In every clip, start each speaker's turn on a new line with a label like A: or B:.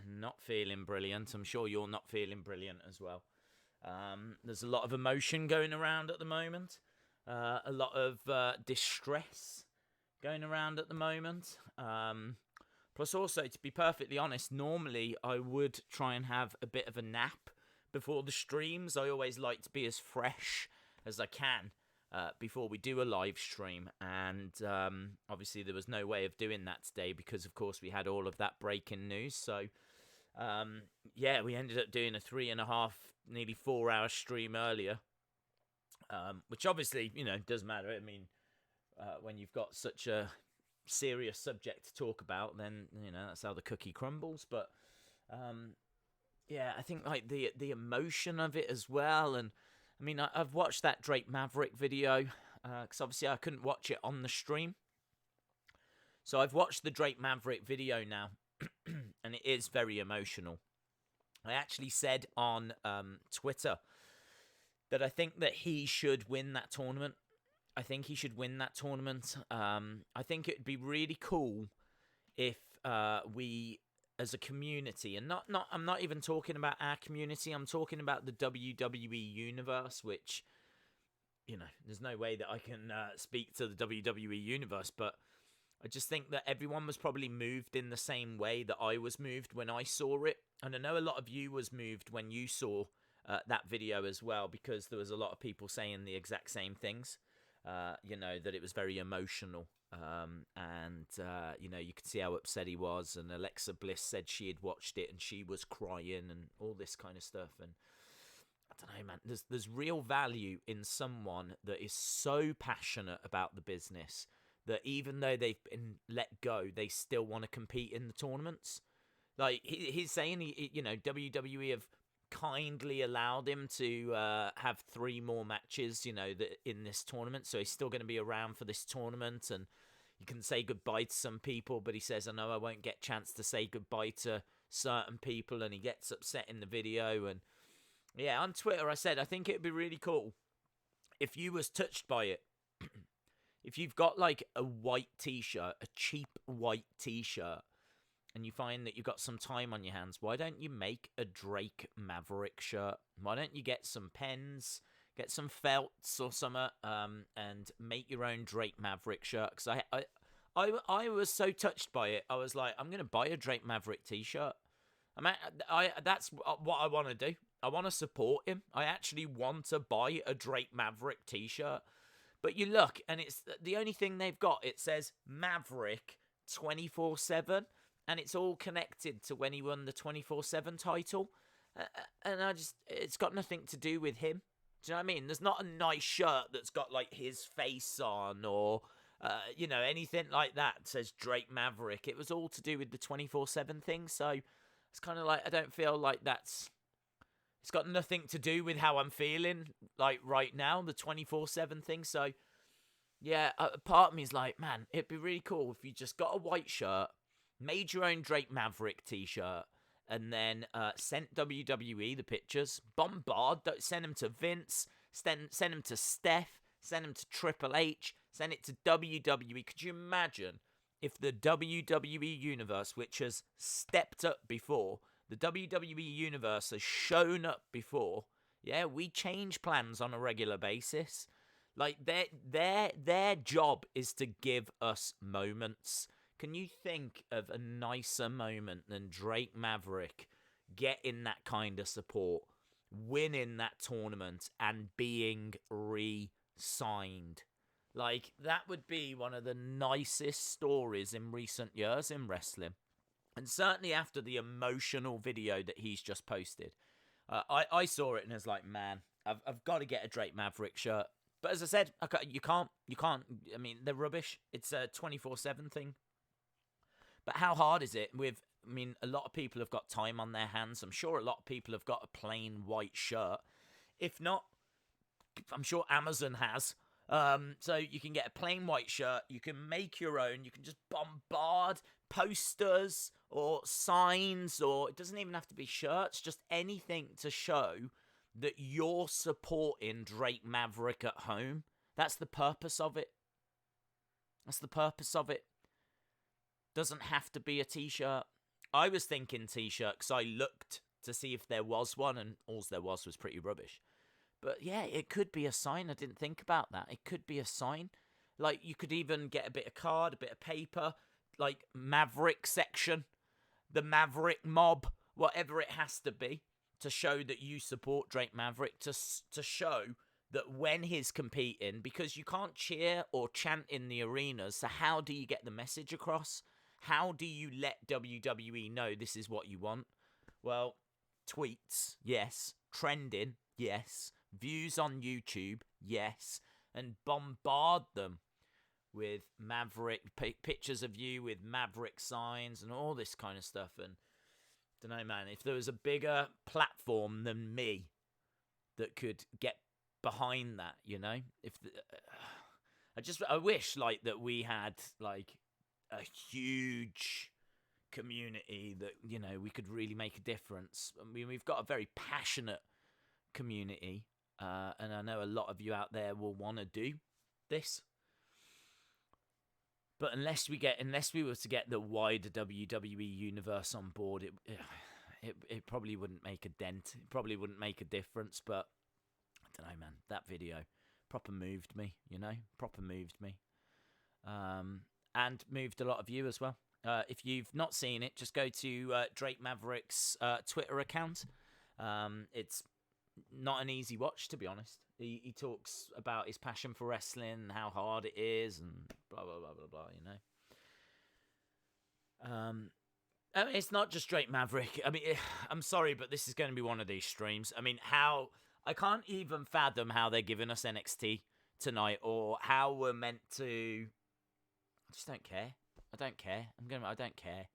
A: not feeling brilliant. I'm sure you're not feeling brilliant as well. There's a lot of emotion going around at the moment. A lot of distress going around at the moment. Plus also, to be perfectly honest, normally I would try and have a bit of a nap before the streams. I always like to be as fresh as I can before we do a live stream. And obviously there was no way of doing that today because, of course, we had all of that breaking news. So, yeah, we ended up doing a 3.5, nearly 4-hour stream earlier. Which obviously, does matter. I mean, when you've got such a serious subject to talk about, then, that's how the cookie crumbles. But, yeah, I think, like, the emotion of it as well. And, I mean, I've watched that Drake Maverick video, because obviously I couldn't watch it on the stream. So I've watched the Drake Maverick video now, and it is very emotional. I actually said on Twitter that I think that he should win that tournament. I think he should win that tournament. I think it'd be really cool if we, as a community, and I'm not even talking about our community, I'm talking about the WWE universe, which, there's no way that I can speak to the WWE universe, but I just think that everyone was probably moved in the same way that I was moved when I saw it. And I know a lot of you was moved when you saw that video as well, because there was a lot of people saying the exact same things. That it was very emotional. And you could see how upset he was. And Alexa Bliss said she had watched it and she was crying and all this kind of stuff. And I don't know, man, there's real value in someone that is so passionate about the business that even though they've been let go, they still want to compete in the tournaments. Like, he's saying, WWE have kindly allowed him to have 3 more matches, in this tournament. So he's still going to be around for this tournament, and you can say goodbye to some people, but he says, I know I won't get a chance to say goodbye to certain people, and he gets upset in the video. And yeah, on Twitter I said, I think it'd be really cool if you was touched by it. If you've got like a white t-shirt, a cheap white t-shirt, and you find that you've got some time on your hands, why don't you make a Drake Maverick shirt? Why don't you get some pens, get some felts or something, and make your own Drake Maverick shirt? Because I was so touched by it. I was like, I'm going to buy a Drake Maverick t-shirt. That's what I want to do. I want to support him. I actually want to buy a Drake Maverick t-shirt. But you look, and it's the only thing they've got. It says Maverick 24/7, and it's all connected to when he won the 24/7 title. And it's got nothing to do with him. Do you know what I mean? There's not a nice shirt that's got like his face on or, anything like that. It says Drake Maverick. It was all to do with the 24/7 thing. So it's kind of like, I don't feel like it's got nothing to do with how I'm feeling, like, right now, the 24/7 thing. So, yeah, a part of me is like, man, it'd be really cool if you just got a white shirt, made your own Drake Maverick t-shirt, and then sent WWE the pictures, send them to Vince, send them to Steph, send them to Triple H, send it to WWE. Could you imagine if the WWE universe, which has stepped up before, the WWE universe has shown up before. Yeah, we change plans on a regular basis. Like, their job is to give us moments. Can you think of a nicer moment than Drake Maverick getting that kind of support, winning that tournament, and being re-signed? Like, that would be one of the nicest stories in recent years in wrestling. And certainly after the emotional video that he's just posted, I saw it and was like, man, I've got to get a Drake Maverick shirt. But as I said, you can't. I mean, they're rubbish. It's a 24/7 thing. But how hard is it? A lot of people have got time on their hands. I'm sure a lot of people have got a plain white shirt. If not, I'm sure Amazon has. So you can get a plain white shirt, you can make your own, you can just bombard posters or signs, or it doesn't even have to be shirts, just anything to show that you're supporting Drake Maverick at home. That's the purpose of it. Doesn't have to be a t-shirt. I was thinking t-shirt because I looked to see if there was one, and all there was pretty rubbish. But yeah, it could be a sign. I didn't think about that. It could be a sign. Like, you could even get a bit of card, a bit of paper, like Maverick section, the Maverick mob, whatever it has to be, to show that you support Drake Maverick, to show that when he's competing, because you can't cheer or chant in the arenas, so how do you get the message across? How do you let WWE know this is what you want? Well, tweets, yes. Trending, yes. Views on YouTube, yes. And bombard them with Maverick, pictures of you with Maverick signs and all this kind of stuff. And I don't know, man, if there was a bigger platform than me that could get behind that, you know, I wish like that we had like a huge community that, you know, we could really make a difference. I mean, we've got a very passionate community, and I know a lot of you out there will want to do this. But unless we were to get the wider WWE universe on board, it probably wouldn't make a dent. It probably wouldn't make a difference. But I don't know, man. That video proper moved me. You know, proper moved me, and moved a lot of you as well. If you've not seen it, just go to Drake Maverick's Twitter account. It's not an easy watch, to be honest. He talks about his passion for wrestling and how hard it is and blah, blah, blah, blah, blah, you know. I mean, it's not just Drake Maverick. I mean, I'm sorry, but this is going to be one of these streams. I mean, I can't even fathom how they're giving us NXT tonight, or how we're meant to. I just don't care. I don't care. I don't care.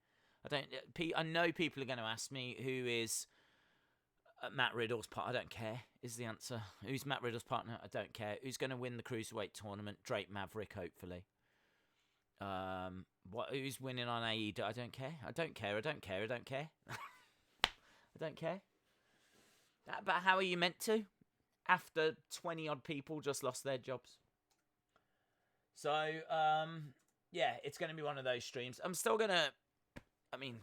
A: I know people are going to ask me who is Matt Riddle's partner. I don't care, is the answer. Who's Matt Riddle's partner? I don't care. Who's going to win the Cruiserweight tournament? Drake Maverick, hopefully. Who's winning on AEW? I don't care. I don't care. I don't care. I don't care. I don't care. But how are you meant to? After 20-odd people just lost their jobs. So, yeah, it's going to be one of those streams. I'm still going to... I mean...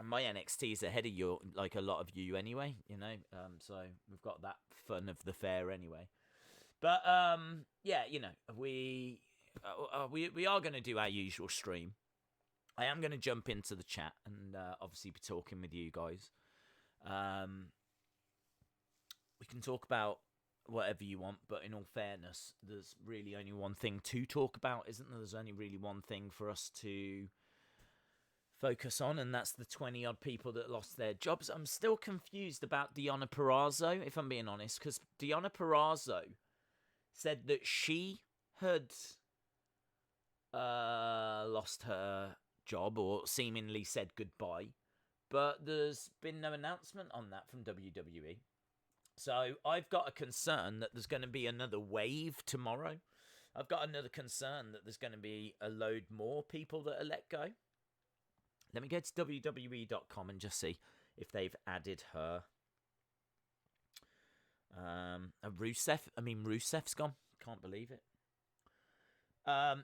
A: my NXT is ahead of you, like a lot of you anyway, you know. So we've got that fun of the fair anyway. But yeah, you know, we are going to do our usual stream. I am going to jump into the chat and obviously be talking with you guys. We can talk about whatever you want, but in all fairness, there's really only one thing to talk about, isn't there? There's only really one thing for us to focus on, and that's the 20-odd people that lost their jobs. I'm still confused about Deonna Purrazzo, if I'm being honest, because Deonna Purrazzo said that she had lost her job, or seemingly said goodbye, but there's been no announcement on that from WWE. So I've got a concern that there's going to be another wave tomorrow. I've got another concern that there's going to be a load more people that are let go. Let me go to WWE.com and just see if they've added her. Rusev's gone. Can't believe it.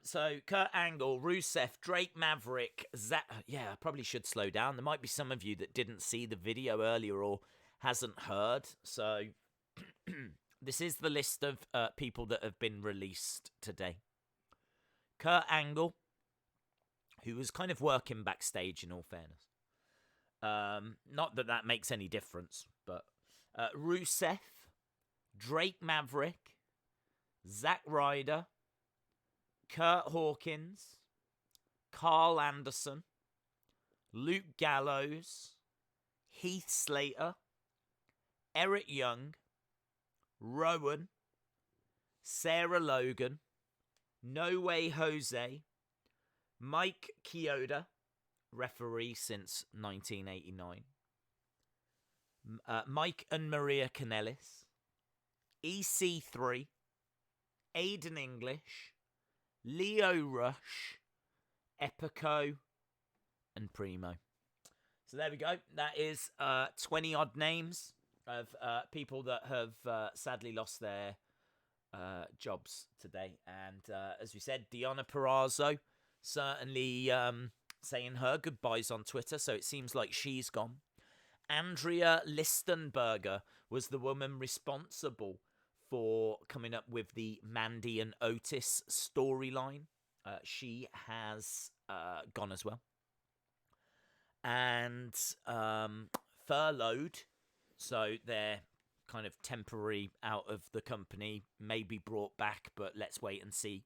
A: So, Kurt Angle, Rusev, Drake Maverick, yeah, I probably should slow down. There might be some of you that didn't see the video earlier or hasn't heard. So, this is the list of people that have been released today. Kurt Angle, who was kind of working backstage, in all fairness. Not that that makes any difference, but Rusev, Drake Maverick, Zack Ryder, Kurt Hawkins, Carl Anderson, Luke Gallows, Heath Slater, Eric Young, Rowan, Sarah Logan, No Way Jose, Mike Keota, referee since 1989, Mike and Maria Kanellis, EC3, Aiden English, Leo Rush, Epico, and Primo. So there we go. That is 20-odd names of people that have sadly lost their jobs today. And as we said, Deonna Purrazzo certainly saying her goodbyes on Twitter, so it seems like she's gone. Andrea Listenberger was the woman responsible for coming up with the Mandy and Otis storyline. She has gone as well. And furloughed, so they're kind of temporary out of the company, may be brought back, but let's wait and see.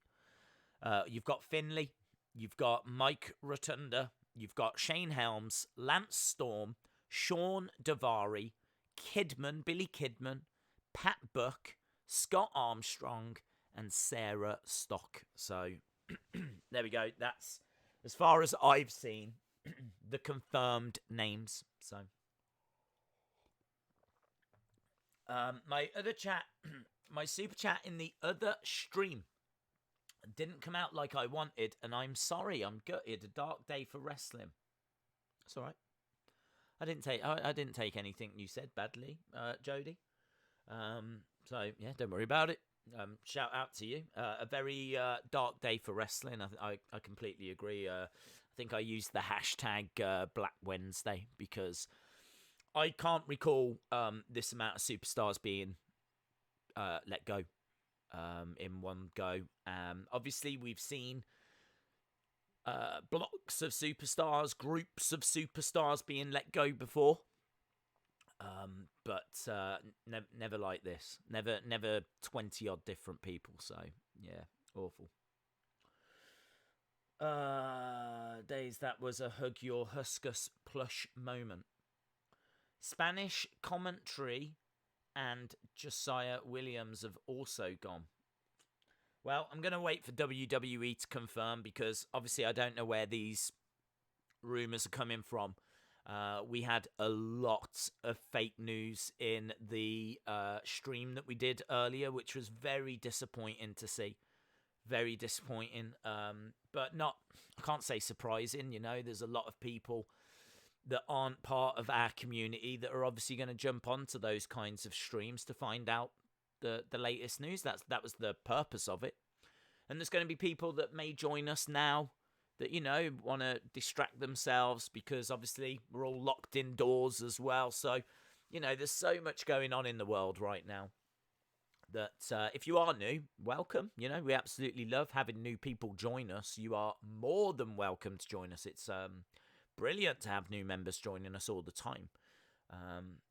A: You've got Finlay, you've got Mike Rotunda, you've got Shane Helms, Lance Storm, Sean Daivari, Kidman, Billy Kidman, Pat Buck, Scott Armstrong, and Sarah Stock. So there we go. That's as far as I've seen the confirmed names. So my other chat, my super chat in the other stream didn't come out like I wanted, and I'm sorry. I'm gutted. A dark day for wrestling. It's all right. I didn't take anything you said badly, Jody. So yeah, don't worry about it. Shout out to you. A very dark day for wrestling. I completely agree. I think I used the hashtag Black Wednesday because I can't recall this amount of superstars being let go in one go. Obviously, we've seen blocks of superstars, groups of superstars being let go before. But never like this. Never 20 odd different people. So yeah, awful. Days, that was a hug your Huskus plush moment. Spanish commentary and Josiah Williams have also gone. Well, I'm going to wait for WWE to confirm because obviously I don't know where these rumours are coming from. We had a lot of fake news in the stream that we did earlier, which was very disappointing to see. Very disappointing, but not, I can't say surprising. You know, there's a lot of people that aren't part of our community that are obviously going to jump onto those kinds of streams to find out the latest news. That was the purpose of it. And there's going to be people that may join us now that, you know, want to distract themselves because obviously we're all locked indoors as well. So, you know, there's so much going on in the world right now that if you are new, welcome. You know, we absolutely love having new people join us. You are more than welcome to join us. It's brilliant to have new members joining us all the time.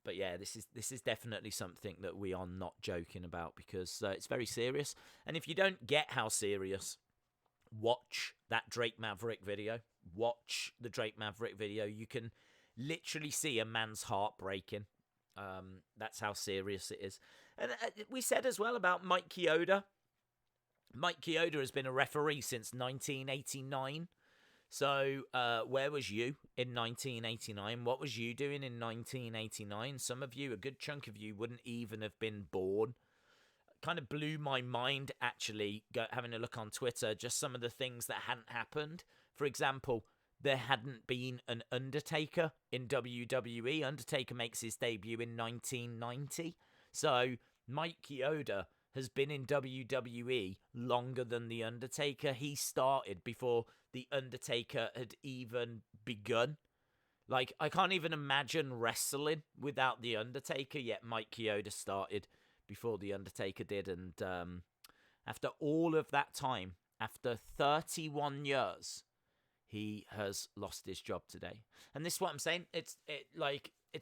A: But yeah, this is definitely something that we are not joking about because it's very serious. And if you don't get how serious, watch that Drake Maverick video. Watch the Drake Maverick video. You can literally see a man's heart breaking. That's how serious it is. And we said as well about Mike Keota. Mike Keota has been a referee since 1989. So where was you in 1989? What was you doing in 1989? Some of you, a good chunk of you, wouldn't even have been born. Kind of blew my mind, actually, having a look on Twitter, just some of the things that hadn't happened. For example, there hadn't been an Undertaker in WWE. Undertaker makes his debut in 1990. So Mike Keota has been in WWE longer than The Undertaker. He started before The Undertaker had even begun. Like, I can't even imagine wrestling without The Undertaker, yet Mike Keota started before The Undertaker did. And after all of that time, after 31 years, he has lost his job today. And this is what I'm saying. It's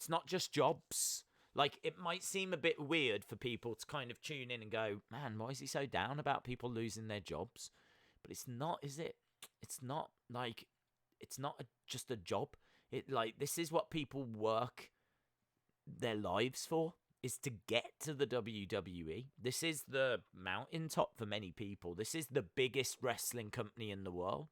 A: not just jobs. Like, it might seem a bit weird for people to kind of tune in and go, man, why is he so down about people losing their jobs? But it's not, is it? It's not like, it's not just a job. This is what people work their lives for, is to get to the WWE. This is the mountaintop for many people. This is the biggest wrestling company in the world.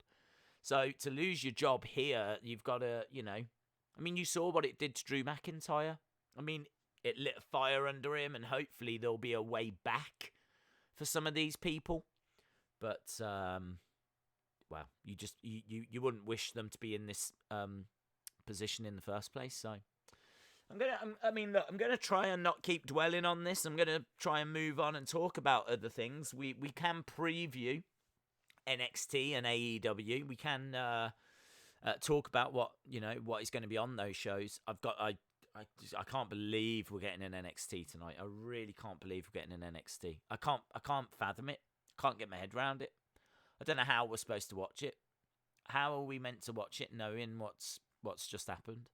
A: So to lose your job here, you've got to, you know, I mean, you saw what it did to Drew McIntyre. I mean, it lit a fire under him, and hopefully there'll be a way back for some of these people. But, well, you wouldn't wish them to be in this position in the first place. So I'm gonna try and not keep dwelling on this. I'm gonna try and move on and talk about other things. We can preview NXT and AEW. We can talk about what is going to be on those shows. I can't believe we're getting an NXT tonight. I really can't believe we're getting an NXT. I can't fathom it. Can't get my head around it. I don't know how we're supposed to watch it. How are we meant to watch it knowing what's just happened?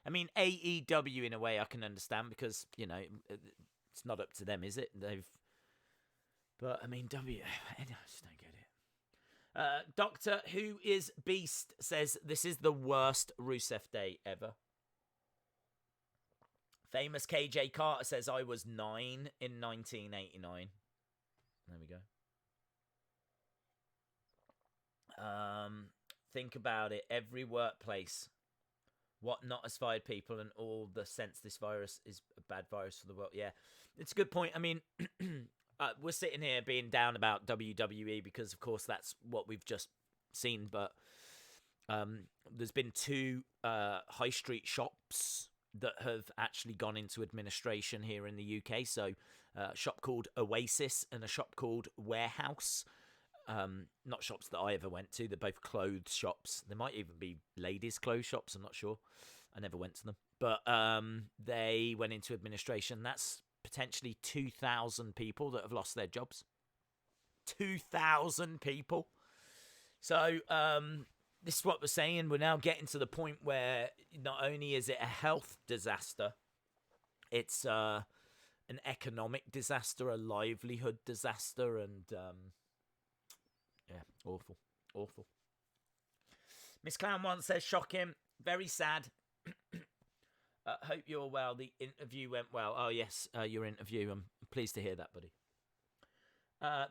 A: I mean, AEW in a way I can understand because, it's not up to them, is it? But I mean, I just don't get it. Doctor Who is Beast says this is the worst Rusev Day ever. Famous KJ Carter says I was 9 in 1989. There we go. Think about it. Every workplace, what not as fired people, and all the sense this virus is a bad virus for the world. Yeah, it's a good point. I mean, we're sitting here being down about WWE because, of course, that's what we've just seen. But there's been 2 high street shops that have actually gone into administration here in the UK. So a shop called Oasis and a shop called Warehouse. Not shops that I ever went to. They're both clothes shops. They might even be ladies' clothes shops. I'm not sure. I never went to them. But they went into administration. That's potentially 2,000 people that have lost their jobs. 2,000 people. So this is what we're saying. We're now getting to the point where not only is it a health disaster, it's an economic disaster, a livelihood disaster, and yeah, awful. Miss Clown One says, shocking, very sad. Hope you're well. The interview went well. Oh, yes, your interview. I'm pleased to hear that, buddy.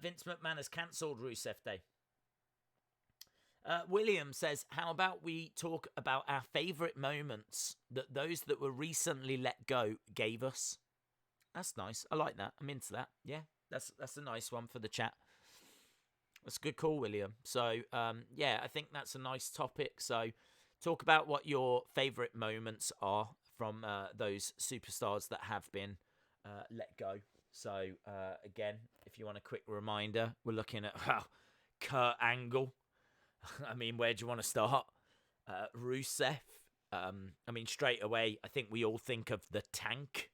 A: Vince McMahon has cancelled Rusev Day. William says, how about we talk about our favourite moments that those that were recently let go gave us? That's nice. I like that. I'm into that. Yeah, that's a nice one for the chat. That's a good call, William. So, yeah, I think that's a nice topic. So, talk about what your favourite moments are from those superstars that have been let go. So, again, if you want a quick reminder, we're looking at Kurt Angle. I mean, where do you want to start? Rusev. I mean, straight away, I think we all think of the Tank.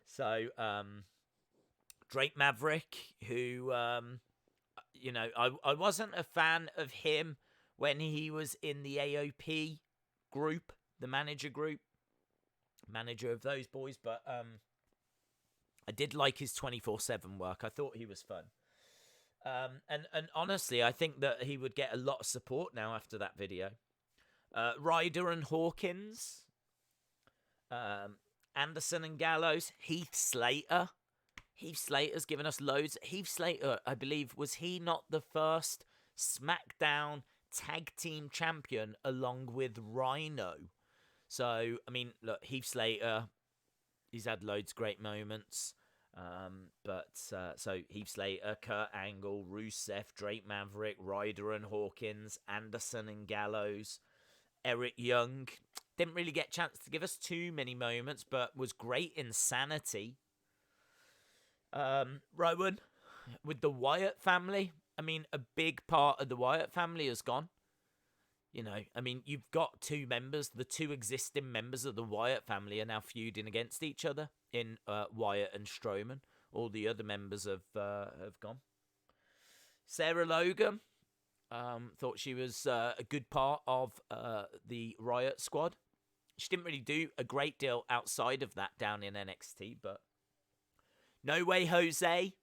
A: So, Drake Maverick, who... I wasn't a fan of him when he was in the AOP group, the manager of those boys, but I did like his 24/7 work. I thought he was fun. And honestly, I think that he would get a lot of support now after that video. Ryder and Hawkins, Anderson and Gallows, Heath Slater. Heath Slater's given us loads. Heath Slater, I believe, was he not the first SmackDown Tag Team Champion along with Rhino? So, I mean, look, Heath Slater, he's had loads of great moments. So Heath Slater, Kurt Angle, Rusev, Drake Maverick, Ryder and Hawkins, Anderson and Gallows, Eric Young. Didn't really get a chance to give us too many moments, but was great in Sanity. Rowan with the Wyatt family. I mean, a big part of the Wyatt family has gone. I mean, you've got 2 members. The 2 existing members of the Wyatt family are now feuding against each other in Wyatt and Strowman. All the other members have gone. Sarah Logan, thought she was a good part of the Riot Squad. She didn't really do a great deal outside of that down in NXT, but No Way Jose.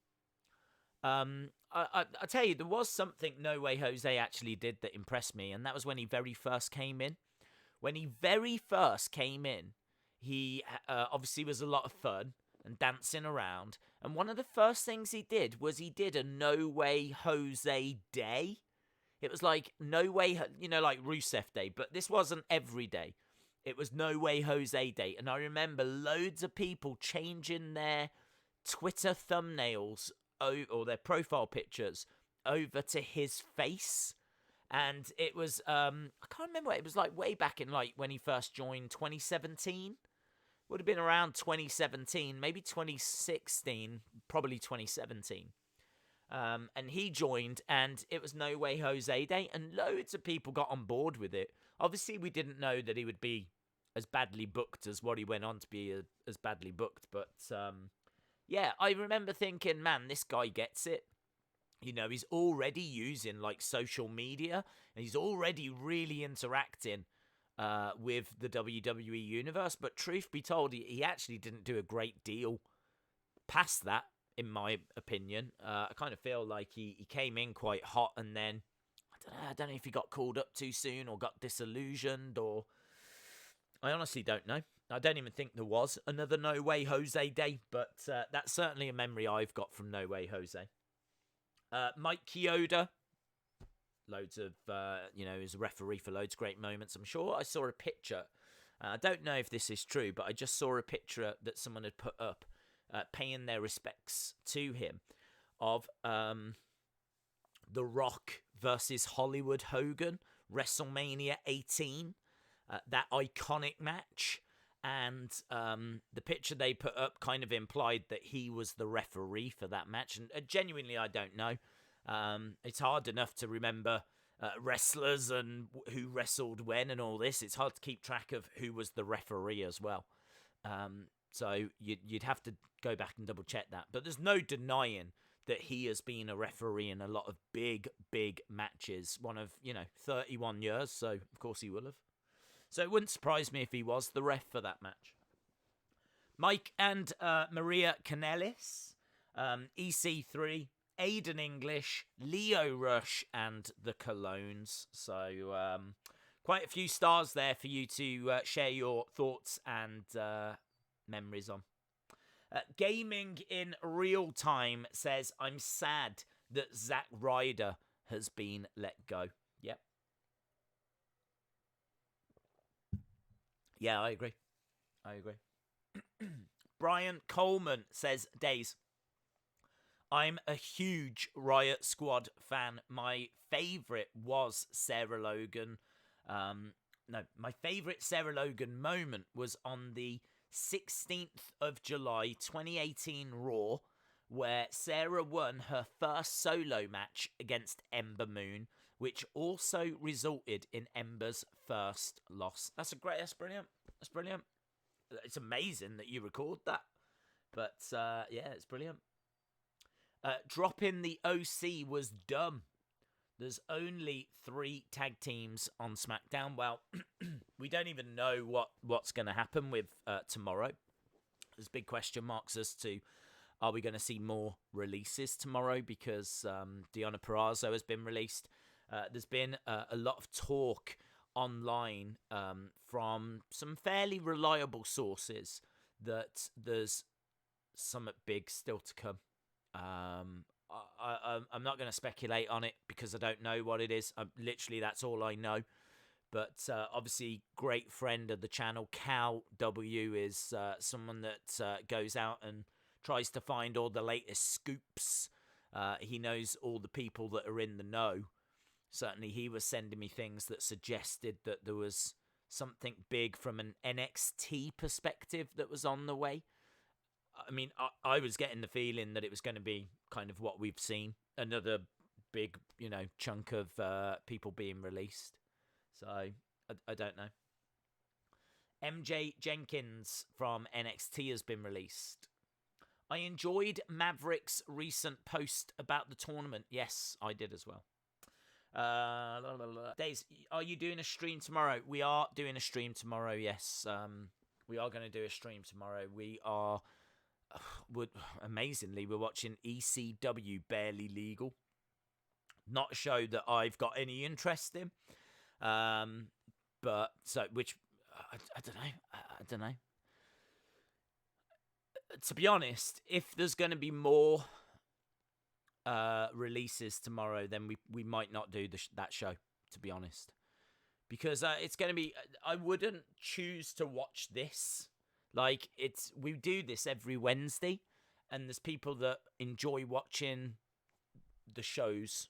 A: I tell you, there was something No Way Jose actually did that impressed me, and that was when he very first came in. When he very first came in, he obviously was a lot of fun and dancing around. And one of the first things he did was he did a No Way Jose Day. It was like No Way, like Rusev Day, but this wasn't every day. It was No Way Jose Day. And I remember loads of people changing their Twitter thumbnails or their profile pictures over to his face. And it was, I can't remember, it was like way back in like when he first joined, 2017. Would have been around 2017, maybe 2016, probably 2017. And he joined, and it was No Way Jose Day, and loads of people got on board with it. Obviously, we didn't know that he would be as badly booked as what he went on to be as badly booked. But, yeah, I remember thinking, man, this guy gets it. You know, he's already using, like, social media, and he's already really interacting with the WWE Universe. But truth be told, he actually didn't do a great deal past that, in my opinion. I kind of feel like he came in quite hot, and then, I don't know if he got called up too soon or got disillusioned, or... I honestly don't know. I don't even think there was another No Way Jose day, but that's certainly a memory I've got from No Way Jose. Mike Keota, loads of, is a referee for loads of great moments. I'm sure I saw a picture. I don't know if this is true, but I just saw a picture that someone had put up paying their respects to him of The Rock versus Hollywood Hogan, WrestleMania 18, that iconic match. And the picture they put up kind of implied that he was the referee for that match. And genuinely, I don't know. It's hard enough to remember wrestlers and who wrestled when and all this. It's hard to keep track of who was the referee as well. So you'd have to go back and double check that. But there's no denying that he has been a referee in a lot of big, big matches. One of, 31 years. So, of course, he will have. So it wouldn't surprise me if he was the ref for that match. Mike and Maria Kanellis, EC3, Aiden English, Leo Rush, and the Colognes. So quite a few stars there for you to share your thoughts and memories on. Gaming in Real Time says, I'm sad that Zack Ryder has been let go. Yep. Yeah, I agree. Brian Coleman says, Days, I'm a huge Riot Squad fan. My favourite was Sarah Logan. My favourite Sarah Logan moment was on the 16th of July 2018 Raw, where Sarah won her first solo match against Ember Moon, which also resulted in Ember's first loss. That's brilliant. It's amazing that you record that. But, yeah, it's brilliant. Dropping the OC was dumb. There's only 3 tag teams on SmackDown. Well, we don't even know what's going to happen with tomorrow. There's big question marks as to, are we going to see more releases tomorrow? Because Deonna Purrazzo has been released. There's been a lot of talk online from some fairly reliable sources that there's something big still to come. I'm not going to speculate on it because I don't know what it is. Literally, that's all I know. But obviously, great friend of the channel, Cal W, is someone that goes out and tries to find all the latest scoops. He knows all the people that are in the know. Certainly, he was sending me things that suggested that there was something big from an NXT perspective that was on the way. I mean, I was getting the feeling that it was going to be kind of what we've seen. Another big, chunk of people being released. So, I don't know. MJ Jenkins from NXT has been released. I enjoyed Maverick's recent post about the tournament. Yes, I did as well. Days, are you doing a stream tomorrow? We are doing a stream tomorrow, yes. We are going to do a stream tomorrow. We are... amazingly, we're watching ECW Barely Legal. Not a show that I've got any interest in. But, so, which, I don't know. To be honest, if there's going to be more releases tomorrow, then we might not do that show, to be honest. Because it's going to be, I wouldn't choose to watch this. Like, we do this every Wednesday, and there's people that enjoy watching the shows,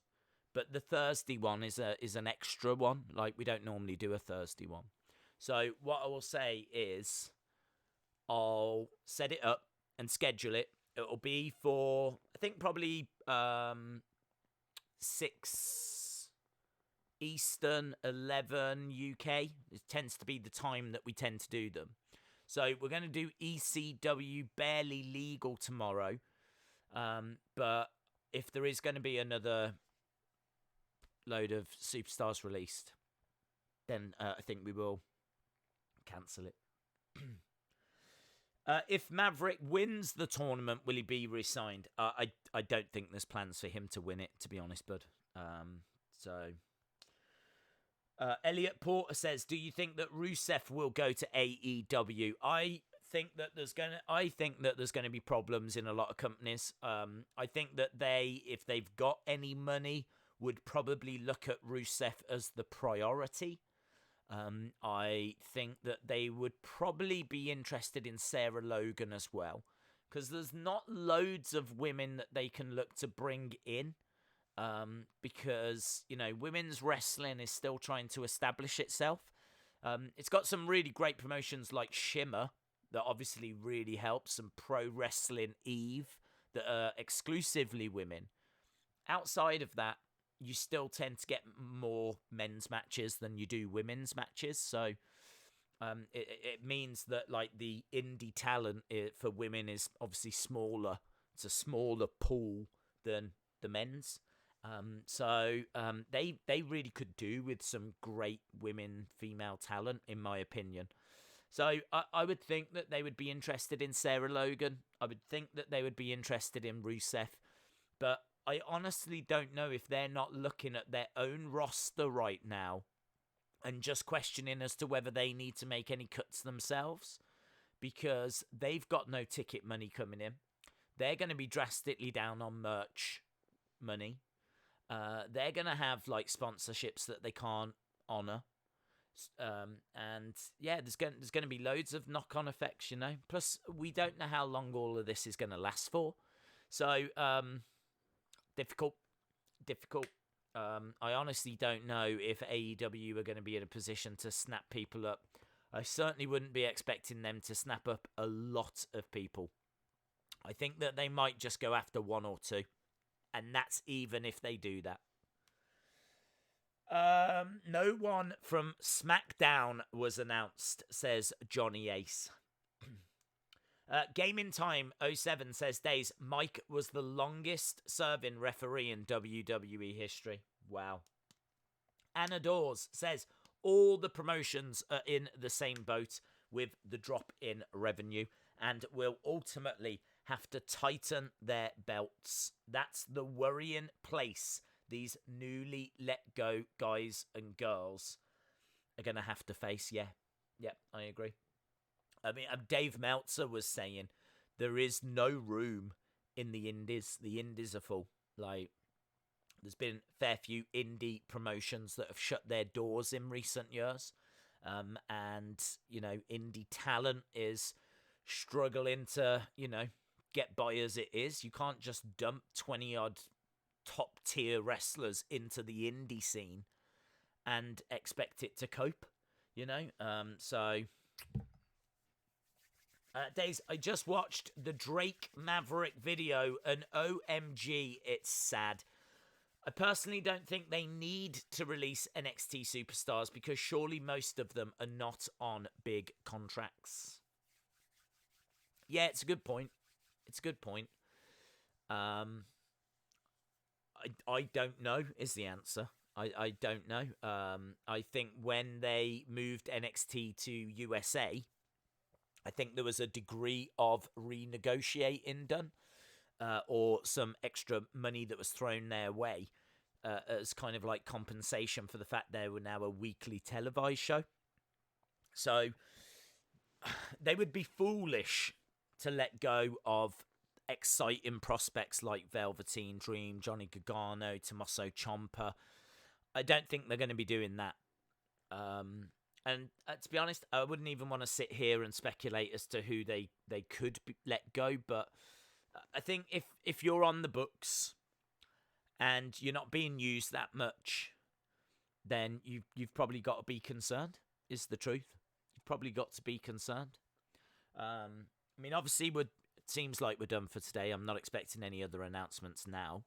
A: but the Thursday one is an extra one. Like, we don't normally do a Thursday one. So what I will say is, I'll set it up and schedule it. It'll be for, I think, probably 6 Eastern, 11 UK. It tends to be the time that we tend to do them. So we're going to do ECW Barely Legal tomorrow. But if there is going to be another load of superstars released, then I think we will cancel it. If Maverick wins the tournament, will he be re-signed? I don't think there's plans for him to win it, to be honest, bud. Elliot Porter says, "Do you think that Rusev will go to AEW?" I think that there's gonna be problems in a lot of companies. I think that if they've got any money, would probably look at Rusev as the priority. I think that they would probably be interested in Sarah Logan as well, because there's not loads of women that they can look to bring in, because, women's wrestling is still trying to establish itself. It's got some really great promotions like Shimmer that obviously really helps, and Pro Wrestling Eve that are exclusively women. Outside of that, you still tend to get more men's matches than you do women's matches. So it means that the indie talent for women is obviously smaller. It's a smaller pool than the men's. They really could do with some great female talent, in my opinion. So I would think that they would be interested in Sarah Logan. I would think that they would be interested in Rusev. But I honestly don't know if they're not looking at their own roster right now and just questioning as to whether they need to make any cuts themselves, because they've got no ticket money coming in. They're going to be drastically down on merch money. They're going to have sponsorships that they can't honor. And yeah, there's going to be loads of knock-on effects, Plus, we don't know how long all of this is going to last for. So, difficult. I honestly don't know if AEW are going to be in a position to snap people up. I certainly wouldn't be expecting them to snap up a lot of people. I think that they might just go after one or two, and that's even if they do that. No one from SmackDown was announced, says Johnny Ace. Gaming Time 07 says, Days, Mike was the longest serving referee in WWE history. Wow. Anna Dawes says, all the promotions are in the same boat with the drop in revenue and will ultimately have to tighten their belts. That's the worrying place these newly let go guys and girls are going to have to face. Yeah, I agree. I mean, Dave Meltzer was saying there is no room in the indies. The indies are full. There's been a fair few indie promotions that have shut their doors in recent years. And, indie talent is struggling to, get by as it is. You can't just dump 20-odd top-tier wrestlers into the indie scene and expect it to cope, Days, I just watched the Drake Maverick video, and OMG, it's sad. I personally don't think they need to release NXT superstars because surely most of them are not on big contracts. Yeah, it's a good point. I don't know is the answer. I don't know. I think when they moved NXT to USA, I think there was a degree of renegotiating done, or some extra money that was thrown their way as kind of like compensation for the fact they were now a weekly televised show. So they would be foolish to let go of exciting prospects like Velveteen Dream, Johnny Gargano, Tommaso Ciampa. I don't think they're going to be doing that. And to be honest, I wouldn't even want to sit here and speculate as to who they could let go. But I think if you're on the books and you're not being used that much, then you've probably got to be concerned, is the truth. You've probably got to be concerned. I mean, obviously, it seems like we're done for today. I'm not expecting any other announcements now.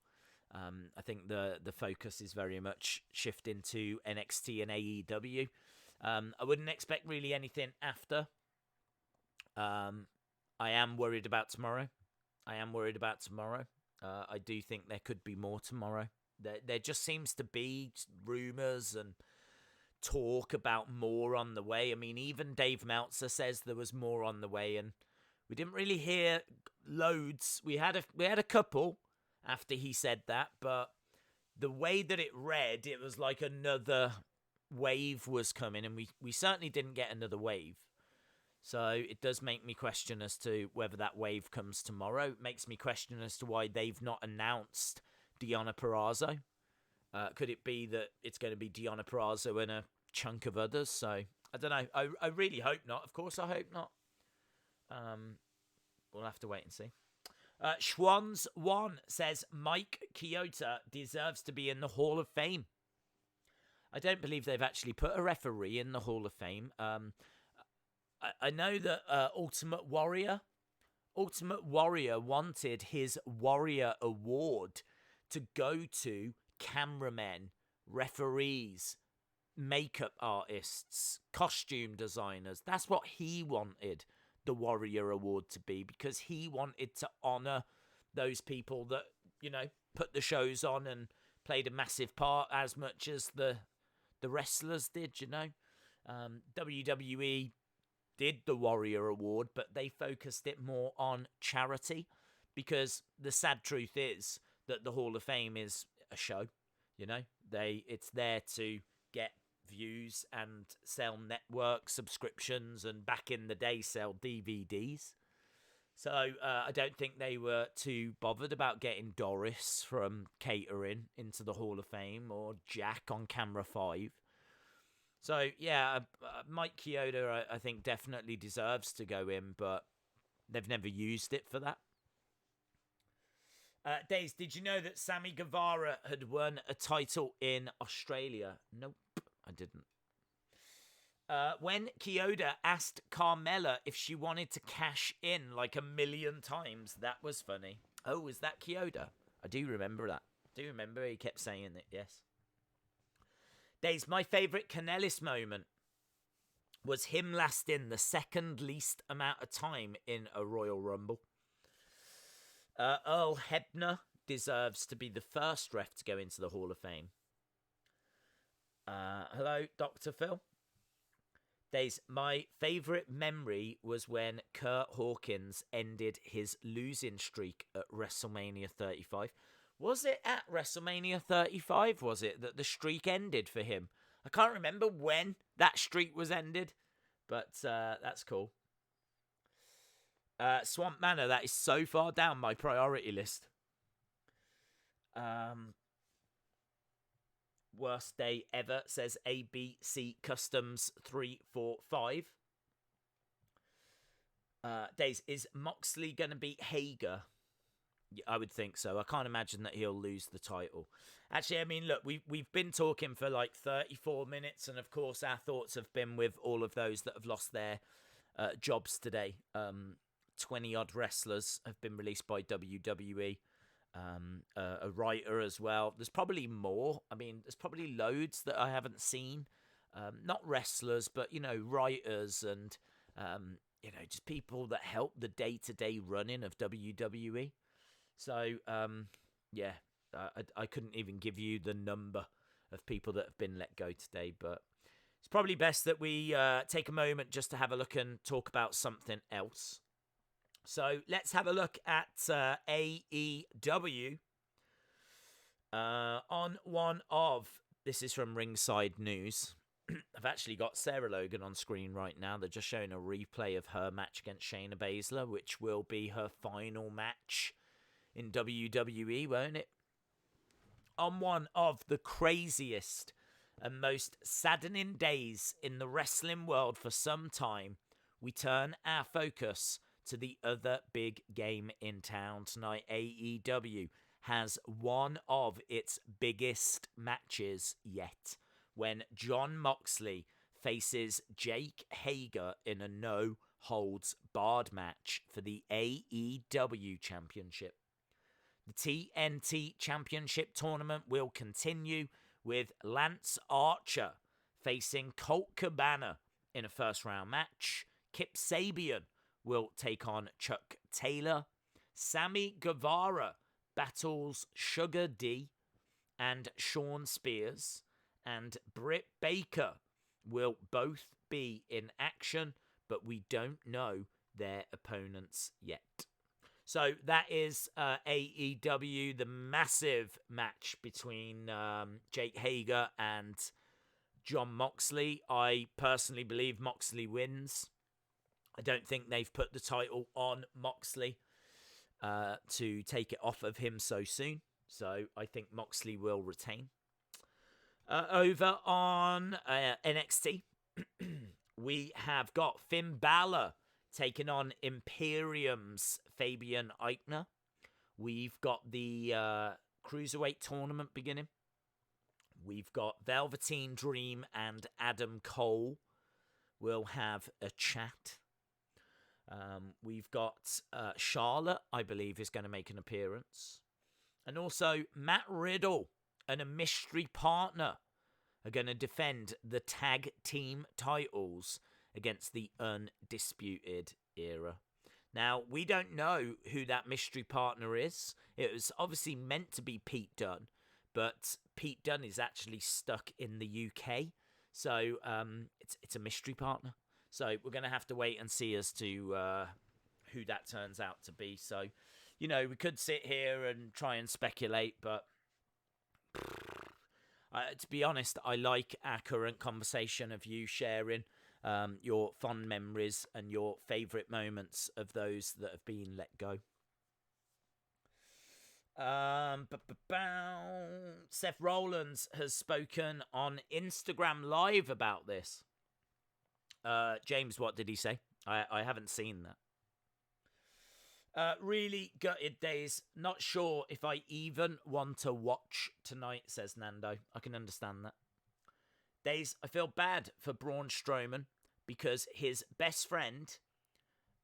A: I think the focus is very much shifting to NXT and AEW. I wouldn't expect really anything after. I am worried about tomorrow. I do think there could be more tomorrow. There just seems to be rumours and talk about more on the way. I mean, even Dave Meltzer says there was more on the way, and we didn't really hear loads. We had a couple after he said that, but the way that it read, it was like another wave was coming, and we certainly didn't get another wave. So it does make me question as to whether that wave comes tomorrow. It makes me question as to why they've not announced Deonna Purrazzo. Could it be that it's going to be Deonna Purrazzo and a chunk of others? So I don't know. I really hope not. Of course, I hope not. We'll have to wait and see. Schwans1 says Mike Keota deserves to be in the Hall of Fame. I don't believe they've actually put a referee in the Hall of Fame. I know that Ultimate Warrior wanted his Warrior Award to go to cameramen, referees, makeup artists, costume designers. That's what he wanted the Warrior Award to be, because he wanted to honor those people that, you know, put the shows on and played a massive part as much as the wrestlers did, you know. WWE did the Warrior Award, but they focused it more on charity, because the sad truth is that the Hall of Fame is a show, you know. It's there to get views and sell network subscriptions, and back in the day sell DVDs. So I don't think they were too bothered about getting Doris from catering into the Hall of Fame, or Jack on Camera 5. So, yeah, Mike Keota, I think, definitely deserves to go in, but they've never used it for that. Days, did you know that Sammy Guevara had won a title in Australia? Nope, I didn't. When Keota asked Carmella if she wanted to cash in like 1 million times, that was funny. Oh, was that Keota? I do remember that. I do remember he kept saying it, yes. Days, my favourite Kanellis moment was him lasting the second least amount of time in a Royal Rumble. Earl Hebner deserves to be the first ref to go into the Hall of Fame. Hello, Dr. Phil. Days, my favourite memory was when Kurt Hawkins ended his losing streak at WrestleMania 35. Was it at WrestleMania 35, was it, that the streak ended for him? I can't remember when that streak was ended, but that's cool. Swamp Manor, that is so far down my priority list. Worst day ever, says ABC Customs 345. Days, is Moxley going to beat Hager? I would think so. I can't imagine that he'll lose the title. Actually, I mean, look, we've been talking for like 34 minutes, and of course our thoughts have been with all of those that have lost their jobs today. 20-odd wrestlers have been released by WWE. A writer as well. There's probably more. I mean, there's probably loads that I haven't seen. Not wrestlers, but, you know, writers and, you know, just people that help the day-to-day running of WWE. So, yeah, I couldn't even give you the number of people that have been let go today, but it's probably best that we take a moment just to have a look and talk about something else. So let's have a look at AEW. On one of, this is from Ringside News. I've actually got Sarah Logan on screen right now. They're just showing a replay of her match against Shayna Baszler, which will be her final match in WWE, won't it? On one of the craziest and most saddening days in the wrestling world for some time, we turn our focus to the other big game in town tonight. AEW has one of its biggest matches yet, when Jon Moxley faces Jake Hager in a no-holds-barred match for the AEW Championship. The TNT Championship Tournament will continue with Lance Archer facing Colt Cabana in a first-round match. Kip Sabian will take on Chuck Taylor. Sammy Guevara battles Sugar D and Shawn Spears. And Britt Baker will both be in action, but we don't know their opponents yet. So that is AEW, the massive match between Jake Hager and Jon Moxley. I personally believe Moxley wins. I don't think they've put the title on Moxley to take it off of him so soon. So I think Moxley will retain. Over on NXT, we have got Finn Balor taking on Imperium's Fabian Aichner. We've got the Cruiserweight tournament beginning. We've got Velveteen Dream and Adam Cole will have a chat. We've got Charlotte, I believe, is going to make an appearance. And also Matt Riddle and a mystery partner are going to defend the tag team titles against the Undisputed Era. Now, we don't know who that mystery partner is. It was obviously meant to be Pete Dunne, but Pete Dunne is actually stuck in the UK. So it's a mystery partner. So we're going to have to wait and see as to who that turns out to be. So, you know, we could sit here and try and speculate, but to be honest, I like our current conversation of you sharing your fond memories and your favourite moments of those that have been let go. Seth Rollins has spoken on Instagram Live about this. James, what did he say? I haven't seen that. Really gutted days. Not sure if I even want to watch tonight, says Nando. I can understand that. Days, I feel bad for Braun Strowman because his best friend,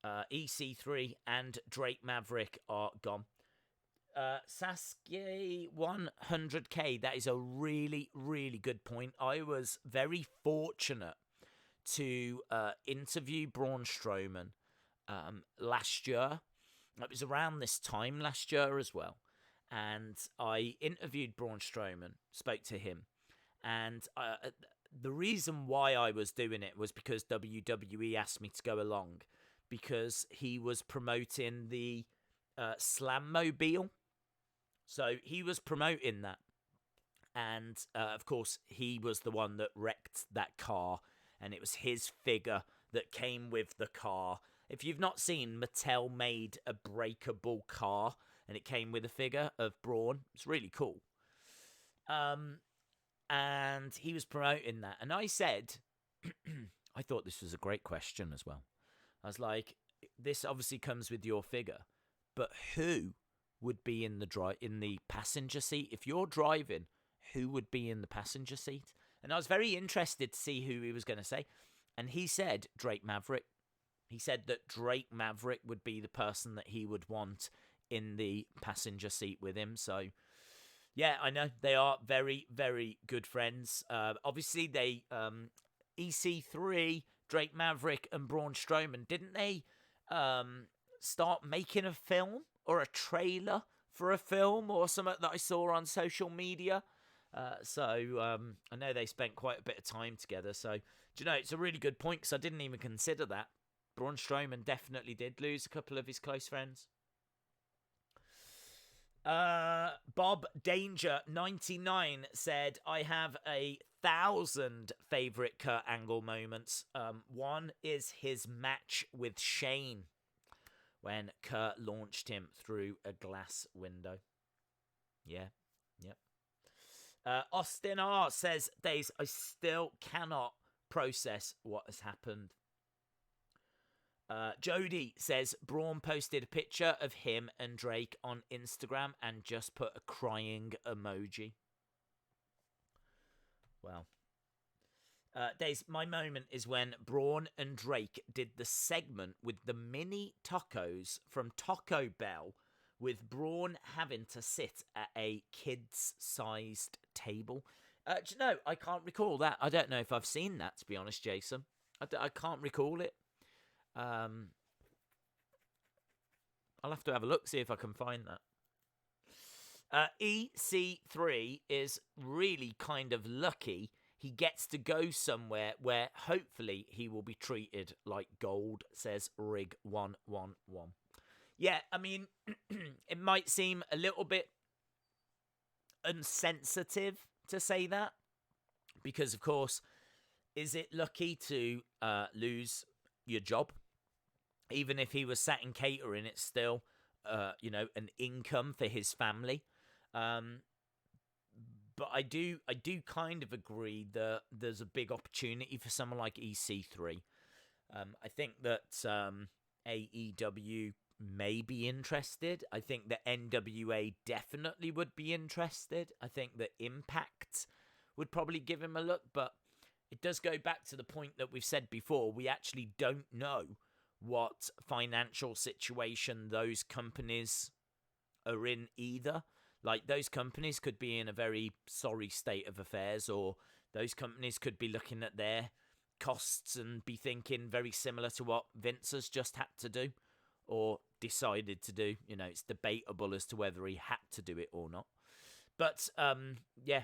A: EC3 and Drake Maverick are gone. Sasuke 100k, that is a really, really good point. I was very fortunate to interview Braun Strowman last year. It was around this time last year as well. And I interviewed Braun Strowman, spoke to him. And the reason why I was doing it was because WWE asked me to go along. Because he was promoting the Slammobile. So he was promoting that. And, of course, he was the one that wrecked that car. And it was his figure that came with the car. If you've not seen, Mattel made a breakable car. And it came with a figure of Braun. It's really cool. And he was promoting that. And I said, I thought this was a great question as well. I was like, this obviously comes with your figure. But who would be in the passenger seat? If you're driving, who would be in the passenger seat? And I was very interested to see who he was going to say. And he said Drake Maverick. He said that Drake Maverick would be the person that he would want in the passenger seat with him. So, yeah, I know. They are very, very good friends. Obviously, they EC3, Drake Maverick, and Braun Strowman, didn't they start making a film or a trailer for a film or something that I saw on social media? So I know they spent quite a bit of time together. So, do you know, it's a really good point because I didn't even consider that. Braun Strowman definitely did lose a couple of his close friends. Bob Danger 99 said, I have 1,000 favourite Kurt Angle moments. One is his match with Shane when Kurt launched him through a glass window. Yeah, yep. Austin R says, Days, I still cannot process what has happened. Jody says, Braun posted a picture of him and Drake on Instagram and just put a crying emoji. Well, Days, my moment is when Braun and Drake did the segment with the mini tacos from Taco Bell with Braun having to sit at a kid's-sized table. Do you know, I can't recall that. I don't know if I've seen that, to be honest, Jason. I can't recall it. I'll have to have a look, see if I can find that. EC3 is really kind of lucky. He gets to go somewhere where hopefully he will be treated like gold, says Rig111. Yeah, I mean, it might seem a little bit insensitive to say that, because, of course, is it lucky to lose your job? Even if he was sat in catering, it's still, an income for his family. But I do kind of agree that there's a big opportunity for someone like EC3. I think that AEW may be interested. I think that NWA definitely would be interested. I think that Impact would probably give him a look, but it does go back to the point that we've said before. We actually don't know what financial situation those companies are in either. Like, those companies could be in a very sorry state of affairs, or those companies could be looking at their costs and be thinking very similar to what Vince has just had to do or decided to do. You know, it's debatable as to whether he had to do it or not. But, yeah,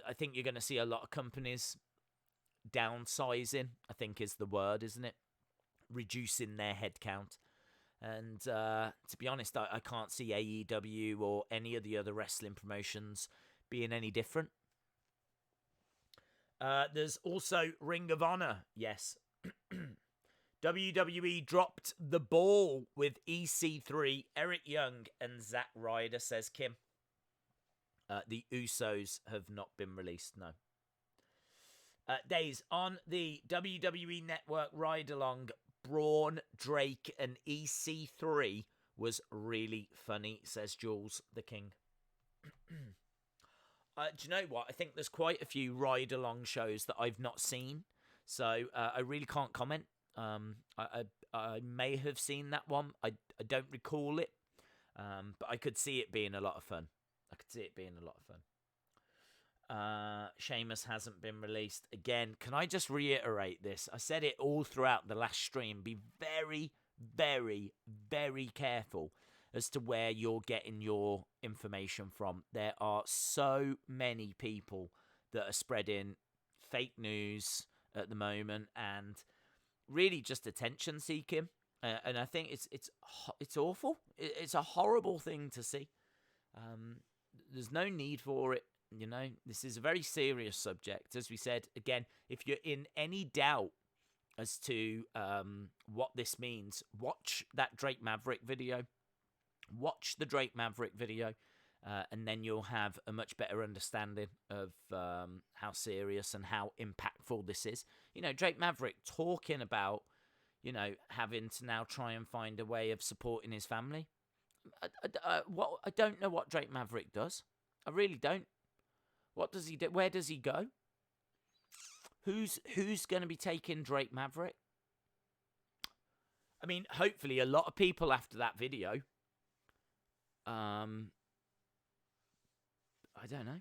A: I think you're going to see a lot of companies downsizing, I think is the word, isn't it? Reducing their headcount. And to be honest, I can't see AEW or any of the other wrestling promotions being any different. There's also Ring of Honor. Yes. WWE dropped the ball with EC3, Eric Young, and Zack Ryder, says Kim. The Usos have not been released, no. Days on the WWE Network ride-along, Braun, Drake, and EC3 was really funny, says Jules the King. Do you know what? I think there's quite a few ride-along shows that I've not seen, so I really can't comment. I may have seen that one. I don't recall it, but I could see it being a lot of fun. Sheamus hasn't been released. Again, can I just reiterate this? I said it all throughout the last stream. Be very, very, very careful as to where you're getting your information from. There are so many people that are spreading fake news at the moment and really just attention seeking. And I think it's awful. It's a horrible thing to see. There's no need for it. You know, this is a very serious subject. As we said, again, if you're in any doubt as to what this means, watch that Drake Maverick video. Watch the Drake Maverick video, and then you'll have a much better understanding of how serious and how impactful this is. You know, Drake Maverick talking about, you know, having to now try and find a way of supporting his family. I don't know what Drake Maverick does. I really don't. What does he do? Where does he go? Who's going to be taking Drake Maverick? I mean, hopefully a lot of people after that video. I don't know.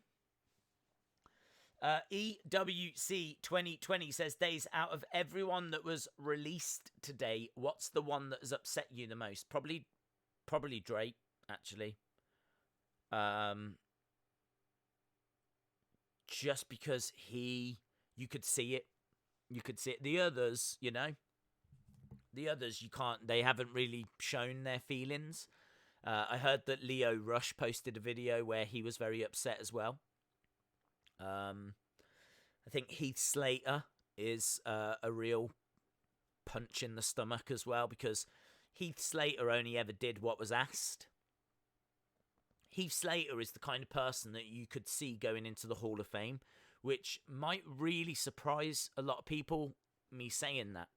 A: EWC 2020 says, Days, out of everyone that was released today, what's the one that has upset you the most? Probably Drake, actually. Just because you could see it. You could see it. The others, you know, you can't, they haven't really shown their feelings. I heard that Leo Rush posted a video where he was very upset as well. I think Heath Slater is a real punch in the stomach as well, because Heath Slater only ever did what was asked. Heath Slater is the kind of person that you could see going into the Hall of Fame, which might really surprise a lot of people, me saying that.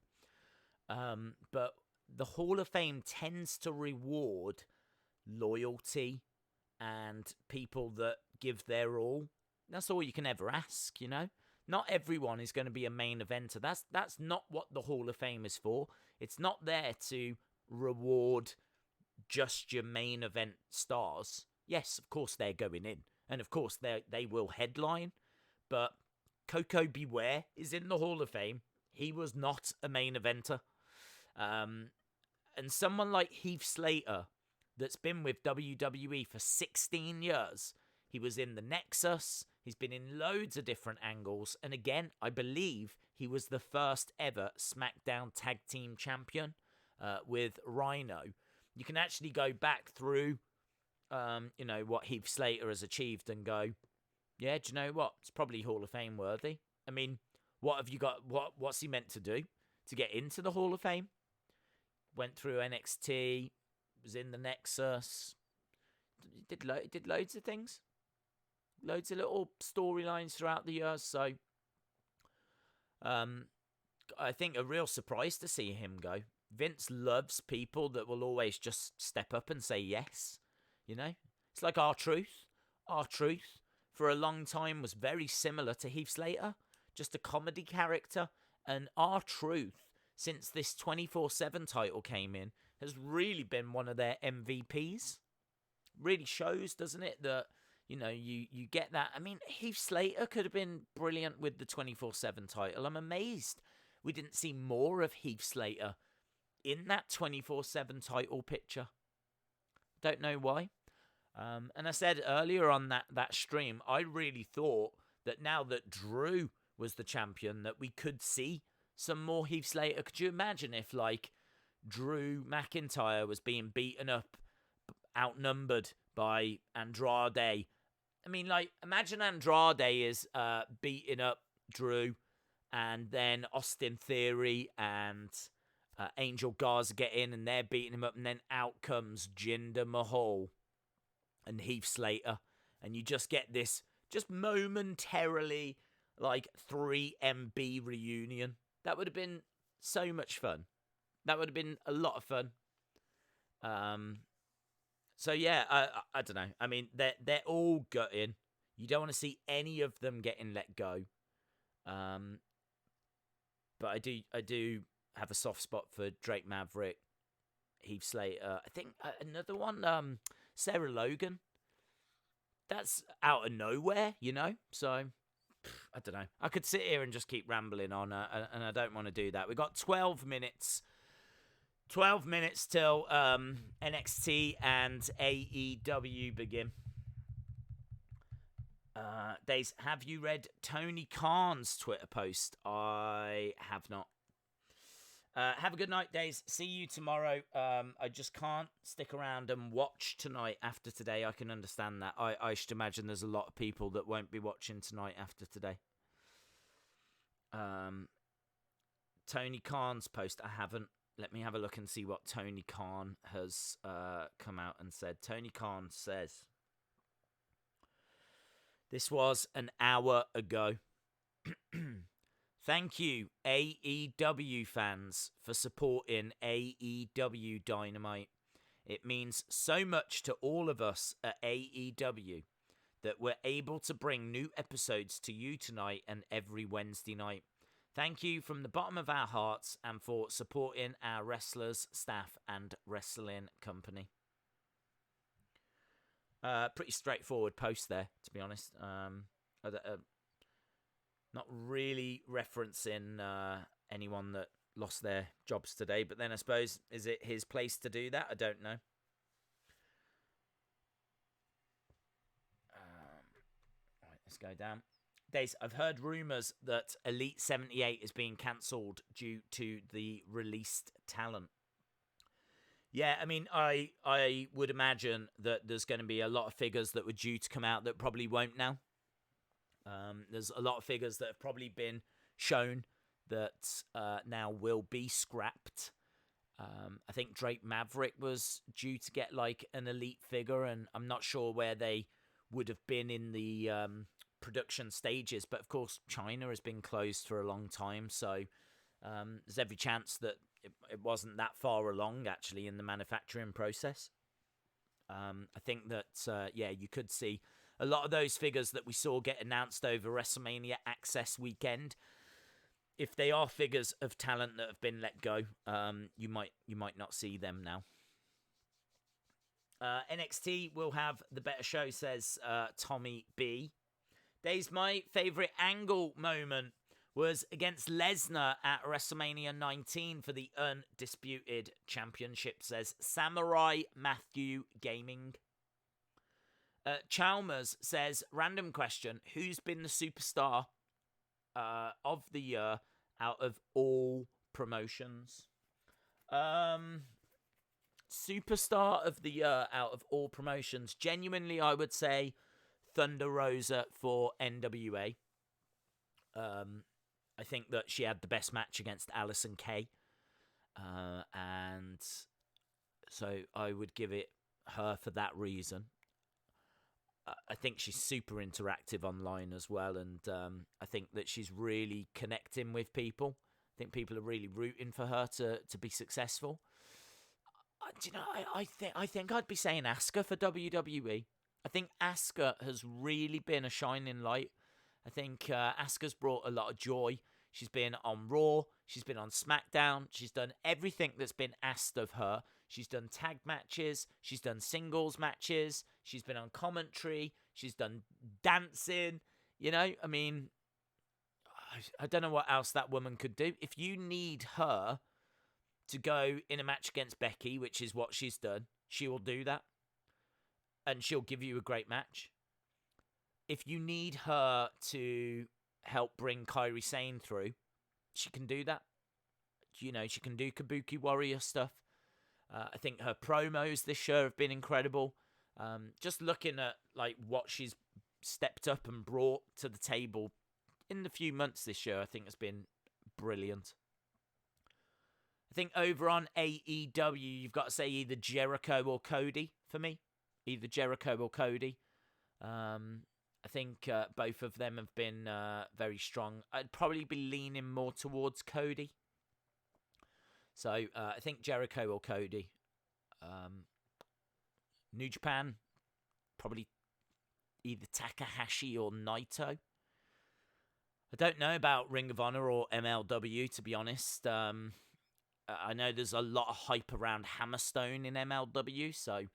A: But the Hall of Fame tends to reward loyalty and people that give their all. That's all you can ever ask, you know? Not everyone is going to be a main eventer. That's not what the Hall of Fame is for. It's not there to reward just your main event stars, yes, of course they're going in. And of course they will headline. But Koko Beware is in the Hall of Fame. He was not a main eventer. And someone like Heath Slater, that's been with WWE for 16 years. He was in the Nexus. He's been in loads of different angles. And again, I believe he was the first ever SmackDown Tag Team Champion with Rhino. You can actually go back through, what Heath Slater has achieved and go, yeah, do you know what? It's probably Hall of Fame worthy. I mean, what have you got? What's he meant to do to get into the Hall of Fame? Went through NXT, was in the Nexus, did loads of things. Loads of little storylines throughout the years. So, I think a real surprise to see him go. Vince loves people that will always just step up and say yes. You know? It's like R-Truth. R-Truth, for a long time, was very similar to Heath Slater. Just a comedy character. And R-Truth, since this 24/7 title came in, has really been one of their MVPs. Really shows, doesn't it, that, you get that. I mean, Heath Slater could have been brilliant with the 24/7 title. I'm amazed we didn't see more of Heath Slater in that 24/7 title picture. Don't know why. And I said earlier on that stream, I really thought that now that Drew was the champion, that we could see some more Heath Slater. Could you imagine if, Drew McIntyre was being beaten up, outnumbered by Andrade? I mean, imagine Andrade is beating up Drew, and then Austin Theory and Angel Garza get in, and they're beating him up, and then out comes Jinder Mahal and Heath Slater, and you just get this just momentarily 3 MB reunion. That would have been so much fun. That would have been a lot of fun. So yeah, I don't know. I mean, they're all gutting. You don't want to see any of them getting let go. But I do have a soft spot for Drake Maverick, Heath Slater. I think another one, Sarah Logan. That's out of nowhere, So I don't know. I could sit here and just keep rambling on, and I don't want to do that. We've got 12 minutes. 12 minutes till NXT and AEW begin. Days, have you read Tony Khan's Twitter post? I have not. Have a good night, Days. See you tomorrow. I just can't stick around and watch tonight after today. I can understand that. I should imagine there's a lot of people that won't be watching tonight after today. Tony Khan's post, I haven't. Let me have a look and see what Tony Khan has come out and said. Tony Khan says, this was an hour ago. Thank you, AEW fans, for supporting AEW Dynamite. It means so much to all of us at AEW that we're able to bring new episodes to you tonight and every Wednesday night. Thank you from the bottom of our hearts and for supporting our wrestlers, staff, and wrestling company. Pretty straightforward post there, to be honest. Not really referencing anyone that lost their jobs today, but then I suppose, is it his place to do that? I don't know. Right, let's go down. Days, I've heard rumours that Elite 78 is being cancelled due to the released talent. Yeah, I mean, I would imagine that there's going to be a lot of figures that were due to come out that probably won't now. There's a lot of figures that have probably been shown that now will be scrapped. I think Drake Maverick was due to get an elite figure, and I'm not sure where they would have been in the production stages, but of course China has been closed for a long time, so there's every chance that it wasn't that far along actually in the manufacturing process. I think that you could see a lot of those figures that we saw get announced over WrestleMania Access weekend. If they are figures of talent that have been let go, you might not see them now. NXT will have the better show, says Tommy B. Days, my favourite angle moment was against Lesnar at WrestleMania 19 for the Undisputed Championship, says Samurai Matthew Gaming. Chalmers says, random question, who's been the superstar of the year out of all promotions? Superstar of the year out of all promotions. Genuinely, I would say Thunder Rosa for NWA. I think that she had the best match against Allysin Kay. And so I would give it her for that reason. I think she's super interactive online as well. And I think that she's really connecting with people. I think people are really rooting for her to be successful. Do you know, I think I'd be saying Asuka for WWE. I think Asuka has really been a shining light. I think Asuka's brought a lot of joy. She's been on Raw. She's been on SmackDown. She's done everything that's been asked of her. She's done tag matches. She's done singles matches. She's been on commentary. She's done dancing. You know, I mean, I don't know what else that woman could do. If you need her to go in a match against Becky, which is what she's done, she will do that. And she'll give you a great match. If you need her to help bring Kairi Sane through, she can do that. You know, she can do Kabuki Warrior stuff. I think her promos this year have been incredible. Just looking at like what she's stepped up and brought to the table in the few months this year, I think has been brilliant. I think over on AEW, you've got to say either Jericho or Cody for me. Either Jericho or Cody. I think both of them have been very strong. I'd probably be leaning more towards Cody. So I think Jericho or Cody. New Japan, probably either Takahashi or Naito. I don't know about Ring of Honor or MLW, to be honest. I know there's a lot of hype around Hammerstone in MLW, so I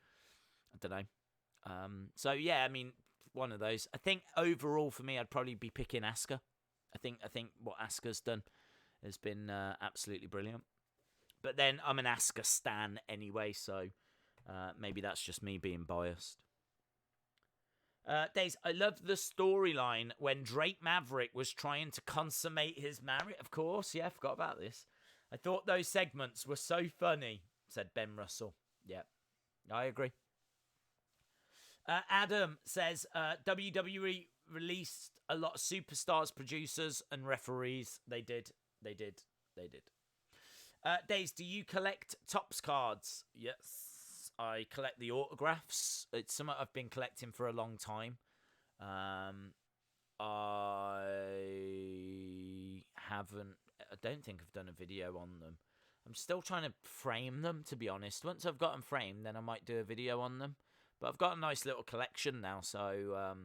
A: don't know. So yeah, I mean, one of those. I think overall for me, I'd probably be picking Asuka. I think what Asuka's done has been absolutely brilliant. But then I'm an Asuka stan anyway, so maybe that's just me being biased. Days, I love the storyline when Drake Maverick was trying to consummate his marriage. Of course, yeah, I forgot about this. I thought those segments were so funny, said Ben Russell. Yeah, I agree. Adam says, WWE released a lot of superstars, producers, and referees. They did. Days, do you collect Topps cards? Yes, I collect the autographs. It's something I've been collecting for a long time. I don't think I've done a video on them. I'm still trying to frame them, to be honest. Once I've got them framed, then I might do a video on them. But I've got a nice little collection now, so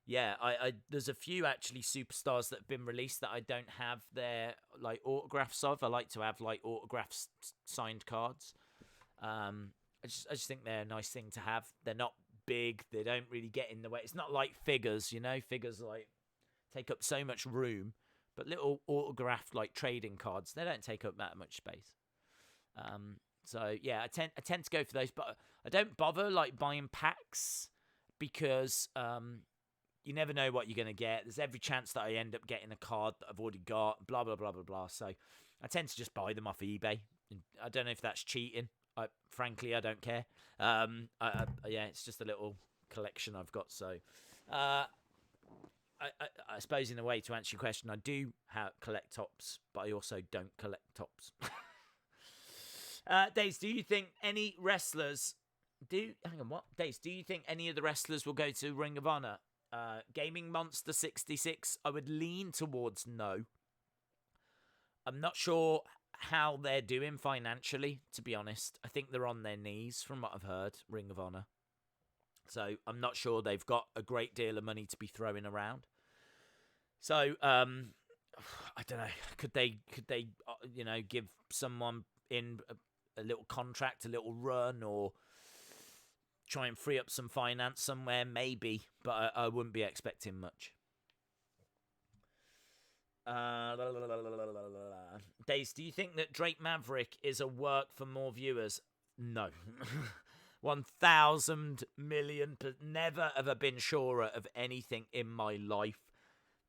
A: yeah, I there's a few actually superstars that have been released that I don't have their like autographs of. I like to have like autographs, signed cards. I just think they're a nice thing to have. They're not big. They don't really get in the way. It's not like figures, you know. Figures like take up so much room, but little autographed like trading cards, they don't take up that much space. So yeah, I tend to go for those, but I don't bother like buying packs because you never know what you're gonna get. There's every chance that I end up getting a card that I've already got. Blah blah blah blah blah. So I tend to just buy them off eBay. I don't know if that's cheating. Frankly, I don't care. Yeah, it's just a little collection I've got. So I suppose in a way to answer your question, I do collect Topps, but I also don't collect Topps. Days, do you think any wrestlers Days, do you think any of the wrestlers will go to Ring of Honor? Gaming Monster 66, I would lean towards no. I'm not sure how they're doing financially, to be honest. I think they're on their knees from what I've heard, Ring of Honor. So I'm not sure they've got a great deal of money to be throwing around. So I don't know. Could they give someone in a little contract, a little run, or try and free up some finance somewhere, maybe, but I wouldn't be expecting much. Days, do you think that Drake Maverick is a work for more viewers? No. 1,000 million. Never have I been surer of anything in my life.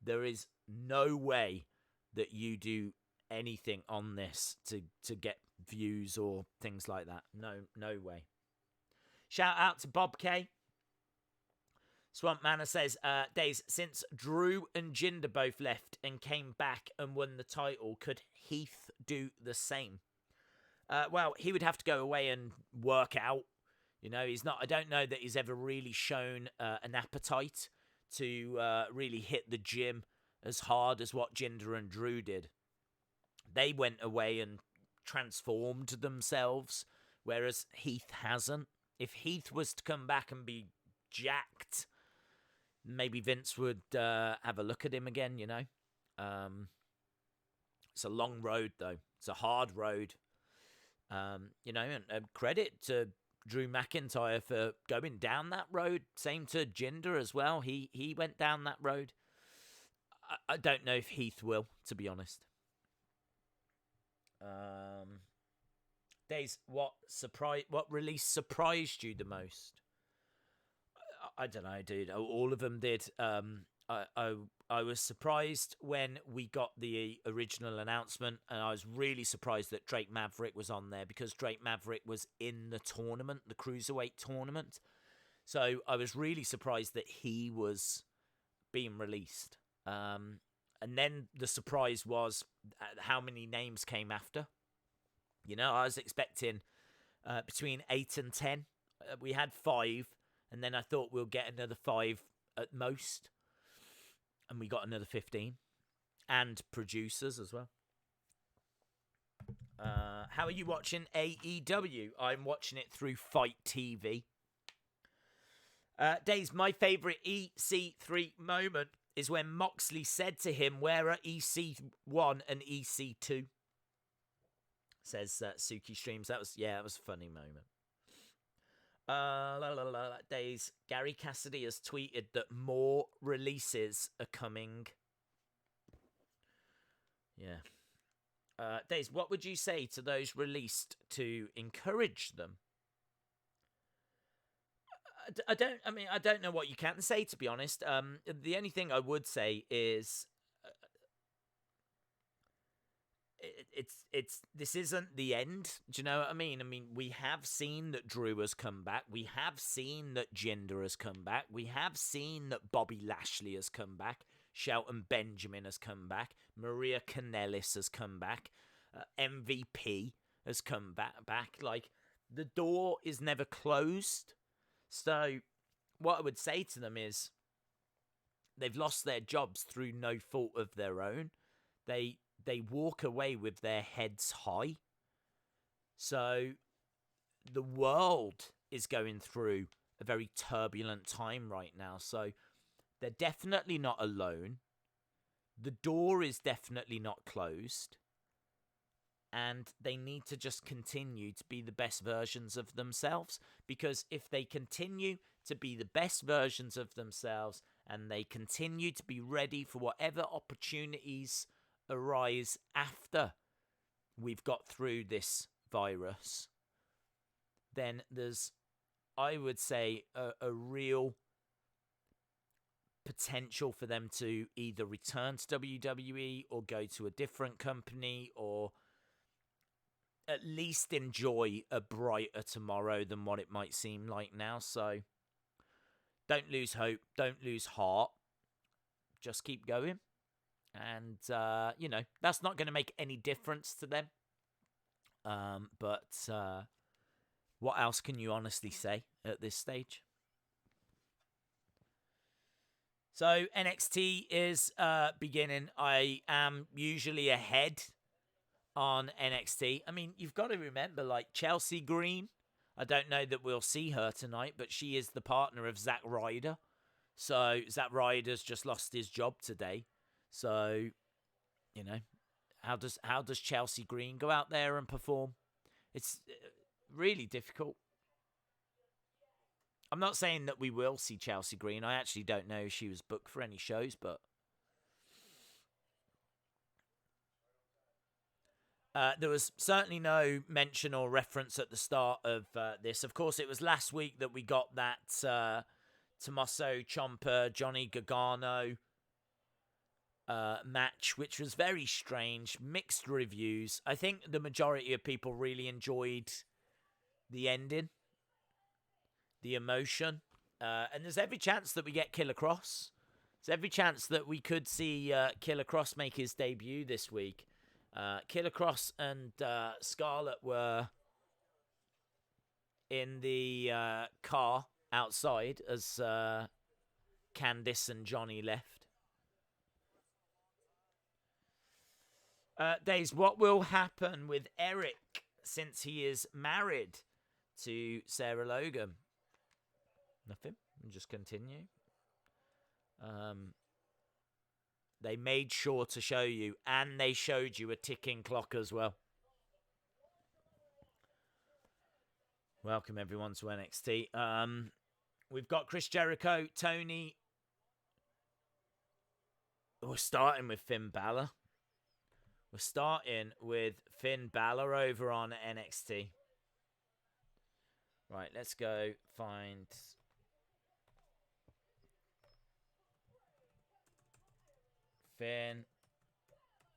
A: There is no way that you do anything on this to get views or things like that. No way. Shout out to Bob K. Swamp Manor says, Days, since Drew and Jinder both left and came back and won the title, could Heath do the same? Well, he would have to go away and work out. You know, I don't know that he's ever really shown an appetite to really hit the gym as hard as what Jinder and Drew did. They went away and transformed themselves, whereas Heath hasn't. If Heath was to come back and be jacked, maybe Vince would have a look at him again, you know. It's a long road, though. It's a hard road. You know, and credit to Drew McIntyre for going down that road. Same to Jinder as well. He went down that road. I don't know if Heath will, to be honest. Days, what release surprised you the most? I don't know, dude. All of them did. I was surprised when we got the original announcement, and I was really surprised that Drake Maverick was on there, because Drake Maverick was in the tournament, the Cruiserweight tournament. So I was really surprised that he was being released. And then the surprise was how many names came after. You know, I was expecting between 8 and 10. We had 5, and then I thought we'll get another 5 at most. And we got another 15. And producers as well. How are you watching AEW? I'm watching it through Fight TV. Days, my favourite EC3 moment is when Moxley said to him, "Where are EC1 and EC2?" Says Suki Streams. That was a funny moment. Days, Gary Cassidy has tweeted that more releases are coming. Yeah. Days, what would you say to those released to encourage them? I don't know what you can say, to be honest. The only thing I would say is this isn't the end. Do you know what I mean? I mean, we have seen that Drew has come back. We have seen that Jinder has come back. We have seen that Bobby Lashley has come back. Shelton Benjamin has come back. Maria Kanellis has come back. MVP has come back. Like, the door is never closed. So what I would say to them is they've lost their jobs through no fault of their own. They walk away with their heads high. So the world is going through a very turbulent time right now. So they're definitely not alone. The door is definitely not closed. And they need to just continue to be the best versions of themselves. Because if they continue to be the best versions of themselves and they continue to be ready for whatever opportunities arise after we've got through this virus, then there's, I would say, a real potential for them to either return to WWE or go to a different company, or at least enjoy a brighter tomorrow than what it might seem like now. So don't lose hope, don't lose heart, just keep going. And, you know, that's not going to make any difference to them. But what else can you honestly say at this stage? So NXT is beginning. I am usually ahead on NXT. I mean, you've got to remember, like, Chelsea Green. I don't know that we'll see her tonight, but she is the partner of Zack Ryder. So Zack Ryder's just lost his job today. So, you know, how does Chelsea Green go out there and perform? It's really difficult. I'm not saying that we will see Chelsea Green. I actually don't know if she was booked for any shows, but there was certainly no mention or reference at the start of this. Of course, it was last week that we got that Tommaso Ciampa, Johnny Gargano match, which was very strange. Mixed reviews. I think the majority of people really enjoyed the ending, the emotion. And there's every chance that we get Killer Cross. There's every chance that we could see Killer Cross make his debut this week. Killer Cross and Scarlett were in the car outside as Candice and Johnny left. Days, what will happen with Eric since he is married to Sarah Logan? Nothing. We'll just continue. They made sure to show you, and they showed you a ticking clock as well. Welcome everyone to NXT. We've got Chris Jericho, Tony. We're starting with Finn Balor. We're starting with Finn Balor over on NXT. Right, let's go find Finn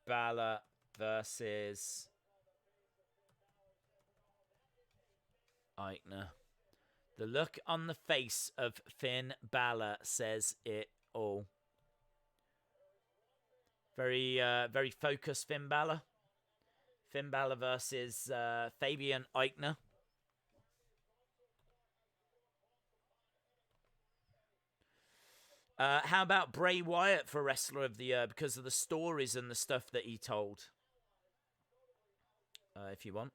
A: Balor versus Eichner. The look on the face of Finn Balor says it all. Very focused Finn Balor. Finn Balor versus Fabian Eichner. How about Bray Wyatt for Wrestler of the Year because of the stories and the stuff that he told? If you want.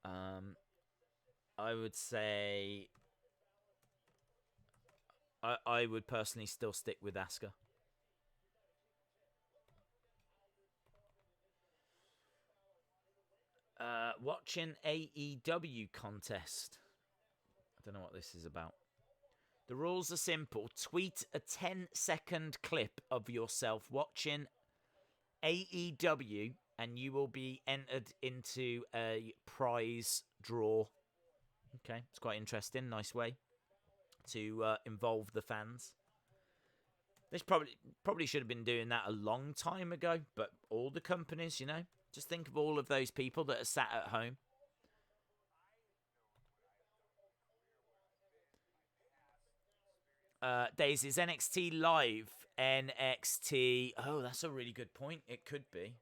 A: I would say I would personally still stick with Asuka. Watching AEW contest. I don't know what this is about. The rules are simple. Tweet a 10-second clip of yourself watching AEW and you will be entered into a prize draw. Okay, it's quite interesting. Nice way to involve the fans. This probably should have been doing that a long time ago, but all the companies, you know, just think of all of those people that are sat at home. Days, is NXT live? NXT. Oh, that's a really good point. It could be.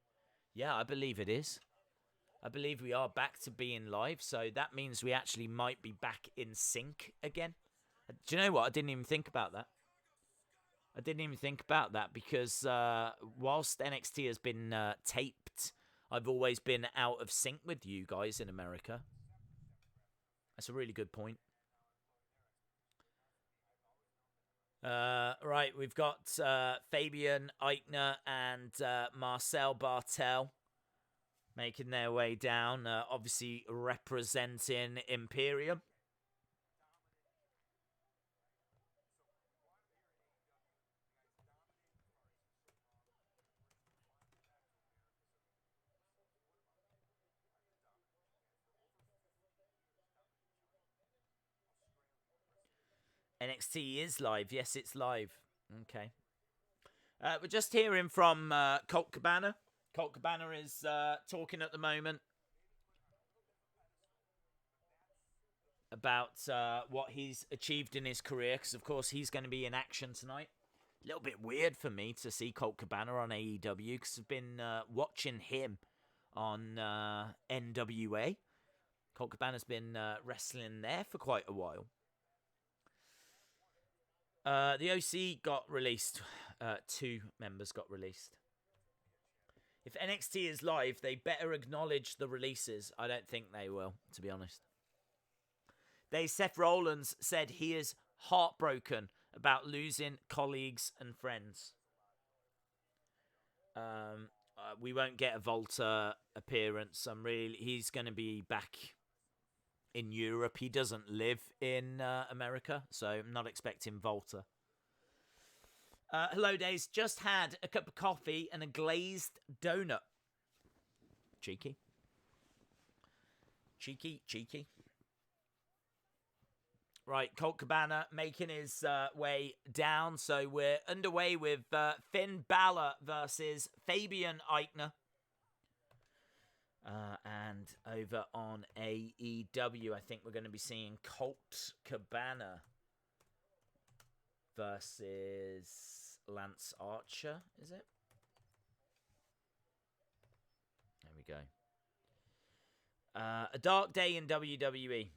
A: Yeah, I believe it is. I believe we are back to being live, so that means we actually might be back in sync again. Do you know what? I didn't even think about that. Because whilst NXT has been taped, I've always been out of sync with you guys in America. That's a really good point. Right, we've got Fabian Eichner and Marcel Bartel making their way down, obviously representing Imperium. NXT is live. Yes, it's live. Okay. We're just hearing from Colt Cabana. Colt Cabana is talking at the moment about what he's achieved in his career, because, of course, he's going to be in action tonight. A little bit weird for me to see Colt Cabana on AEW, because I've been watching him on NWA. Colt Cabana's been wrestling there for quite a while. The OC got released. 2 members got released. If NXT is live, they better acknowledge the releases. I don't think they will, to be honest. Seth Rollins said he is heartbroken about losing colleagues and friends. We won't get a Volta appearance. He's going to be back in Europe. He doesn't live in America, so I'm not expecting Volta. Hello, Days. Just had a cup of coffee and a glazed donut. Cheeky. Cheeky. Right, Colt Cabana making his way down. So we're underway with Finn Balor versus Fabian Aichner. And over on AEW, I think we're going to be seeing Colt Cabana versus Lance Archer, is it? There we go. A dark day in WWE.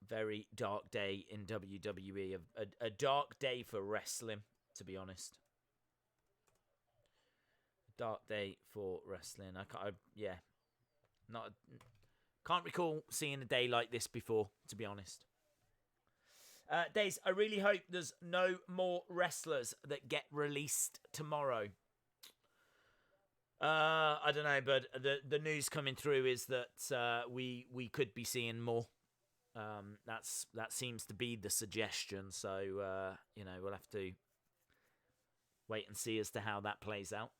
A: Very dark day in WWE. A dark day for wrestling, to be honest. Dark day for wrestling. Can't recall seeing a day like this before, to be honest. Days, I really hope there's no more wrestlers that get released tomorrow. I don't know, but the news coming through is that we could be seeing more. That seems to be the suggestion. So we'll have to wait and see as to how that plays out.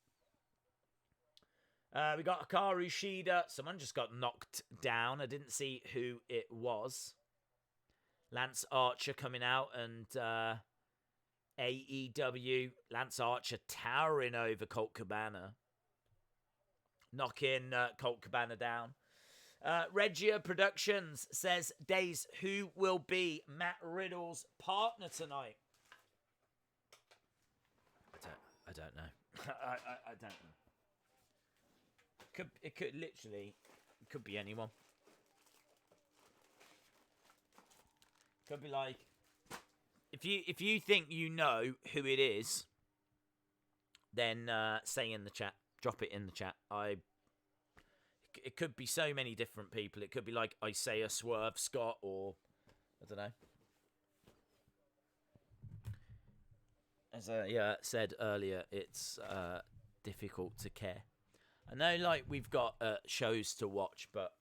A: We got Hikaru Shida. Someone just got knocked down. I didn't see who it was. Lance Archer coming out, and AEW. Lance Archer towering over Colt Cabana. Knocking Colt Cabana down. Regia Productions says, Days, who will be Matt Riddle's partner tonight? I don't know. I don't know. It could be anyone. Could be like, if you think you know who it is, then say in the chat, drop it in the chat. It could be so many different people. It could be like Isaiah Swerve Scott, or I don't know. As I said earlier, it's difficult to care. I know, like, we've got shows to watch, but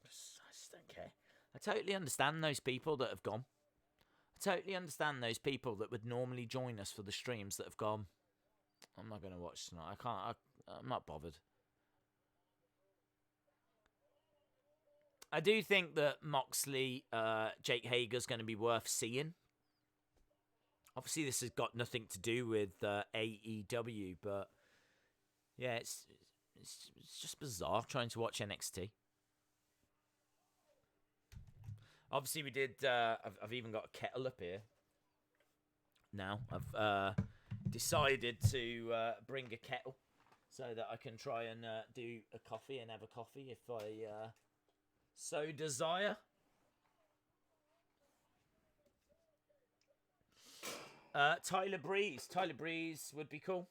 A: I just don't care. I totally understand those people that have gone. I totally understand those people that would normally join us for the streams that have gone, I'm not going to watch tonight. I'm not bothered. I do think that Moxley, Jake Hager's going to be worth seeing. Obviously, this has got nothing to do with AEW, but yeah, it's just bizarre trying to watch NXT. Obviously, we did. I've even got a kettle up here. Now I've decided to bring a kettle so that I can try and do a coffee and have a coffee if I so desire. Tyler Breeze would be cool.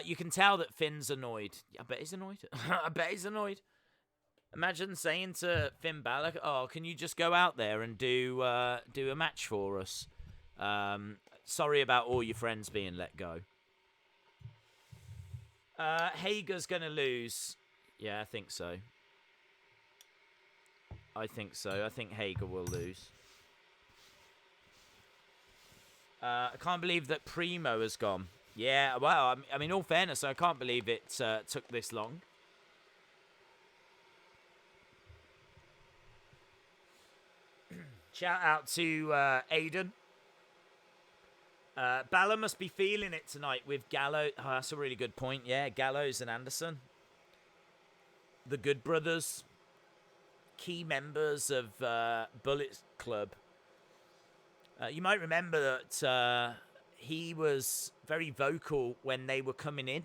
A: You can tell that Finn's annoyed. I bet he's annoyed. Imagine saying to Finn Balor, "Oh, can you just go out there and do a match for us? Sorry about all your friends being let go." Hager's gonna lose. Yeah, I think so. I think Hager will lose. I can't believe that Primo has gone. Yeah, well, I mean, all fairness, I can't believe it took this long. Shout out to Aiden. Balor must be feeling it tonight with Gallows. Oh, that's a really good point. Yeah, Gallows and Anderson. The Good Brothers. Key members of Bullet Club. You might remember that he was very vocal when they were coming in.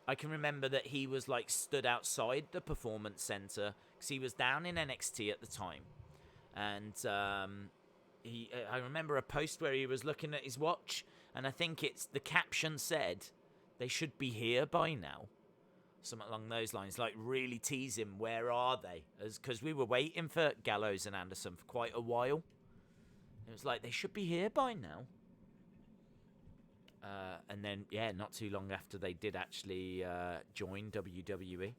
A: I can remember that he was like stood outside the Performance Center because he was down in NXT at the time. And I remember a post where he was looking at his watch, and I think the caption said, "They should be here by now." Something along those lines, like really tease him, where are they? Because we were waiting for Gallows and Anderson for quite a while. It was like, they should be here by now. And then, yeah, not too long after they did actually join WWE.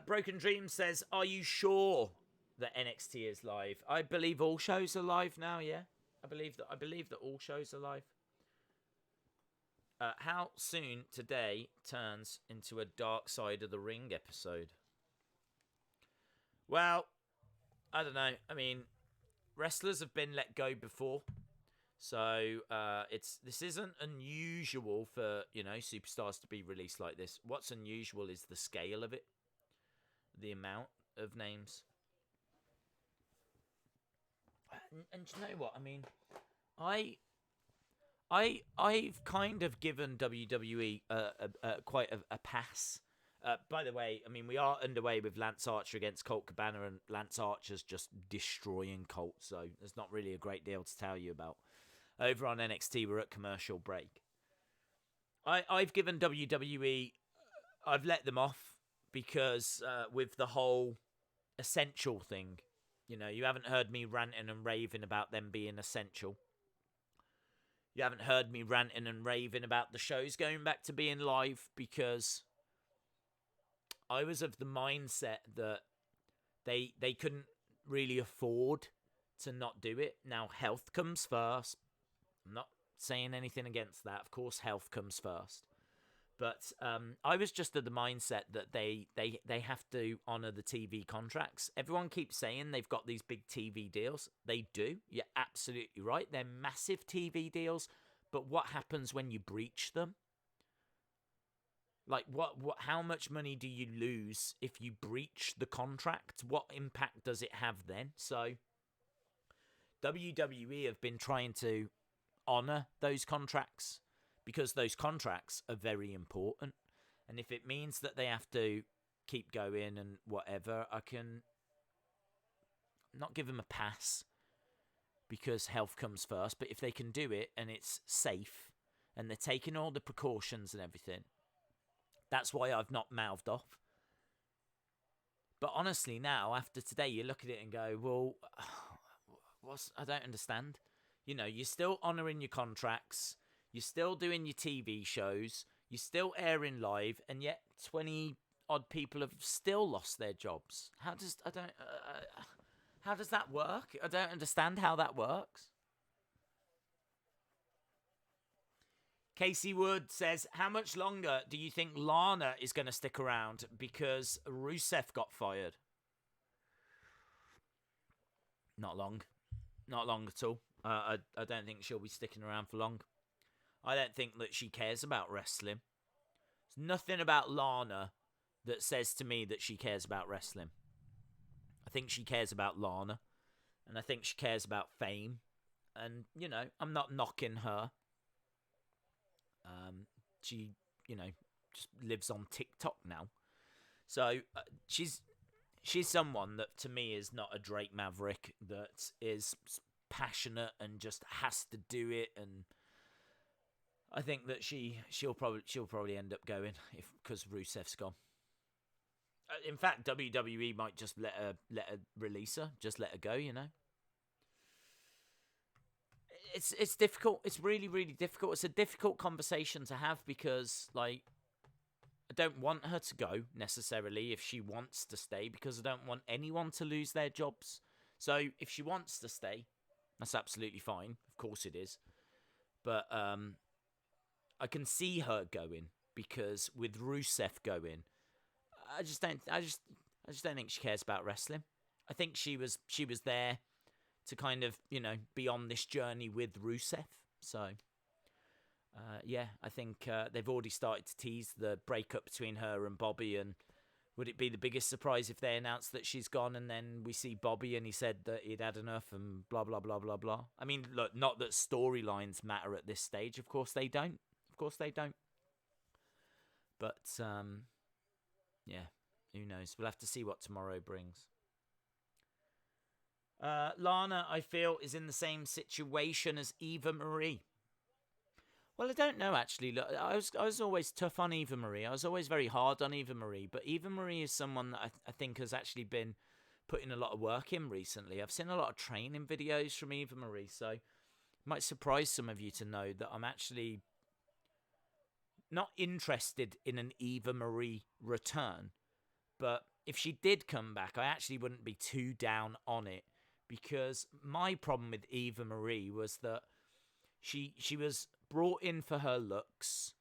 A: Broken Dream says, "Are you sure that NXT is live?" I believe all shows are live now. Yeah, I believe that all shows are live. How soon today turns into a Dark Side of the Ring episode? Well, I don't know. I mean, wrestlers have been let go before, so this isn't unusual for superstars to be released like this. What's unusual is the scale of it, the amount of names. And you know what? I mean, I've kind of given WWE quite a pass. By the way, I mean, we are underway with Lance Archer against Colt Cabana, and Lance Archer's just destroying Colt, so there's not really a great deal to tell you about. Over on NXT, we're at commercial break. I've given WWE, I've let them off because with the whole essential thing, you haven't heard me ranting and raving about them being essential. You haven't heard me ranting and raving about the shows going back to being live because I was of the mindset that they couldn't really afford to not do it. Now, health comes first. I'm not saying anything against that. Of course, health comes first. But I was just of the mindset that they have to honour the TV contracts. Everyone keeps saying they've got these big TV deals. They do. You're absolutely right. They're massive TV deals. But what happens when you breach them? Like, how much money do you lose if you breach the contract? What impact does it have then? So, WWE have been trying to honour those contracts because those contracts are very important. And if it means that they have to keep going and whatever, I can not give them a pass because health comes first. But if they can do it and it's safe and they're taking all the precautions and everything, that's why I've not mouthed off. But honestly, now, after today, you look at it and go, well, I don't understand. You're still honouring your contracts. You're still doing your TV shows. You're still airing live. And yet 20 odd people have still lost their jobs. How does that work? I don't understand how that works. Casey Wood says, how much longer do you think Lana is going to stick around because Rusev got fired? Not long. Not long at all. I don't think she'll be sticking around for long. I don't think that she cares about wrestling. There's nothing about Lana that says to me that she cares about wrestling. I think she cares about Lana. And I think she cares about fame. And, I'm not knocking her. She, just lives on TikTok now. So she's someone that to me is not a Drake Maverick that is passionate and just has to do it. And I think that she'll probably end up going because Rusev's gone. In fact, WWE might just let her release her, just let her go. It's difficult. It's really, really difficult. It's a difficult conversation to have because, I don't want her to go necessarily if she wants to stay because I don't want anyone to lose their jobs. So if she wants to stay, that's absolutely fine. Of course it is. But I can see her going because with Rusev going, I just don't think she cares about wrestling. I think she was there to kind of, be on this journey with Rusev. So, I think they've already started to tease the breakup between her and Bobby. And would it be the biggest surprise if they announced that she's gone and then we see Bobby and he said that he'd had enough and blah, blah, blah, blah, blah? I mean, look, not that storylines matter at this stage. Of course they don't. But, who knows? We'll have to see what tomorrow brings. Lana, I feel, is in the same situation as Eva Marie. Well, I don't know, actually. Look, I was always tough on Eva Marie. I was always very hard on Eva Marie. But Eva Marie is someone that I think has actually been putting a lot of work in recently. I've seen a lot of training videos from Eva Marie. So it might surprise some of you to know that I'm actually not interested in an Eva Marie return. But if she did come back, I actually wouldn't be too down on it, because my problem with Eva Marie was that she was brought in for her looks.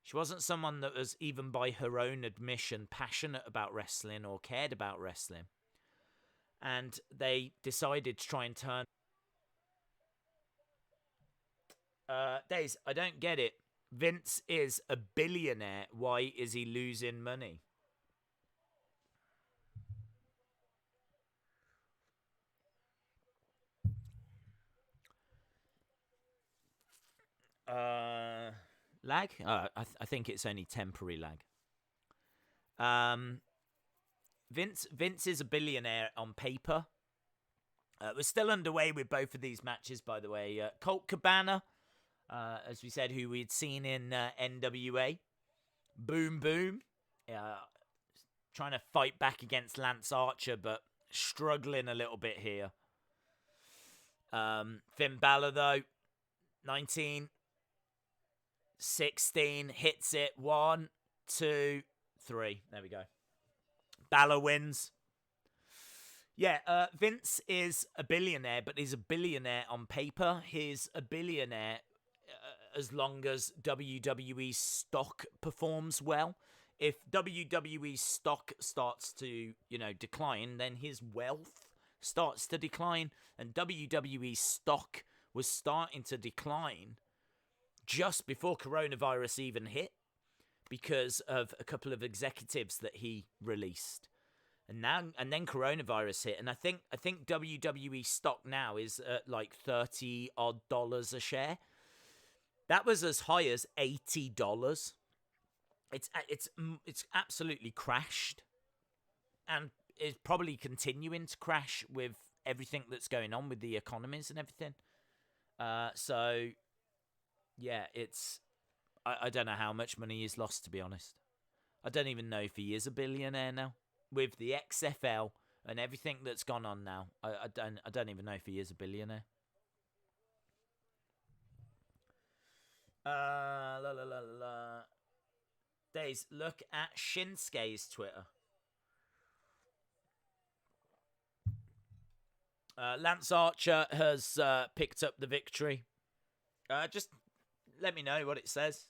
A: She wasn't someone that was, even by her own admission, passionate about wrestling or cared about wrestling. And they decided to try and turn... Days, I don't get it. Vince is a billionaire. Why is he losing money? Lag? I think it's only temporary lag. Vince is a billionaire on paper. We're still underway with both of these matches, by the way. Colt Cabana, as we said, who we'd seen in NWA. Boom Boom. Trying to fight back against Lance Archer, but struggling a little bit here. Finn Balor, though, 19, 16, hits it. 1, 2, 3. There we go. Balor wins. Yeah, Vince is a billionaire, but he's a billionaire on paper. He's a billionaire as long as WWE stock performs well. If WWE stock starts to, decline, then his wealth starts to decline. And WWE stock was starting to decline just before coronavirus even hit, because of a couple of executives that he released. And then coronavirus hit, and I think WWE stock now is at like $30 odd a share. That was as high as $80. It's absolutely crashed, and is probably continuing to crash with everything that's going on with the economies and everything. So yeah, I don't know how much money he's lost, to be honest. I don't even know if he is a billionaire now. With the XFL and everything that's gone on now, I don't even know if he is a billionaire. Days, look at Shinsuke's Twitter. Lance Archer has picked up the victory. Just let me know what it says.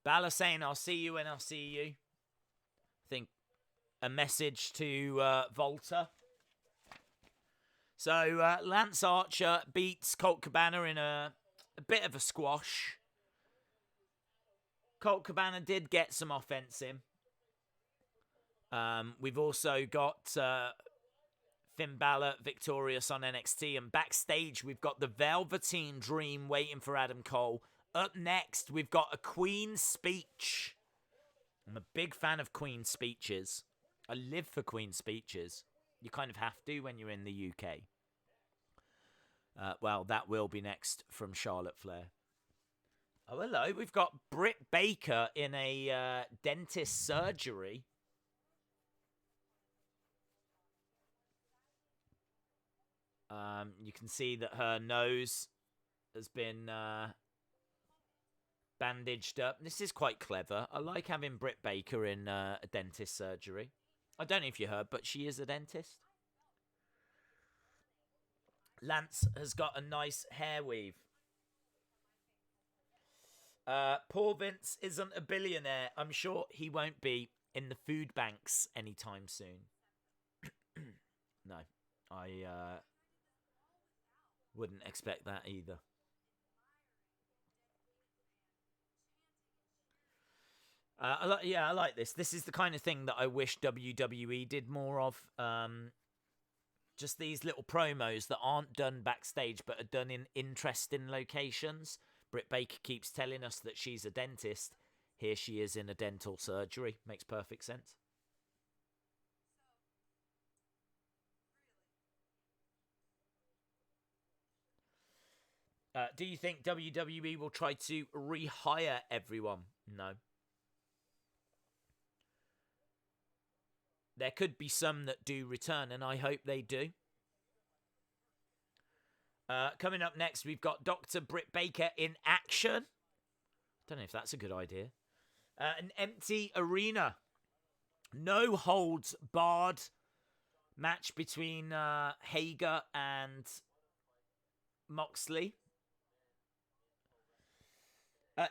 A: Balor saying, "I'll see you when I'll see you." I think a message to Volta. So Lance Archer beats Colt Cabana in a bit of a squash. Colt Cabana did get some offense in. We've also got Finn Balor victorious on NXT. And backstage, we've got the Velveteen Dream waiting for Adam Cole. Up next, we've got a Queen's speech. I'm a big fan of Queen's speeches. I live for Queen's speeches. You kind of have to when you're in the UK. Well, that will be next from Charlotte Flair. Oh, hello. We've got Britt Baker in a dentist surgery. You can see that her nose has been bandaged up. This is quite clever. I like having Britt Baker in a dentist surgery. I don't know if you heard, but she is a dentist. Lance has got a nice hair weave. Poor Vince isn't a billionaire. I'm sure he won't be in the food banks anytime soon. No, I wouldn't expect that either. I like this. This is the kind of thing that I wish WWE did more of. Just these little promos that aren't done backstage but are done in interesting locations. Britt Baker keeps telling us that she's a dentist. Here she is in a dental surgery. Makes perfect sense. Do you think WWE will try to rehire everyone? No. There could be some that do return, and I hope they do. Coming up next, we've got Dr. Britt Baker in action. Don't know if that's a good idea. An empty arena. No holds barred match between Hager and Moxley.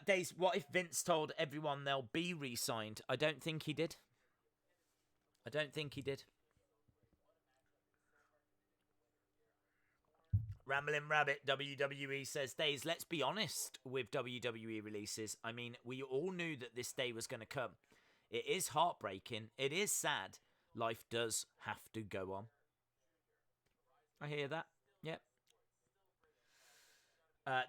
A: Days, what if Vince told everyone they'll be re-signed? I don't think he did. I don't think he did. Ramblin' Rabbit WWE says, Days, let's be honest with WWE releases. I mean, we all knew that this day was going to come. It is heartbreaking. It is sad. Life does have to go on. I hear that. Yep.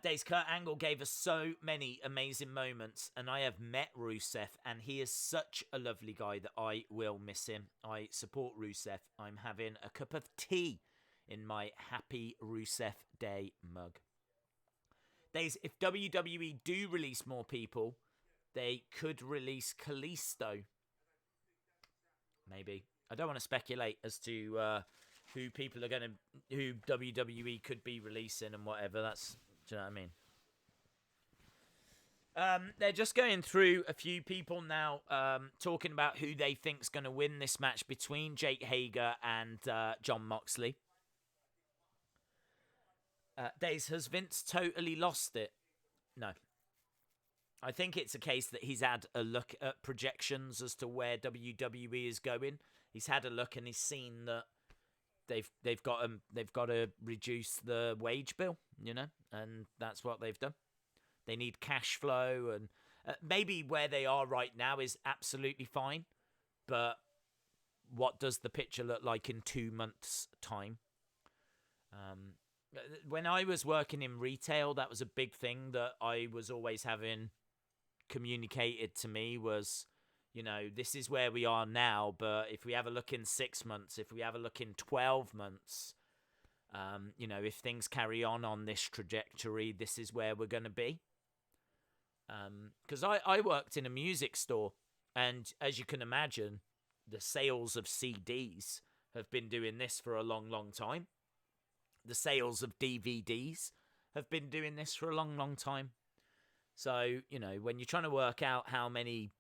A: Days, Kurt Angle gave us so many amazing moments, and I have met Rusev, and he is such a lovely guy that I will miss him. I support Rusev. I'm having a cup of tea in my Happy Rusev Day mug. Days, if WWE do release more people, they could release Kalisto. Maybe. I don't want to speculate as to who people are going to, who WWE could be releasing and whatever. That's, do you know what I mean? They're just going through a few people now, talking about who they think's going to win this match between Jake Hager and Jon Moxley. Days, has Vince totally lost it? No. I think it's a case that he's had a look at projections as to where WWE is going. He's had a look and he's seen that they've got to reduce the wage bill, you know, and that's what they've done. They need cash flow, and maybe where they are right now is absolutely fine, but what does the picture look like in 2 months' time? When I was working in retail, that was a big thing that I was always having communicated to me was, you know, this is where we are now, but if we have a look in 6 months, if we have a look in 12 months, you know, if things carry on this trajectory, this is where we're going to be. Because I worked in a music store, and as you can imagine, the sales of CDs have been doing this for a long, long time. The sales of DVDs have been doing this for a long, long time. So, you know, when you're trying to work out how many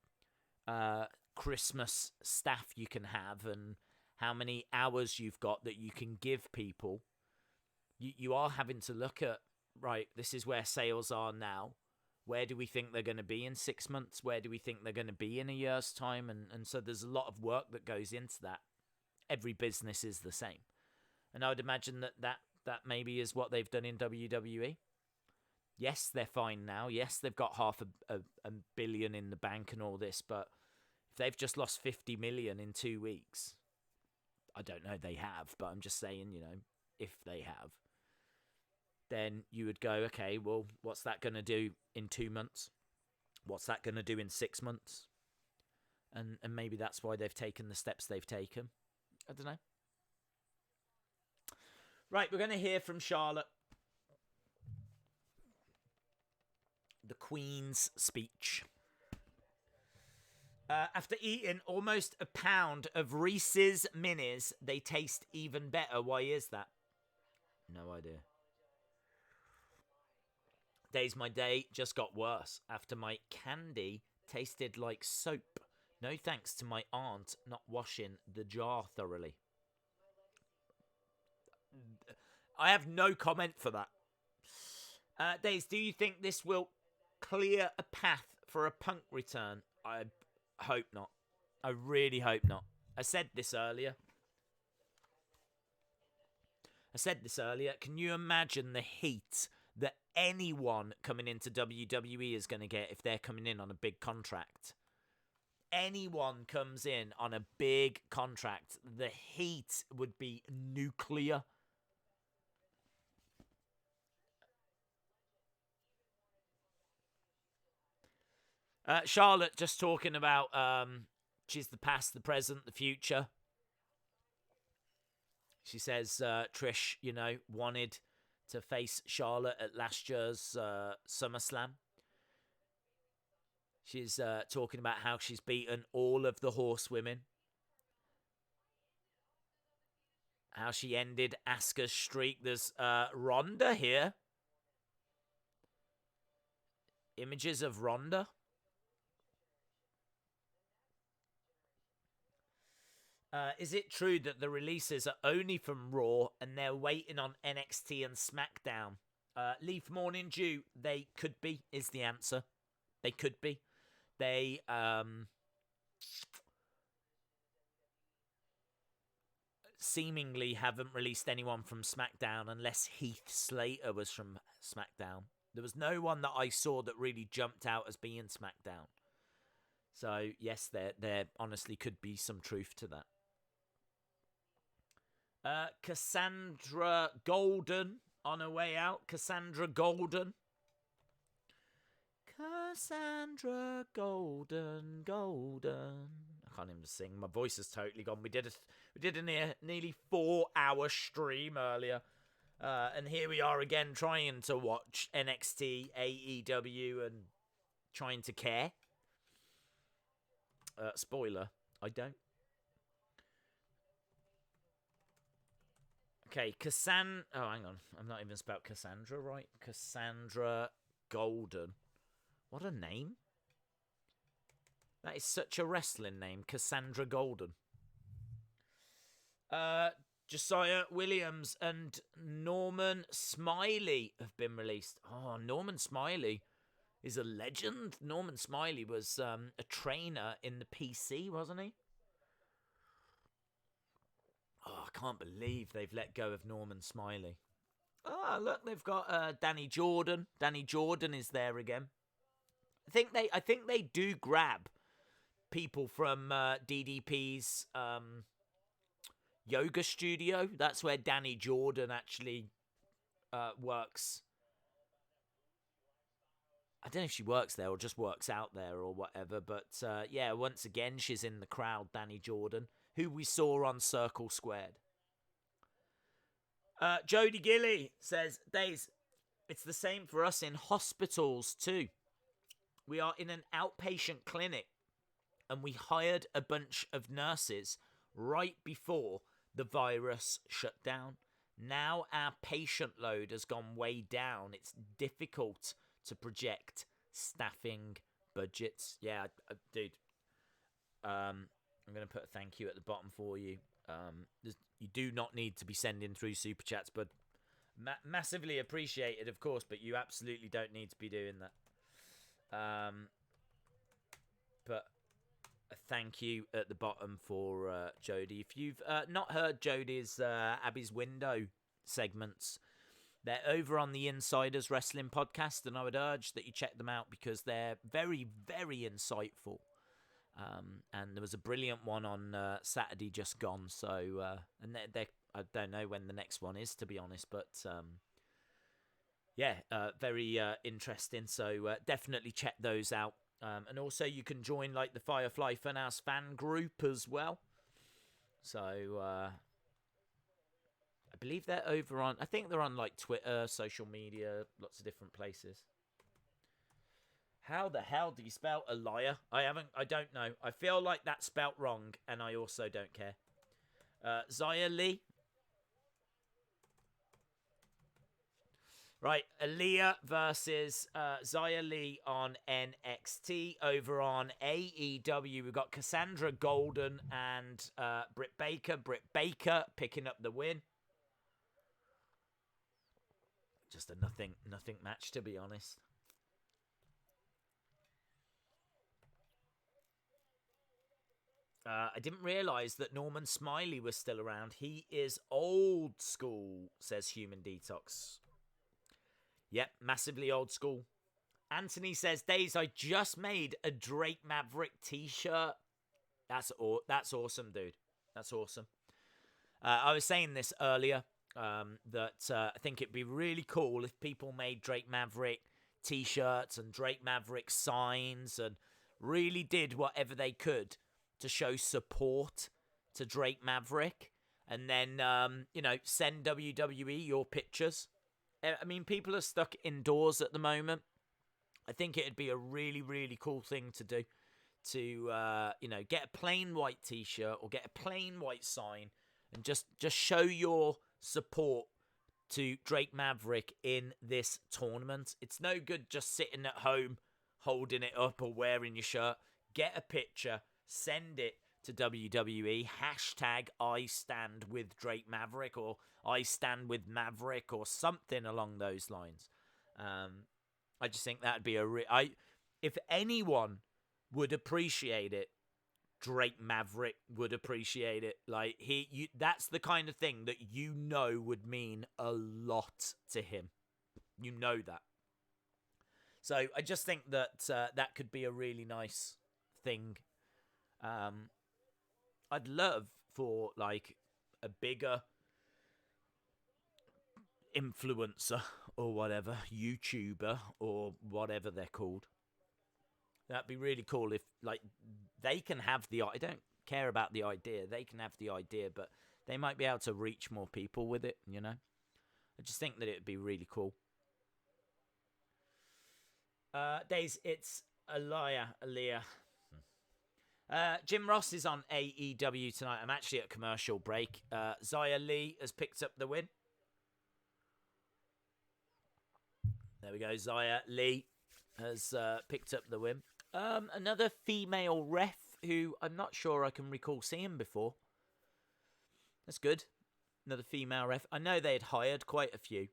A: Christmas staff you can have and how many hours you've got that you can give people, you are having to look at, right, this is where sales are now. Where do we think they're going to be in 6 months? Where do we think they're going to be in a year's time? And so there's a lot of work that goes into that. Every business is the same. And I would imagine that maybe is what they've done in WWE. Yes, they're fine now. Yes, they've got $500 million in the bank and all this, but if they've just lost 50 million in 2 weeks, I don't know they have, but I'm just saying, you know, if they have, then you would go, okay, well, what's that going to do in 2 months? What's that going to do in 6 months? And maybe that's why they've taken the steps they've taken. I don't know. Right, we're going to hear from Charlotte. The Queen's speech. After eating almost a pound of Reese's Minis, they taste even better. Why is that? No idea. Days my day just got worse after my candy tasted like soap. No thanks to my aunt not washing the jar thoroughly. I have no comment for that. Days, do you think this will clear a path for a Punk return? I hope not. I really hope not. I said this earlier. Can you imagine the heat that anyone coming into WWE is going to get if they're coming in on a big contract? Anyone comes in on a big contract, the heat would be nuclear. Charlotte just talking about she's the past, the present, the future. She says Trish, you know, wanted to face Charlotte at last year's SummerSlam. She's talking about how she's beaten all of the horsewomen. How she ended Asuka's streak. There's Ronda here. Images of Ronda. Is it true that the releases are only from Raw and they're waiting on NXT and SmackDown? Leaf Morning Dew, they could be, is the answer. They could be. They, seemingly haven't released anyone from SmackDown unless Heath Slater was from SmackDown. There was no one that I saw that really jumped out as being SmackDown. So, yes, there honestly could be some truth to that. Cassandra Golden on her way out. Cassandra Golden. Cassandra Golden. I can't even sing. My voice is totally gone. We did a nearly 4-hour stream earlier. And here we are again trying to watch NXT, AEW, and trying to care. Spoiler, I don't. Okay, oh, hang on. I'm not even spelled Cassandra right. Cassandra Golden. What a name. That is such a wrestling name, Cassandra Golden. Josiah Williams and Norman Smiley have been released. Oh, Norman Smiley is a legend. Norman Smiley was a trainer in the PC, wasn't he? Oh, I can't believe they've let go of Norman Smiley. Oh, look, they've got Danny Jordan. Danny Jordan is there again. I think they do grab people from DDP's yoga studio. That's where Danny Jordan actually works. I don't know if she works there or just works out there or whatever. But yeah, once again, she's in the crowd, Danny Jordan, who we saw on Circle Squared. Jody Gilly says, Days, it's the same for us in hospitals too. We are in an outpatient clinic and we hired a bunch of nurses right before the virus shut down. Now our patient load has gone way down. It's difficult to project staffing budgets. Yeah, dude. I'm going to put a thank you at the bottom for you. You do not need to be sending through super chats, but massively appreciated, of course, but you absolutely don't need to be doing that. But a thank you at the bottom for Jody. If you've not heard Jody's Abby's Window segments, they're over on the Insiders Wrestling podcast, and I would urge that you check them out because they're very, very insightful. And there was a brilliant one on Saturday just gone. So, and I don't know when the next one is, to be honest, but yeah, very interesting. So definitely check those out. And also you can join like the Firefly Funhouse fan group as well. So I believe they're over on, I think they're on like Twitter, social media, lots of different places. How the hell do you spell a liar? I don't know. I feel like that's spelt wrong, and I also don't care. Zaya Lee. Right, Aaliyah versus Zaya Lee on NXT. Over on AEW, we've got Cassandra Golden and Britt Baker. Britt Baker picking up the win. Just a nothing match, to be honest. I didn't realise that Norman Smiley was still around. He is old school, says Human Detox. Yep, massively old school. Anthony says, Days, I just made a Drake Maverick t-shirt. That's awesome, dude. That's awesome. I was saying this earlier, that I think it'd be really cool if people made Drake Maverick t-shirts and Drake Maverick signs and really did whatever they could to show support to Drake Maverick, and then send WWE your pictures. I mean, people are stuck indoors at the moment. I think it'd be a really, really cool thing to do, to get a plain white t-shirt or get a plain white sign and just show your support to Drake Maverick in this tournament. It's no good just sitting at home holding it up or wearing your shirt. Get a picture, send it to WWE, hashtag I stand with Drake Maverick or I stand with Maverick or something along those lines. I just think that'd be if anyone would appreciate it, Drake Maverick would appreciate it. Like that's the kind of thing that would mean a lot to him. You know that. So I just think that that could be a really nice thing. I'd love for like a bigger influencer or whatever, YouTuber or whatever they're called. That'd be really cool if like they can have I don't care about the idea. They can have the idea, but they might be able to reach more people with it, you know? I just think that it'd be really cool. Days, it's Aaliyah. Jim Ross is on AEW tonight. I'm actually at a commercial break. Xia Li has picked up the win. There we go. Xia Li has picked up the win. Another female ref who I'm not sure I can recall seeing before. That's good. Another female ref. I know they had hired quite a few.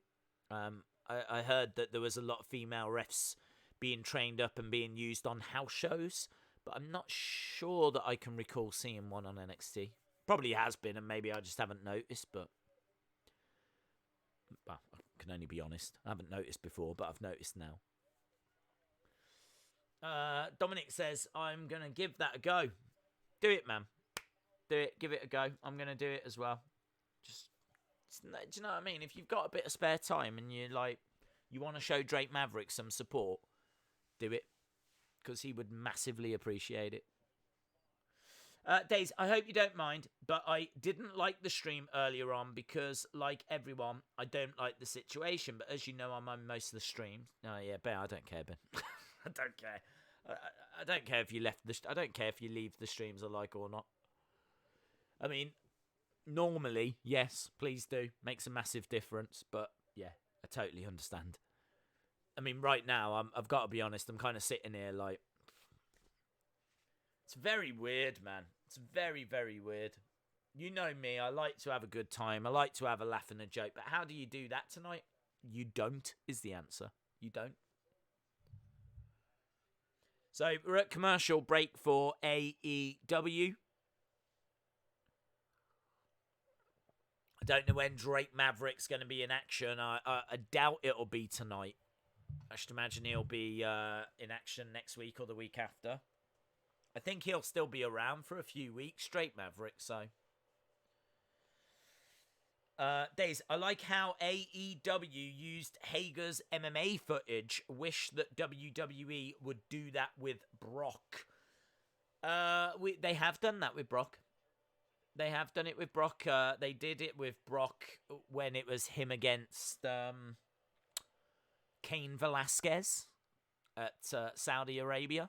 A: I heard that there was a lot of female refs being trained up and being used on house shows, but I'm not sure that I can recall seeing one on NXT. Probably has been, and maybe I just haven't noticed, but well, I can only be honest. I haven't noticed before, but I've noticed now. Dominic says, I'm going to give that a go. Do it, man. Do it. Give it a go. I'm going to do it as well. Do you know what I mean? If you've got a bit of spare time and you want to show Drake Maverick some support, do it. Because he would massively appreciate it. Days, I hope you don't mind, but I didn't like the stream earlier on because, like everyone, I don't like the situation. But as you know, I'm on most of the streams. Oh yeah, Ben, I don't care, Ben. I don't care. I don't care if you I don't care if you leave the streams I like or not. I mean, normally, yes, please do. Makes a massive difference. But yeah, I totally understand. I mean, right now, I've got to be honest. I'm kind of sitting here like, it's very weird, man. It's very, very weird. You know me. I like to have a good time. I like to have a laugh and a joke. But how do you do that tonight? You don't is the answer. You don't. So we're at commercial break for AEW. I don't know when Drake Maverick's going to be in action. I doubt it'll be tonight. I should imagine he'll be in action next week or the week after. I think he'll still be around for a few weeks, Drake Maverick, so. Days, I like how AEW used Hager's MMA footage. Wish that WWE would do that with Brock. They have done that with Brock. They have done it with Brock. They did it with Brock when it was him against Cain Velasquez at Saudi Arabia.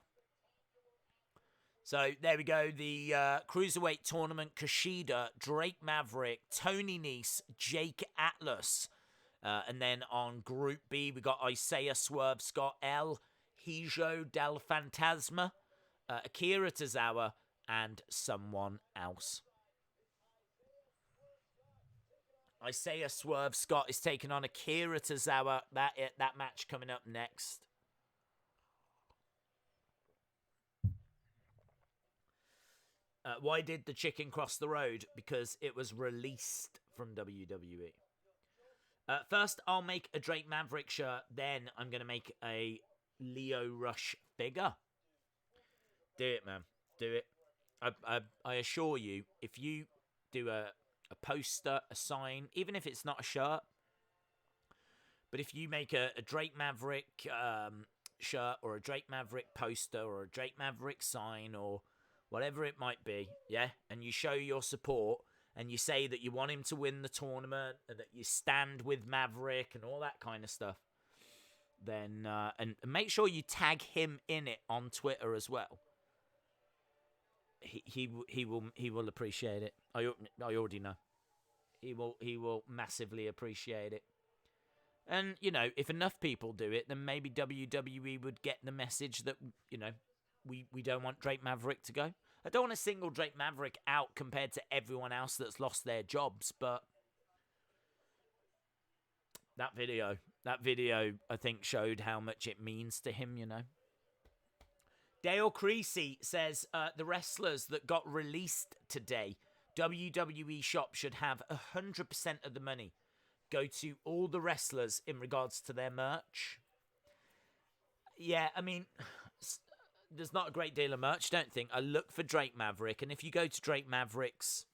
A: So there we go. The Cruiserweight Tournament, Kushida, Drake Maverick, Tony Nese, Jake Atlas. And then on Group B, we got Isaiah Swerve Scott, El Hijo del Fantasma, Akira Tozawa, and someone else. Isaiah Swerve Scott is taking on Akira Tozawa. That match coming up next. Why did the chicken cross the road? Because it was released from WWE. First, I'll make a Drake Maverick shirt. Then I'm going to make a Lio Rush figure. Do it, man. Do it. I assure you, if you do a poster, a sign, even if it's not a shirt, but if you make a Drake Maverick shirt or a Drake Maverick poster or a Drake Maverick sign or whatever it might be, yeah, and you show your support and you say that you want him to win the tournament and that you stand with Maverick and all that kind of stuff, then and make sure you tag him in it on Twitter as well. He will appreciate it. I already know. He will massively appreciate it. And, you know, if enough people do it, then maybe WWE would get the message that, you know, we don't want Drake Maverick to go. I don't want to single Drake Maverick out compared to everyone else that's lost their jobs, but that video, I think, showed how much it means to him, you know. Dale Creasy says, the wrestlers that got released today, WWE shop should have 100% of the money go to all the wrestlers in regards to their merch. Yeah, I mean, there's not a great deal of merch, don't think. I look for Drake Maverick, and if you go to Drake Maverick's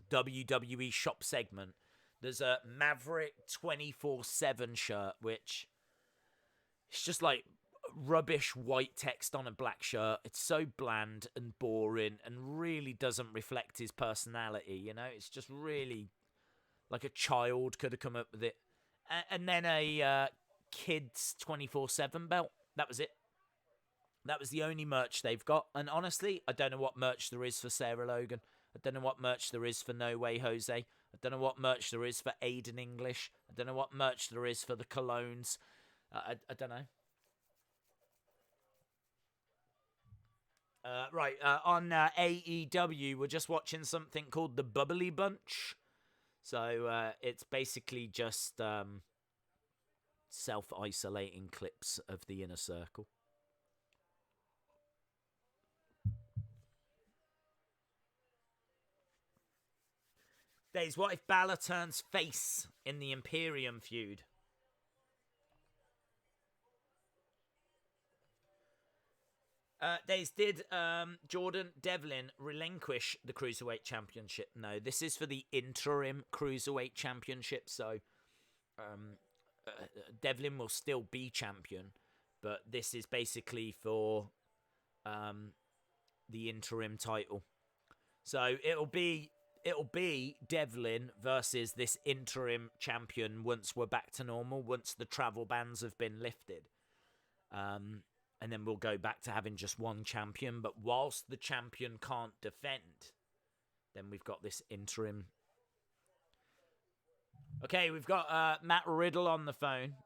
A: WWE shop segment, there's a Maverick 24/7 shirt, which it's just like rubbish white text on a black shirt. It's so bland and boring and really doesn't reflect his personality, you know? It's just really like a child could have come up with it. And then a kids 24/7 belt. That was it. That was the only merch they've got. And honestly, I don't know what merch there is for Sarah Logan. I don't know what merch there is for No Way Jose. I don't know what merch there is for Aiden English. I don't know what merch there is for the Colognes. I don't know. On AEW, we're just watching something called the Bubbly Bunch. So it's basically just self-isolating clips of the Inner Circle. Days, what if Balor turns face in the Imperium feud? Days, did Jordan Devlin relinquish the Cruiserweight Championship? No, this is for the interim Cruiserweight Championship, so Devlin will still be champion, but this is basically for the interim title. So it'll be Devlin versus this interim champion once we're back to normal, once the travel bans have been lifted. And then we'll go back to having just one champion. But whilst the champion can't defend, then we've got this interim. Okay, we've got Matt Riddle on the phone.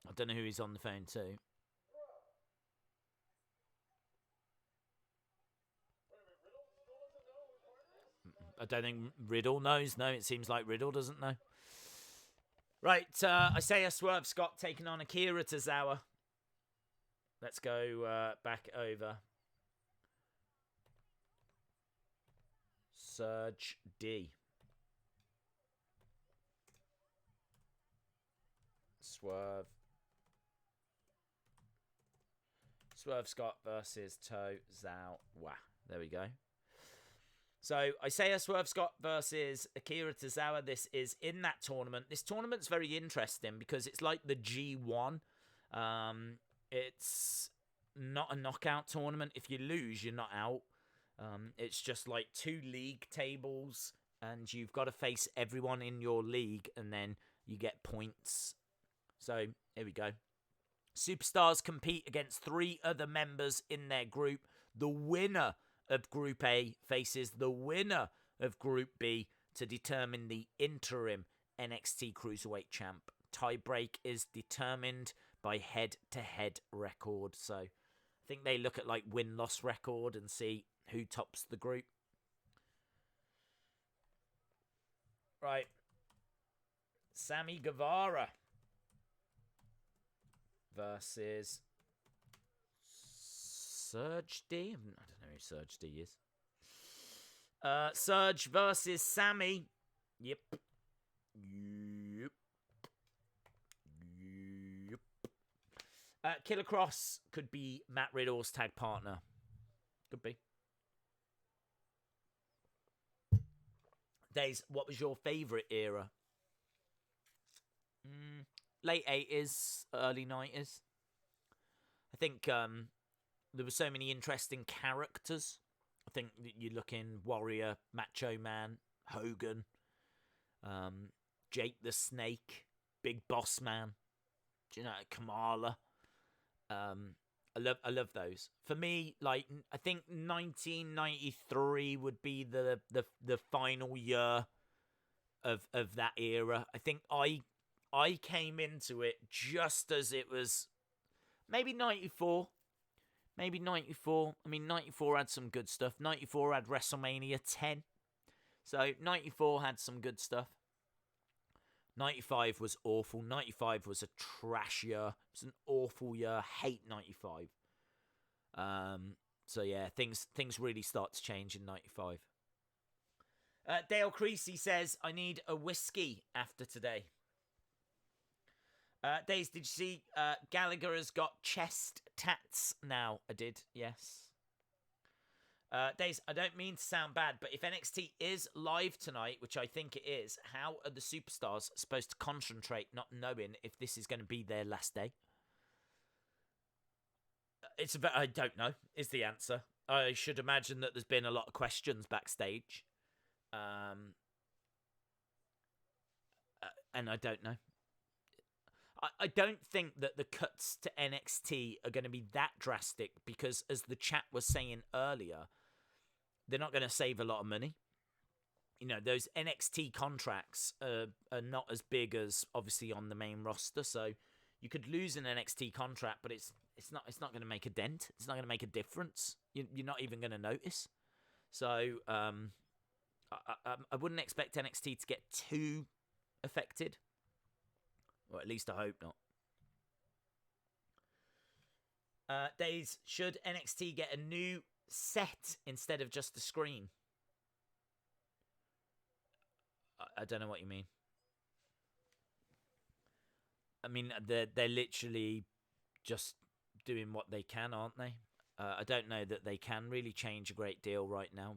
A: I don't know who he's on the phone to. I don't think Riddle knows. No, it seems like Riddle doesn't know. Right, Isaiah Swerve Scott taking on Akira Tozawa. Let's go back over. Surge D. Swerve Scott versus Tozawa. There we go. So, Isaiah Swerve Scott versus Akira Tozawa. This is in that tournament. This tournament's very interesting because it's like the G1. It's not a knockout tournament. If you lose, you're not out. It's just like 2 league tables, and you've got to face everyone in your league, and then you get points. So, here we go. Superstars compete against 3 other members in their group. The winner of Group A faces the winner of Group B to determine the interim NXT Cruiserweight champ. Tiebreak is determined by head-to-head record. So I think they look at like win-loss record and see who tops the group. Right. Sammy Guevara versus Surge D. I don't know who Surge D is. Surge versus Sammy. Yep. Killer Cross could be Matt Riddle's tag partner. Could be. Days, what was your favourite era? Late 80s, early 90s. I think there were so many interesting characters. I think you look in Warrior, Macho Man, Hogan, Jake the Snake, Big Boss Man, you know, Kamala. I love those. For me, like, I think 1993 would be the final year of that era. I think I came into it just as it was, maybe 94. Maybe 94. I mean, 94 had some good stuff. 94 had WrestleMania 10. So 94 had some good stuff. 95 was awful. 95 was a trash year. It was an awful year. Hate 95. So yeah, things really start to change in 95. Dale Creasy says, I need a whiskey after today. Days, did you see Gallagher has got chest tats now? I did, yes. Days, I don't mean to sound bad, but if NXT is live tonight, which I think it is, how are the superstars supposed to concentrate not knowing if this is going to be their last day? I don't know, is the answer. I should imagine that there's been a lot of questions backstage. And I don't know. I don't think that the cuts to NXT are going to be that drastic because, as the chat was saying earlier, they're not going to save a lot of money. You know, those NXT contracts are not as big as obviously on the main roster, so you could lose an NXT contract, but it's not going to make a dent. It's not going to make a difference. You're not even going to notice. So I wouldn't expect NXT to get too affected. Or at least I hope not. Days, should NXT get a new set instead of just a screen? I don't know what you mean. I mean, they're literally just doing what they can, aren't they? I don't know that they can really change a great deal right now.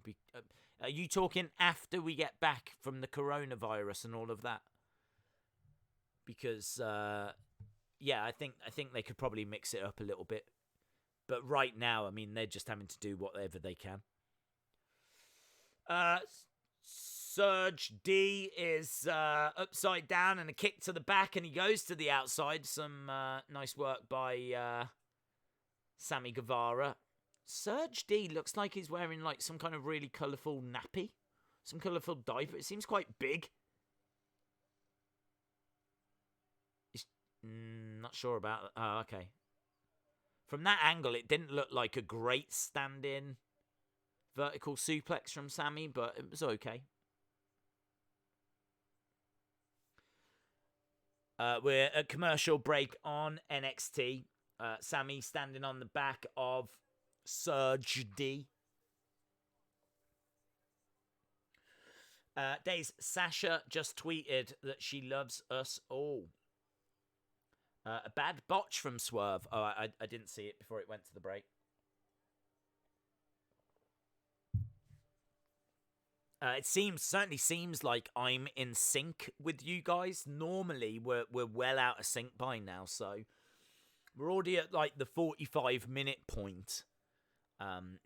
A: Are you talking after we get back from the coronavirus and all of that? Because, yeah, I think they could probably mix it up a little bit. But right now, I mean, they're just having to do whatever they can. Surge D is upside down and a kick to the back, and he goes to the outside. Some nice work by Sammy Guevara. Surge D looks like he's wearing like some kind of really colourful nappy. Some colourful diaper. It seems quite big. Not sure about that. Oh, okay. From that angle, it didn't look like a great stand-in vertical suplex from Sammy, but it was okay. We're at commercial break on NXT. Sammy standing on the back of Surge D. Days, Sasha just tweeted that she loves us all. A bad botch from Swerve. Oh, I didn't see it before it went to the break. It certainly seems like I'm in sync with you guys. Normally, we're well out of sync by now, so we're already at like the 45-minute point.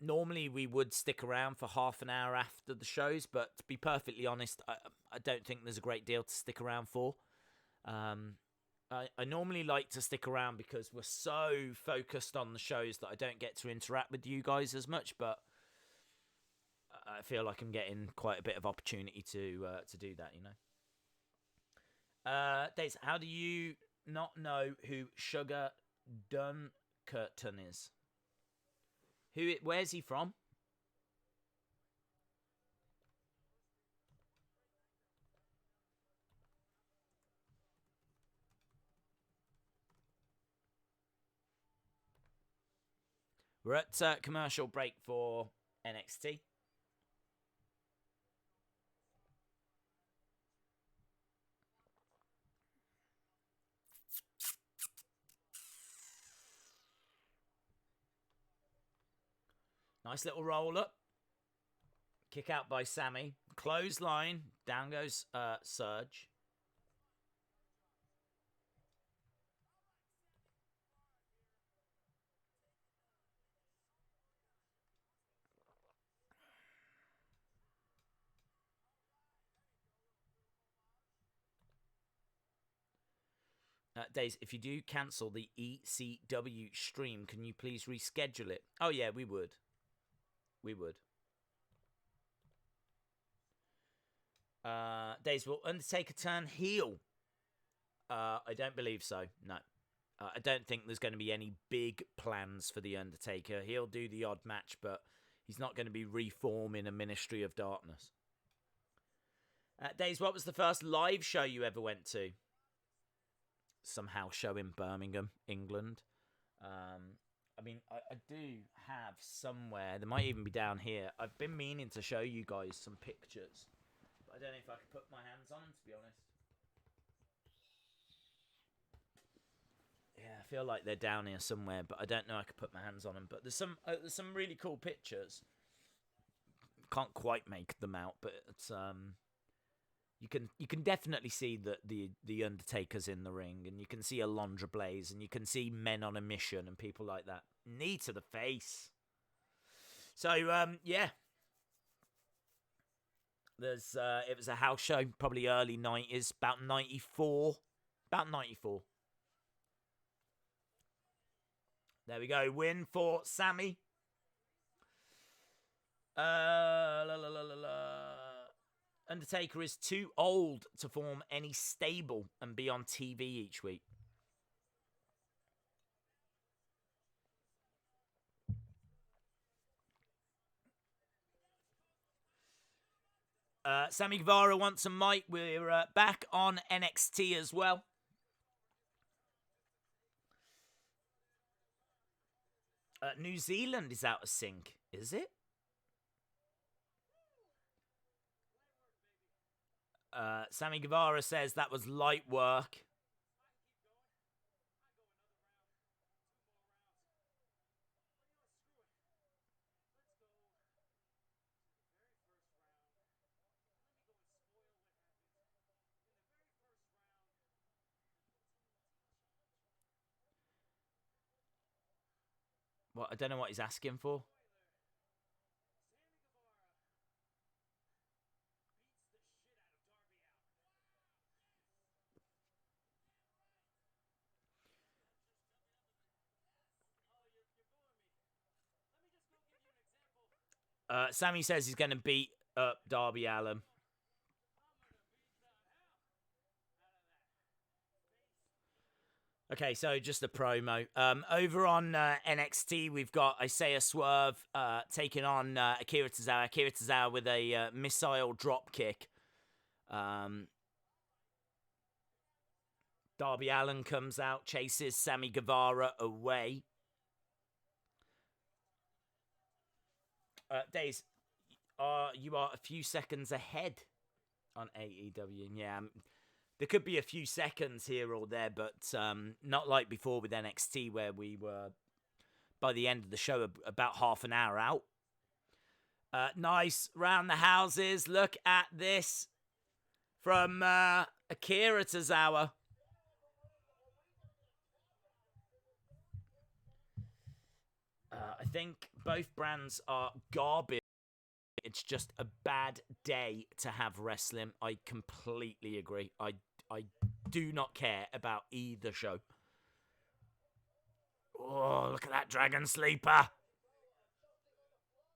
A: Normally, we would stick around for half an hour after the shows, but to be perfectly honest, I don't think there's a great deal to stick around for. I normally like to stick around because we're so focused on the shows that I don't get to interact with you guys as much, but I feel like I'm getting quite a bit of opportunity to do that, you know. Days, how do you not know who Sugar Dunkerton is? Where's he from? We're at commercial break for NXT. Nice little roll up. Kick out by Sammy. Clothesline. Down goes Surge. Days, if you do cancel the ECW stream, can you please reschedule it? Oh, yeah, we would. We would. Days, will Undertaker turn heel? I don't believe so, no. I don't think there's going to be any big plans for The Undertaker. He'll do the odd match, but he's not going to be reforming a Ministry of Darkness. Days, what was the first live show you ever went to? Some house show in Birmingham, England. I mean, I do have somewhere, there might even be down here. I've been meaning to show you guys some pictures, but I don't know if I could put my hands on them, to be honest. Yeah, I feel like they're down here somewhere, but I don't know I could put my hands on them. But there's some really cool pictures. Can't quite make them out, but it's you can definitely see that the Undertaker's in the ring, and you can see Alundra Blaze, and you can see Men on a Mission and people like that. Knee to the face. So yeah. There's it was a house show, probably early 90s, about 94. About 94. There we go. Win for Sammy. Undertaker is too old to form any stable and be on TV each week. Sammy Guevara wants a mic. We're back on NXT as well. New Zealand is out of sync, is it? Sammy Guevara says that was light work. What? I don't know what he's asking for. Sammy says he's going to beat up Darby Allin. Okay, so just a promo. Over on NXT, we've got Isaiah Swerve taking on Akira Tozawa. Akira Tozawa with a missile drop kick. Darby Allin comes out, chases Sammy Guevara away. Days, you are a few seconds ahead on AEW. Yeah, there could be a few seconds here or there, but not like before with NXT, where we were, by the end of the show, about half an hour out. Nice round the houses. Look at this from Akira Tozawa. I think both brands are garbage. It's just a bad day to have wrestling. I completely agree. I do not care about either show. Oh, look at that Dragon Sleeper.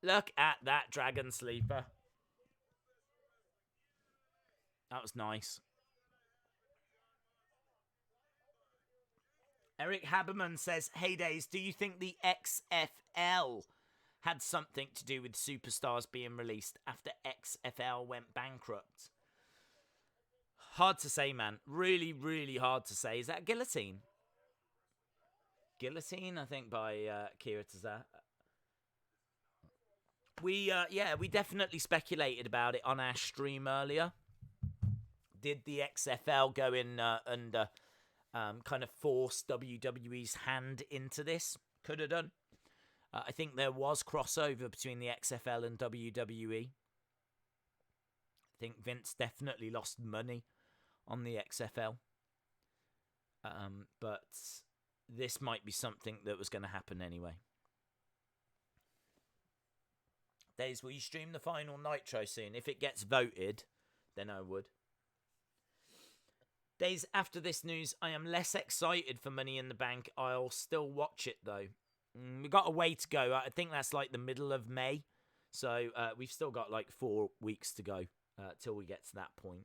A: Look at that Dragon Sleeper. That was nice. Eric Haberman says, "Hey Days, do you think the XFL had something to do with superstars being released after XFL went bankrupt?" Hard to say, man. Really, really hard to say. Is that Guillotine? Guillotine, I think, by Akira Tozawa. We definitely speculated about it on our stream earlier. Did the XFL go in under kind of force WWE's hand into this? Could have done. I think there was crossover between the XFL and WWE. I think Vince definitely lost money on the XFL. But this might be something that was going to happen anyway. Days, will you stream the final Nitro soon? If it gets voted, then I would. Days after this news, I am less excited for Money in the Bank. I'll still watch it, though. We've got a way to go. I think that's like the middle of May. So we've still got like 4 weeks to go till we get to that point.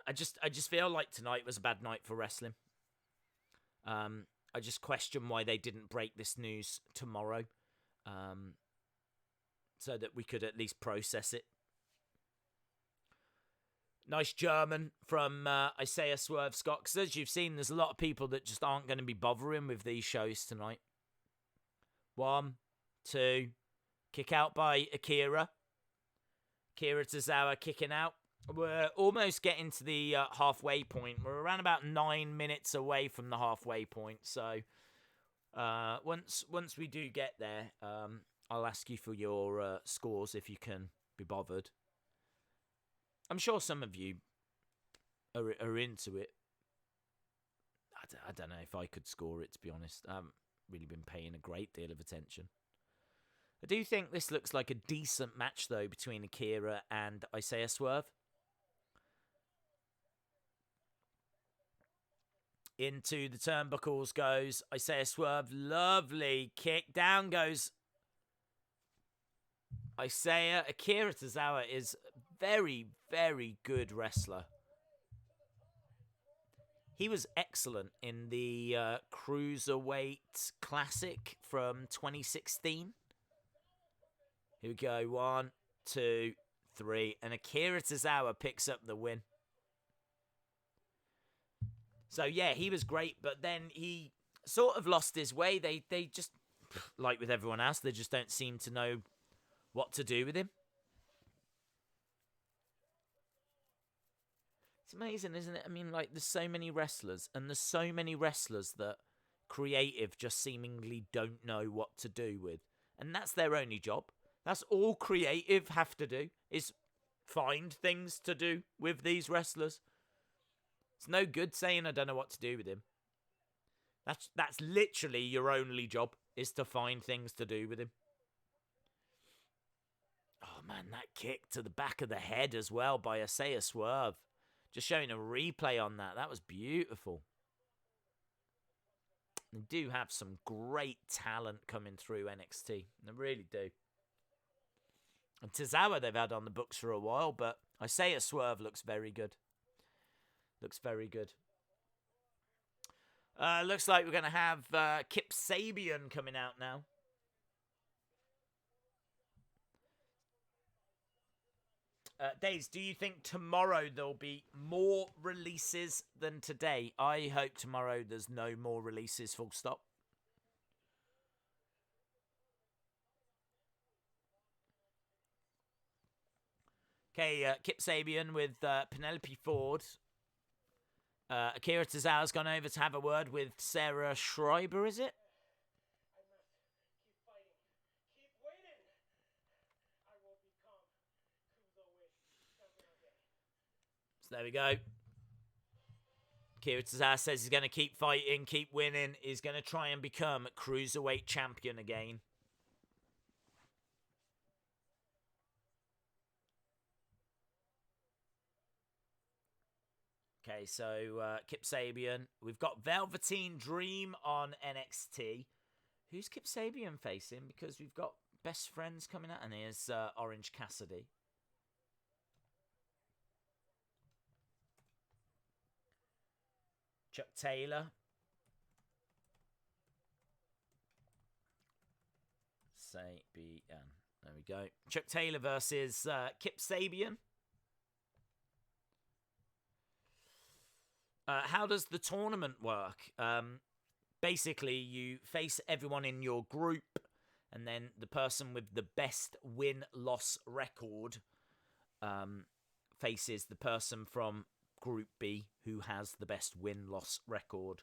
A: I just feel like tonight was a bad night for wrestling. I just question why they didn't break this news tomorrow, so that we could at least process it. Nice German from Isaiah Swerve Scott. Because as you've seen, there's a lot of people that just aren't going to be bothering with these shows tonight. 1, 2, kick out by Akira. Akira Tozawa kicking out. We're almost getting to the halfway point. We're around about 9 minutes away from the halfway point. So once we do get there, I'll ask you for your scores if you can be bothered. I'm sure some of you are into it. I don't know if I could score it, to be honest. I haven't really been paying a great deal of attention. I do think this looks like a decent match, though, between Akira and Isaiah Swerve. Into the turnbuckles goes Isaiah Swerve. Lovely kick. Down goes Isaiah. Akira Tozawa is very, very good wrestler. He was excellent in the Cruiserweight Classic from 2016. Here we go. 1, 2, 3. And Akira Tozawa picks up the win. So, yeah, he was great. But then he sort of lost his way. They just, like with everyone else, they just don't seem to know what to do with him. It's amazing, isn't it? I mean, like, there's so many wrestlers, and there's so many wrestlers that creative just seemingly don't know what to do with. And that's their only job. That's all creative have to do, is find things to do with these wrestlers. It's no good saying I don't know what to do with him. That's literally your only job, is to find things to do with him. Oh, man, that kick to the back of the head as well by Isaiah Swerve. Just showing a replay on that. That was beautiful. They do have some great talent coming through NXT. They really do. And Tozawa they've had on the books for a while, but Isaiah Swerve looks very good. Looks very good. Looks like we're going to have Kip Sabian coming out now. Days, do you think tomorrow there'll be more releases than today? I hope tomorrow there's no more releases, full stop. Okay, Kip Sabian with Penelope Ford. Akira Tozawa's gone over to have a word with Sarah Schreiber, is it? So there we go. Akira Tozawa says he's going to keep fighting, keep winning. He's going to try and become Cruiserweight champion again. Okay, so Kip Sabian. We've got Velveteen Dream on NXT. Who's Kip Sabian facing? Because we've got Best Friends coming out, and here's Orange Cassidy. Chuck Taylor. Sabian. There we go. Chuck Taylor versus Kip Sabian. How does the tournament work? Basically, you face everyone in your group, and then the person with the best win-loss record faces the person from Group B who has the best win-loss record.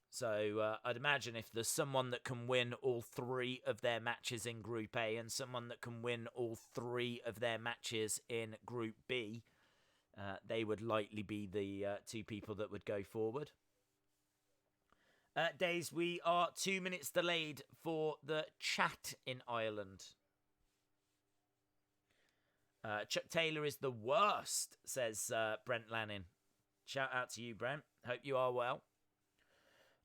A: So I'd imagine if there's someone that can win all 3 of their matches in Group A and someone that can win all 3 of their matches in Group B, they would likely be the 2 people that would go forward. Days, we are 2 minutes delayed for the chat in Ireland. Chuck Taylor is the worst, says Brent Lanning. Shout out to you, Brent. Hope you are well.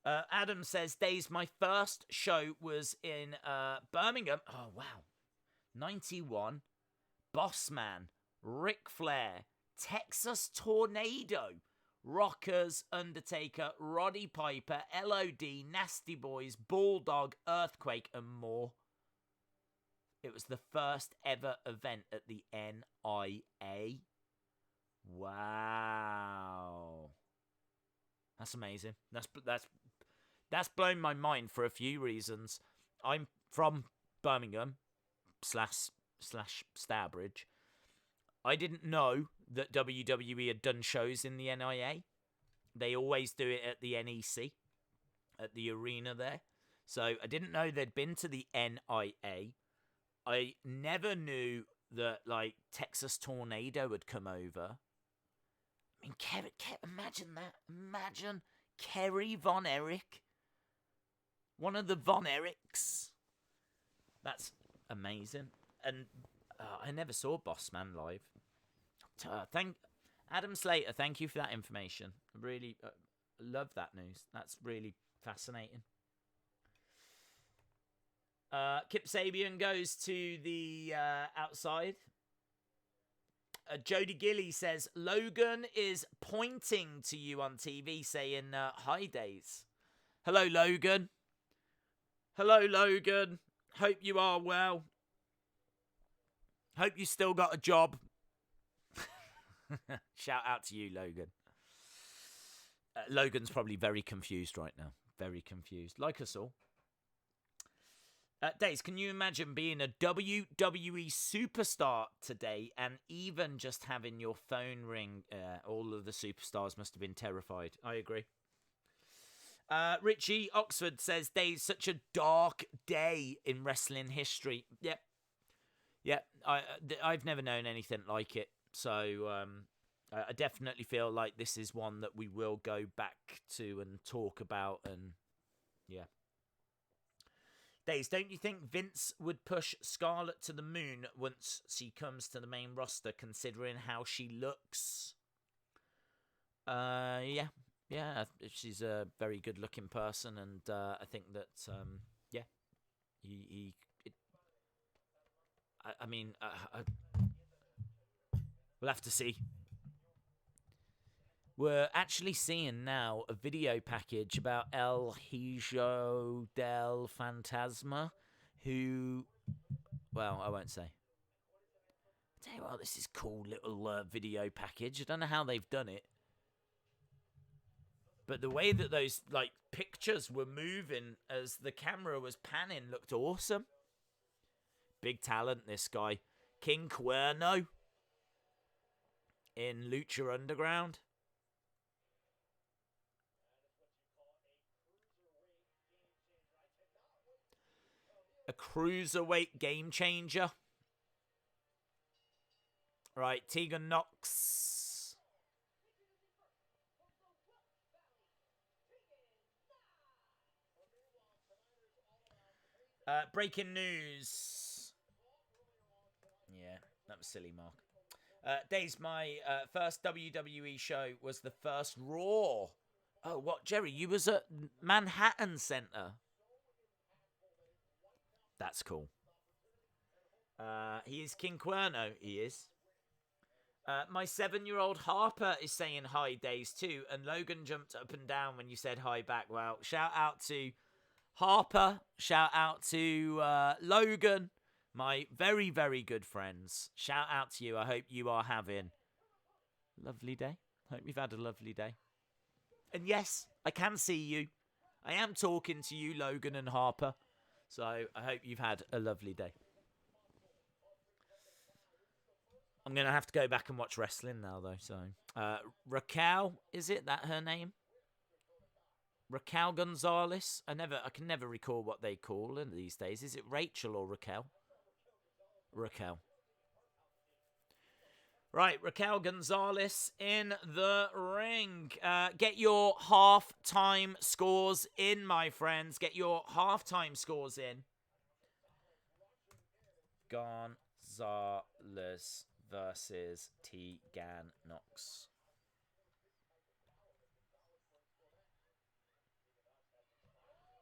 A: Adam says, Days, my first show was in Birmingham. Oh, wow. 91. Bossman, Ric Flair, Texas Tornado, Rockers, Undertaker, Roddy Piper, LOD, Nasty Boys, Bulldog, Earthquake, and more. It was the first ever event at the NIA. Wow. That's amazing. That's blown my mind for a few reasons. I'm from Birmingham slash Stourbridge. I didn't know that WWE had done shows in the NIA. They always do it at the NEC, at the arena there. So I didn't know they'd been to the NIA. I never knew that, like, Texas Tornado had come over. I mean, imagine that. Imagine Kerry Von Erich. One of the Von Erichs. That's amazing. And I never saw Bossman live. Adam Slater, thank you for that information. I really love that news. That's really fascinating. Kip Sabian goes to the outside. Jody Gilly says, Logan is pointing to you on TV saying, hi, Days. Hello, Logan. Hello, Logan. Hope you are well. Hope you still got a job. Shout out to you, Logan. Logan's probably very confused right now. Very confused. Like us all. Days, can you imagine being a WWE superstar today and even just having your phone ring? All of the superstars must have been terrified. I agree. Richie Oxford says, Days, such a dark day in wrestling history. Yep. Yeah, I've never known anything like it. So I definitely feel like this is one that we will go back to and talk about. And yeah. Days, don't you think Vince would push Scarlett to the moon once she comes to the main roster, considering how she looks? Yeah. She's a very good-looking person, and I think that we'll have to see. We're actually seeing now a video package about El Hijo del Fantasma, who, well, I won't say. I'll tell you what, this is cool little video package. I don't know how they've done it, but the way that those pictures were moving as the camera was panning looked awesome. Big talent, this guy. King Cuerno in Lucha Underground. A cruiserweight game changer. Right, Tegan Knox. Breaking news. Yeah, that was silly, Mark. Days, my first WWE show was the first Raw. Oh, what, Jerry? You was at Manhattan Center. That's cool. He is King Cuerno. He is. My 7-year-old Harper is saying hi, Days, too. And Logan jumped up and down when you said hi back. Well, shout out to Harper. Shout out to Logan. My very, very good friends. Shout out to you. I hope you are having a lovely day. Hope you've had a lovely day. And yes, I can see you. I am talking to you, Logan and Harper. So I hope you've had a lovely day. I'm going to have to go back and watch wrestling now, though. So Raquel, is it that her name? Raquel Gonzalez? I can never recall what they call her these days. Is it Rachel or Raquel? Raquel. Right, Raquel Gonzalez in the ring. Get your half-time scores in, my friends. Get your half-time scores in. Gonzalez versus Tegan Nox.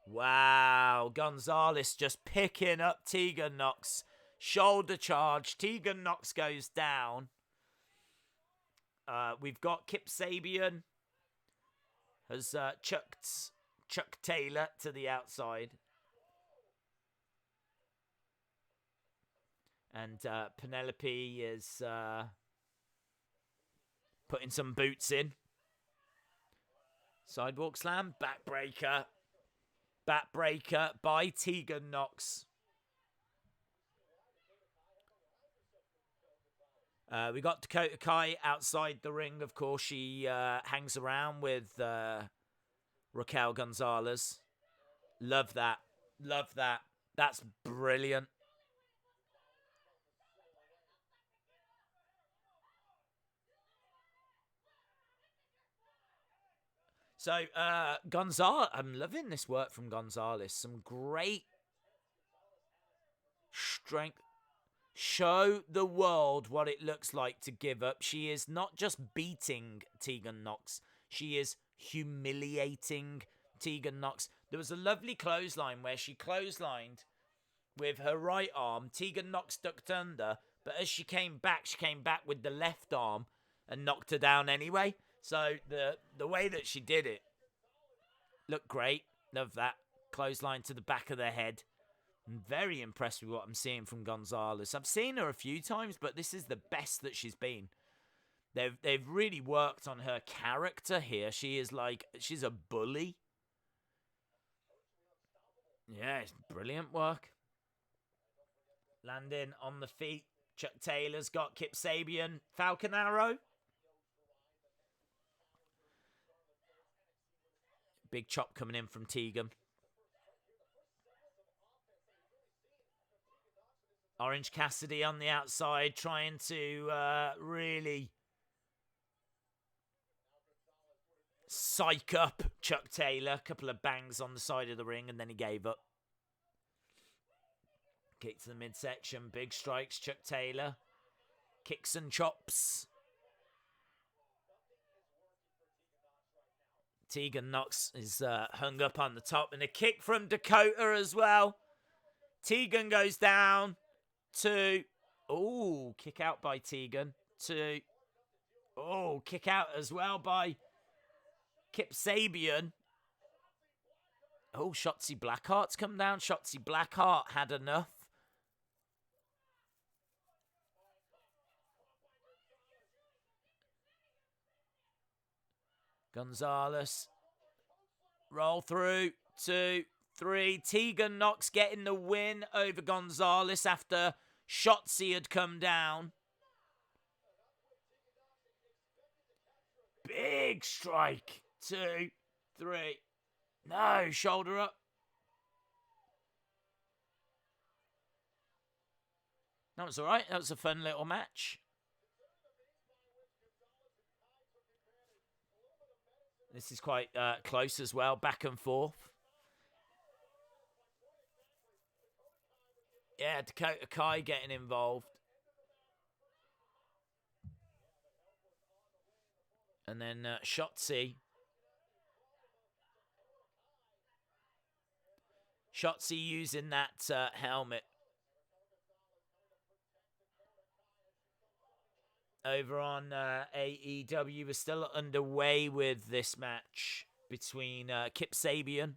A: Wow, Gonzalez just picking up Tegan Nox. Shoulder charge. Tegan Nox goes down. We've got Kip Sabian has chucked Chuck Taylor to the outside. And Penelope is putting some boots in. Sidewalk slam, backbreaker. Backbreaker by Tegan Nox. We got Dakota Kai outside the ring. Of course, she hangs around with Raquel Gonzalez. Love that. Love that. That's brilliant. So, Gonzalez, I'm loving this work from Gonzalez. Some great strength. Show the world what it looks like to give up. She is not just beating Tegan Nox. She is humiliating Tegan Nox. There was a lovely clothesline where she clotheslined with her right arm. Tegan Nox ducked under, but as she came back with the left arm and knocked her down anyway. So the way that she did it looked great. Love that. Clothesline to the back of the head. I'm very impressed with what I'm seeing from Gonzalez. I've seen her a few times, but this is the best that she's been. They've really worked on her character here. She's a bully. Yeah, it's brilliant work. Landing on the feet. Chuck Taylor's got Kip Sabian. Falcon Arrow. Big chop coming in from Tegan. Orange Cassidy on the outside trying to really psych up Chuck Taylor. A couple of bangs on the side of the ring and then he gave up. Kick to the midsection. Big strikes. Chuck Taylor. Kicks and chops. Tegan Nox is hung up on the top. And a kick from Dakota as well. Tegan goes down. 2. Oh, kick out by Tegan. 2. Oh, kick out as well by Kip Sabian. Oh, Shotzi Blackheart's come down. Shotzi Blackheart had enough. Gonzalez. Roll through. 2, 3. Tegan Nox getting the win over Gonzalez after Shotzi had come down. Big strike. 2, 3. No, shoulder up. That was all right. That was a fun little match. This is quite close as well, back and forth. Yeah, Dakota Kai getting involved. And then Shotzi. Shotzi using that helmet. Over on AEW, we're still underway with this match between Kip Sabian.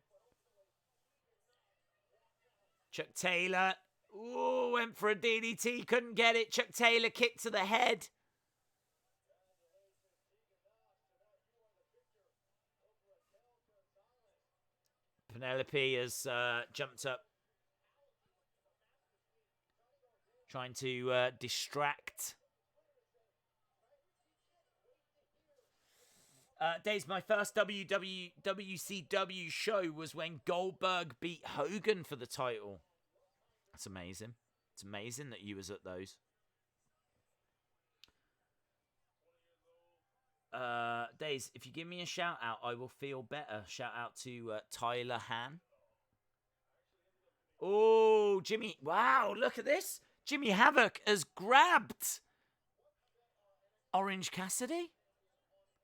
A: Chuck Taylor. Ooh, went for a DDT. Couldn't get it. Chuck Taylor kicked to the head. Penelope has jumped up. Trying to distract. Days, my first WCW show was when Goldberg beat Hogan for the title. That's amazing. It's amazing that you was at those. Days, if you give me a shout out, I will feel better. Shout out to Tyler Han. Oh, Jimmy. Wow, look at this. Jimmy Havoc has grabbed Orange Cassidy?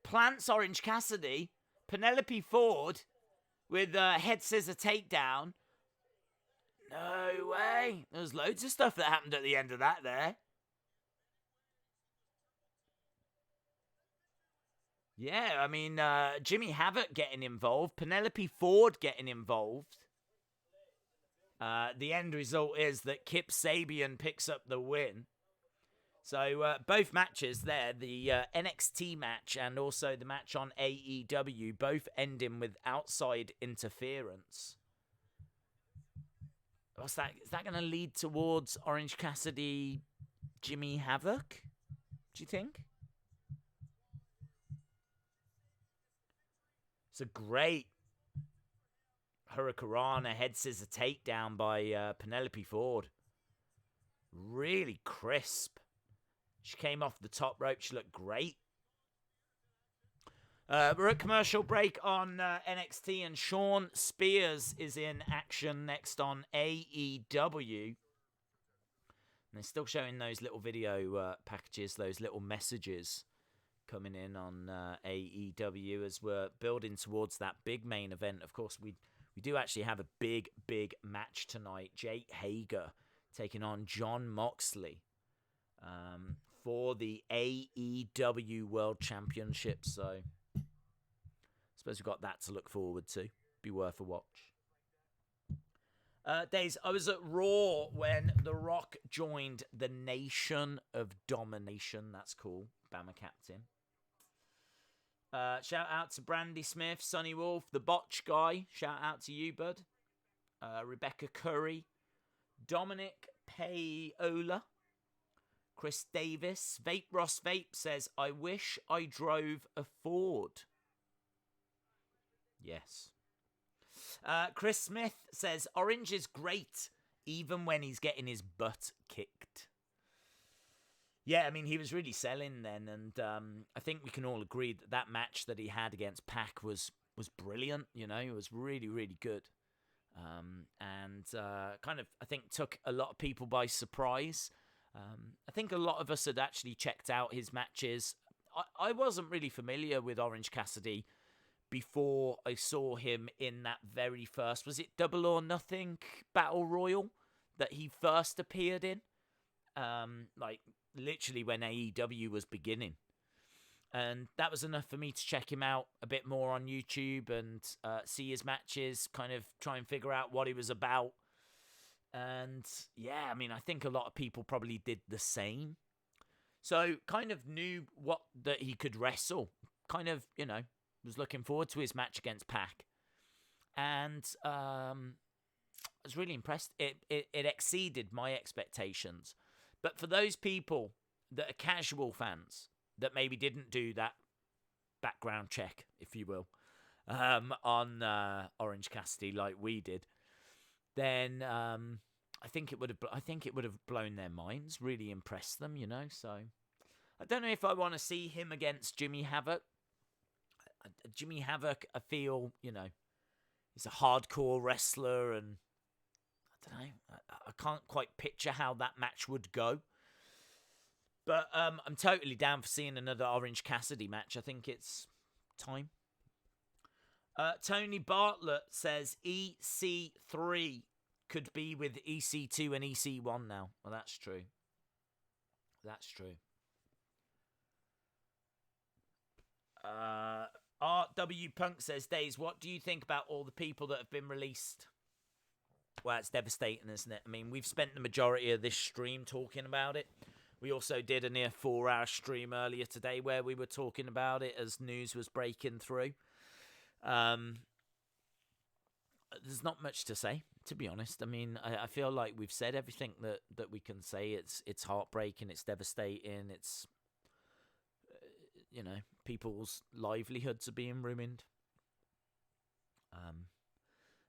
A: Plants Orange Cassidy. Penelope Ford with a head scissor takedown. No way. There's loads of stuff that happened at the end of that there. Yeah, I mean, Jimmy Havoc getting involved. Penelope Ford getting involved. The end result is that Kip Sabian picks up the win. So both matches there, the NXT match and also the match on AEW, both ending with outside interference. What's that? Is that going to lead towards Orange Cassidy, Jimmy Havoc? Do you think? It's a great Hurricanrana head scissor takedown by Penelope Ford. Really crisp. She came off the top rope. She looked great. We're at commercial break on NXT, and Shawn Spears is in action next on AEW. And they're still showing those little video packages, those little messages coming in on AEW as we're building towards that big main event. Of course, we do actually have a big match tonight. Jake Hager taking on Jon Moxley for the AEW World Championship. So I suppose we've got that to look forward to. Be worth a watch. Days, I was at Raw when The Rock joined the Nation of Domination. That's cool. Bama Captain. Shout out to Brandy Smith, Sonny Wolf, the Botch Guy. Shout out to you, bud. Rebecca Curry, Dominic Payola, Chris Davis. Vape Ross Vape says, I wish I drove a Ford. Yes. Chris Smith says, Orange is great, even when he's getting his butt kicked. Yeah, I mean, he was really selling then, and I think we can all agree that that match that he had against Pac was brilliant, you know, it was really good. And kind of, I think, took a lot of people by surprise. I think a lot of us had actually checked out his matches. I wasn't really familiar with Orange Cassidy before I saw him in that very first, was it Double or Nothing Battle Royal that he first appeared in? Like, literally when AEW was beginning. And that was enough for me to check him out a bit more on YouTube and see his matches, kind of try and figure out what he was about. And yeah, I mean, I think a lot of people probably did the same. So kind of knew that he could wrestle. Kind of, you know, was looking forward to his match against Pac. And I was really impressed. It exceeded my expectations. But for those people that are casual fans that maybe didn't do that background check, if you will, on Orange Cassidy like we did, then I think it would have blown their minds, really impressed them, you know. So I don't know if I want to see him against Jimmy Havoc. Jimmy Havoc, I feel, you know, he's a hardcore wrestler, and I don't know, I can't quite picture how that match would go. But I'm totally down for seeing another Orange Cassidy match. I think it's time. Tony Bartlett says EC3 could be with EC2 and EC1 now. Well, that's true. That's true. RW Punk says, Days, what do you think about all the people that have been released? Well, it's devastating, isn't it? I mean, we've spent the majority of this stream talking about it. We also did a near 4-hour stream earlier today where we were talking about it as news was breaking through. There's not much to say, to be honest. I mean, I feel like we've said everything that we can say. It's heartbreaking, it's devastating, it's, you know, people's livelihoods are being ruined.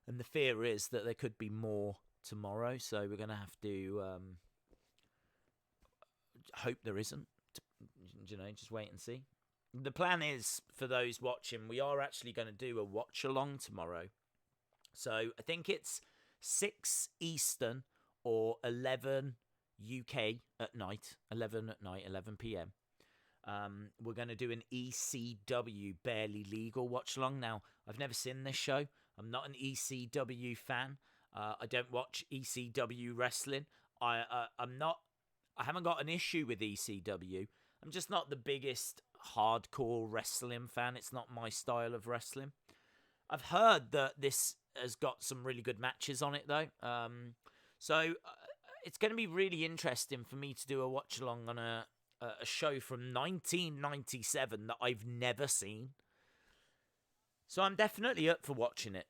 A: And the fear is that there could be more tomorrow, so we're going to have to hope there isn't. You know, just wait and see. The plan is, for those watching, we are actually going to do a watch-along tomorrow. So I think it's 6 Eastern or 11 UK at night, 11 at night, 11 p.m. We're going to do an ECW Barely Legal watch along. Now, I've never seen this show. I'm not an ECW fan. I don't watch ECW wrestling. I haven't got an issue with ECW. I'm just not the biggest hardcore wrestling fan. It's not my style of wrestling. I've heard that this has got some really good matches on it, though. So it's going to be really interesting for me to do a watch along on a show from 1997 that I've never seen. So I'm definitely up for watching it.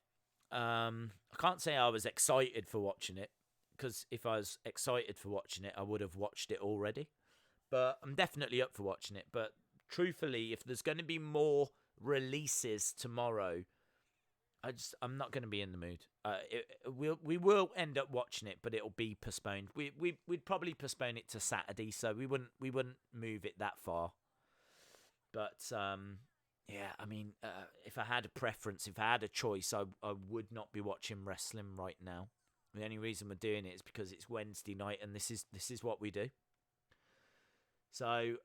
A: I can't say I was excited for watching it, because if I was excited for watching it, I would have watched it already. But I'm definitely up for watching it. But truthfully, if there's going to be more releases tomorrow, I'm not going to be in the mood. We will end up watching it, but it'll be postponed. We'd probably postpone it to Saturday, so we wouldn't move it that far. But yeah, I mean, if I had a preference, if I had a choice, I would not be watching wrestling right now. The only reason we're doing it is because it's Wednesday night, and this is what we do. So,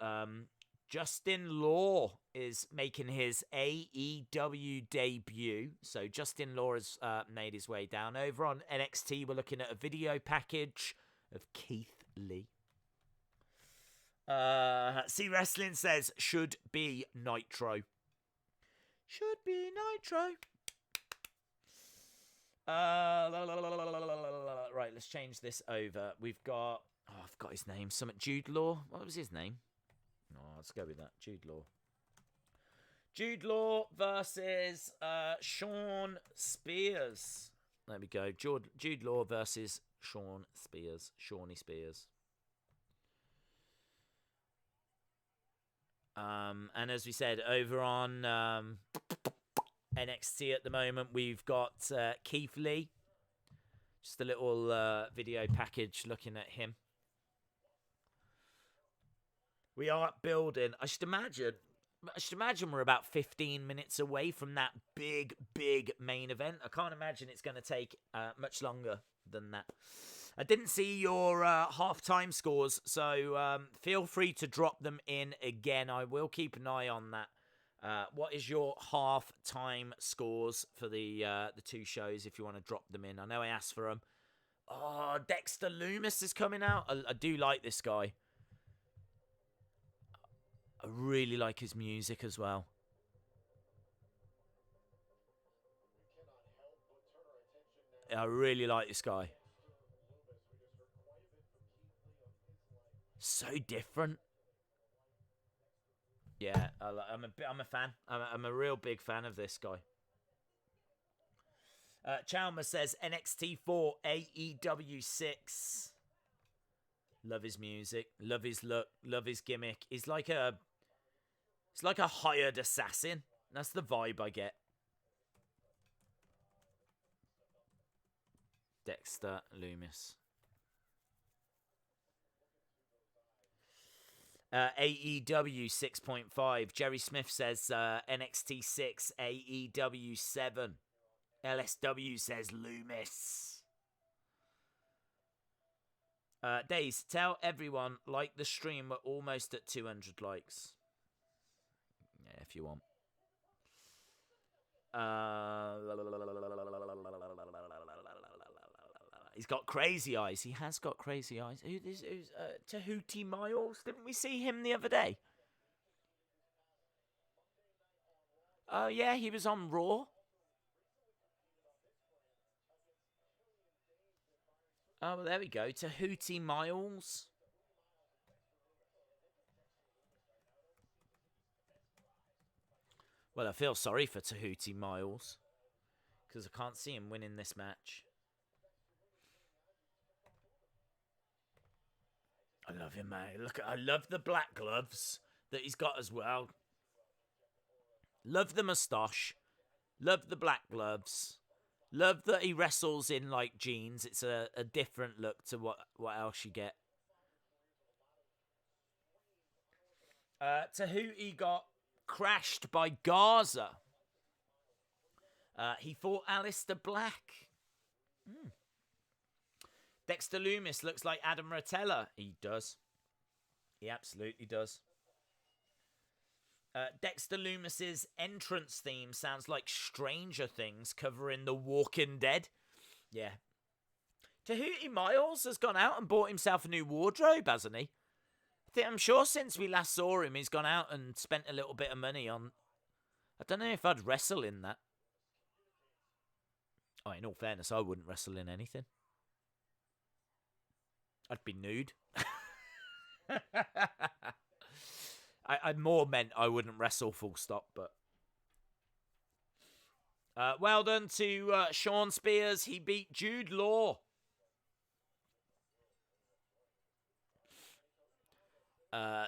A: Justin Law is making his AEW debut. So, Justin Law has made his way down. Over on NXT, we're looking at a video package of Keith Lee. See Wrestling says, should be Nitro. Should be Nitro. Right, let's change this over. We've got... Oh, I've got his name. Jude Law. What was his name? Oh, let's go with that. Jude Law. Jude Law versus Shawn Spears. There we go. Jude Law versus Shawn Spears. Shawny Spears. And as we said, over on NXT at the moment, we've got Keith Lee. Just a little video package looking at him. We are building. I should imagine we're about 15 minutes away from that big main event. I can't imagine it's going to take much longer than that. I didn't see your halftime scores, so feel free to drop them in again. I will keep an eye on that. What is your halftime scores for the two shows, if you want to drop them in? I know I asked for them. Oh, Dexter Lumis is coming out. I do like this guy. I really like his music as well. I really like this guy. So different. Yeah, I'm a fan. I'm a real big fan of this guy. Chalmers says NXT 4, AEW 6. Love his music, love his look, love his gimmick. He's like a hired assassin. That's the vibe I get. Dexter Lumis. AEW 6.5. Jerry Smith says NXT 6, AEW 7. LSW says Loomis. Days, tell everyone, like the stream, we're almost at 200 likes. Yeah, if you want. He's got crazy eyes. He has got crazy eyes. Who's Tahuti Miles? Didn't we see him the other day? Oh, yeah, he was on Raw. Oh, well, there we go. Tahuti Miles. Well, I feel sorry for Tahuti Miles, because I can't see him winning this match. I love him, mate. Look, I love the black gloves that he's got as well. Love the moustache. Love the black gloves. Love that he wrestles in, like, jeans. It's a different look to what else you get. Tahuti got crashed by Garza. He fought Aleister Black. Dexter Lumis looks like Adam Rotella. He does. He absolutely does. Dexter Lumis's entrance theme sounds like Stranger Things covering The Walking Dead. Yeah. Tahuti Miles has gone out and bought himself a new wardrobe, hasn't he? I'm sure since we last saw him, he's gone out and spent a little bit of money on... I don't know if I'd wrestle in that. Oh, in all fairness, I wouldn't wrestle in anything. I'd be nude. I more meant I wouldn't wrestle, full stop, but... well done to Shawn Spears. He beat Jude Law.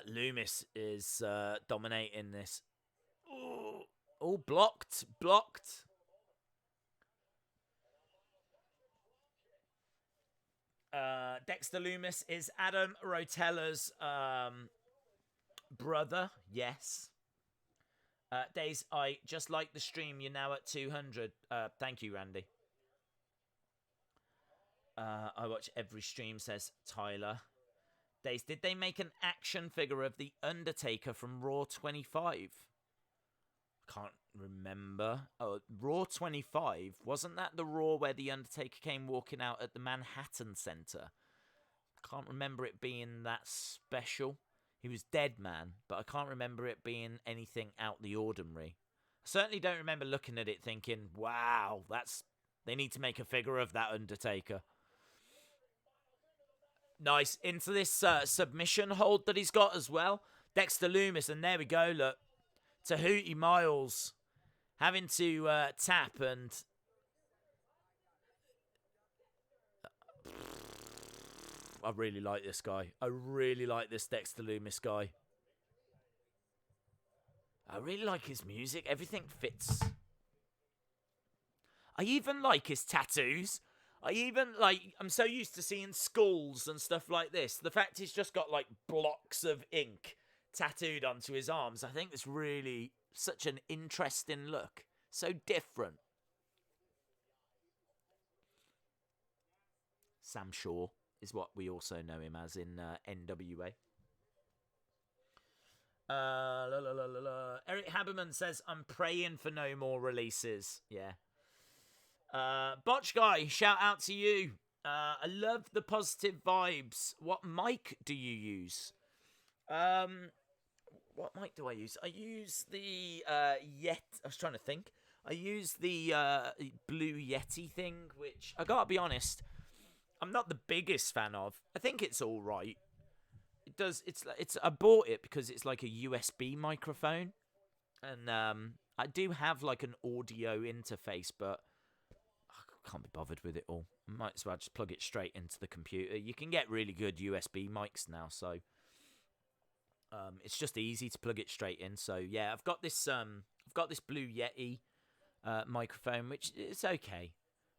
A: Loomis is dominating this. Oh, blocked. Dexter Lumis is Adam Rotella's brother. Yes. Days, I just like the stream. You're now at 200. Thank you, Randy. I watch every stream, says Tyler. Days, did they make an action figure of the Undertaker from Raw 25? Can't remember. Oh, Raw 25, wasn't that the Raw where the Undertaker came walking out at the Manhattan Center? Can't remember it being that special. He was dead, man, but I can't remember it being anything out the ordinary. I certainly don't remember looking at it thinking, wow, they need to make a figure of that Undertaker. Nice. Into this submission hold that he's got as well. Dexter Lumis, and there we go, look. Tahuti Miles having to tap and... I really like this guy. I really like this Dexter Lumis guy. I really like his music. Everything fits. I even like his tattoos. I'm so used to seeing skulls and stuff like this. The fact he's just got, like, blocks of ink tattooed onto his arms, I think it's really such an interesting look. So different. Sam Shaw is what we also know him as in NWA. Eric Haberman says, I'm praying for no more releases. Yeah. Botch Guy, shout out to you. I love the positive vibes. What mic do you use? What mic do I use? I use the I was trying to think. I use the Blue Yeti thing, which I gotta be honest, I'm not the biggest fan of. I think it's all right. I bought it because it's like a USB microphone, and I do have like an audio interface, but I can't be bothered with it all. I might as well just plug it straight into the computer. You can get really good USB mics now, so it's just easy to plug it straight in. So yeah, I've got this Blue Yeti microphone, which is okay,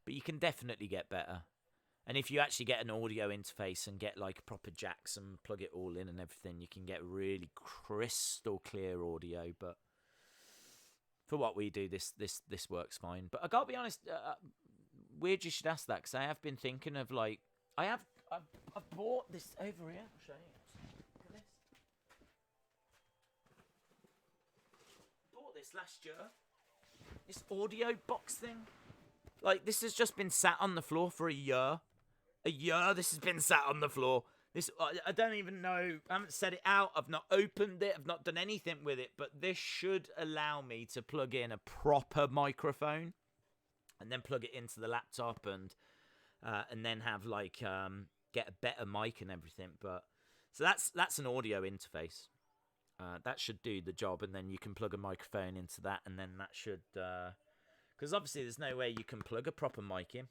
A: but you can definitely get better. And if you actually get an audio interface and get like proper jacks and plug it all in and everything, you can get really crystal clear audio. But for what we do, this works fine. But I gotta be honest, weird you should ask that, because I have been thinking of like I've bought this over here. I'll show you. Look at this. Bought this last year. This audio box thing. Like, this has just been sat on the floor for a year. This has been sat on the floor. I don't even know. I haven't set it out. I've not opened it. I've not done anything with it. But this should allow me to plug in a proper microphone, and then plug it into the laptop, and then have like get a better mic and everything. But so that's an audio interface. That should do the job, and then you can plug a microphone into that, and then that should. Because obviously there's no way you can plug a proper mic in.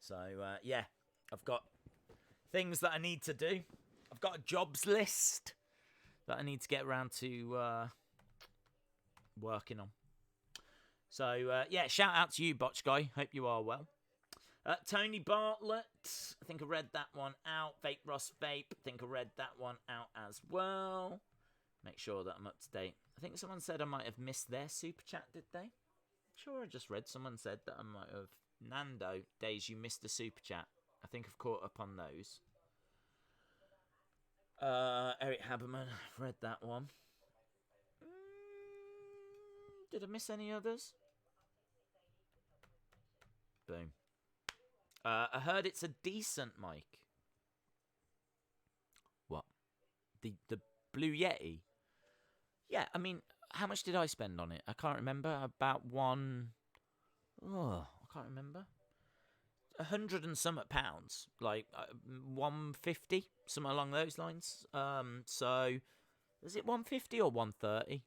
A: So, yeah, I've got things that I need to do. I've got a jobs list that I need to get around to working on. So, yeah, shout out to you, Botch Guy. Hope you are well. Tony Bartlett, I think I read that one out. Vape Ross Vape, I think I read that one out as well. Make sure that I'm up to date. I think someone said I might have missed their super chat, did they? Sure, I just read someone said that I might have. Nando, Days, you missed the super chat. I think I've caught up on those. Eric Haberman, I've read that one. Did I miss any others? Boom. I heard it's a decent mic. What? The Blue Yeti? Yeah, I mean, how much did I spend on it? I can't remember. About one... Oh, I can't remember. 100 and some pounds. Like, 150? Something along those lines. So, is it 150 or 130?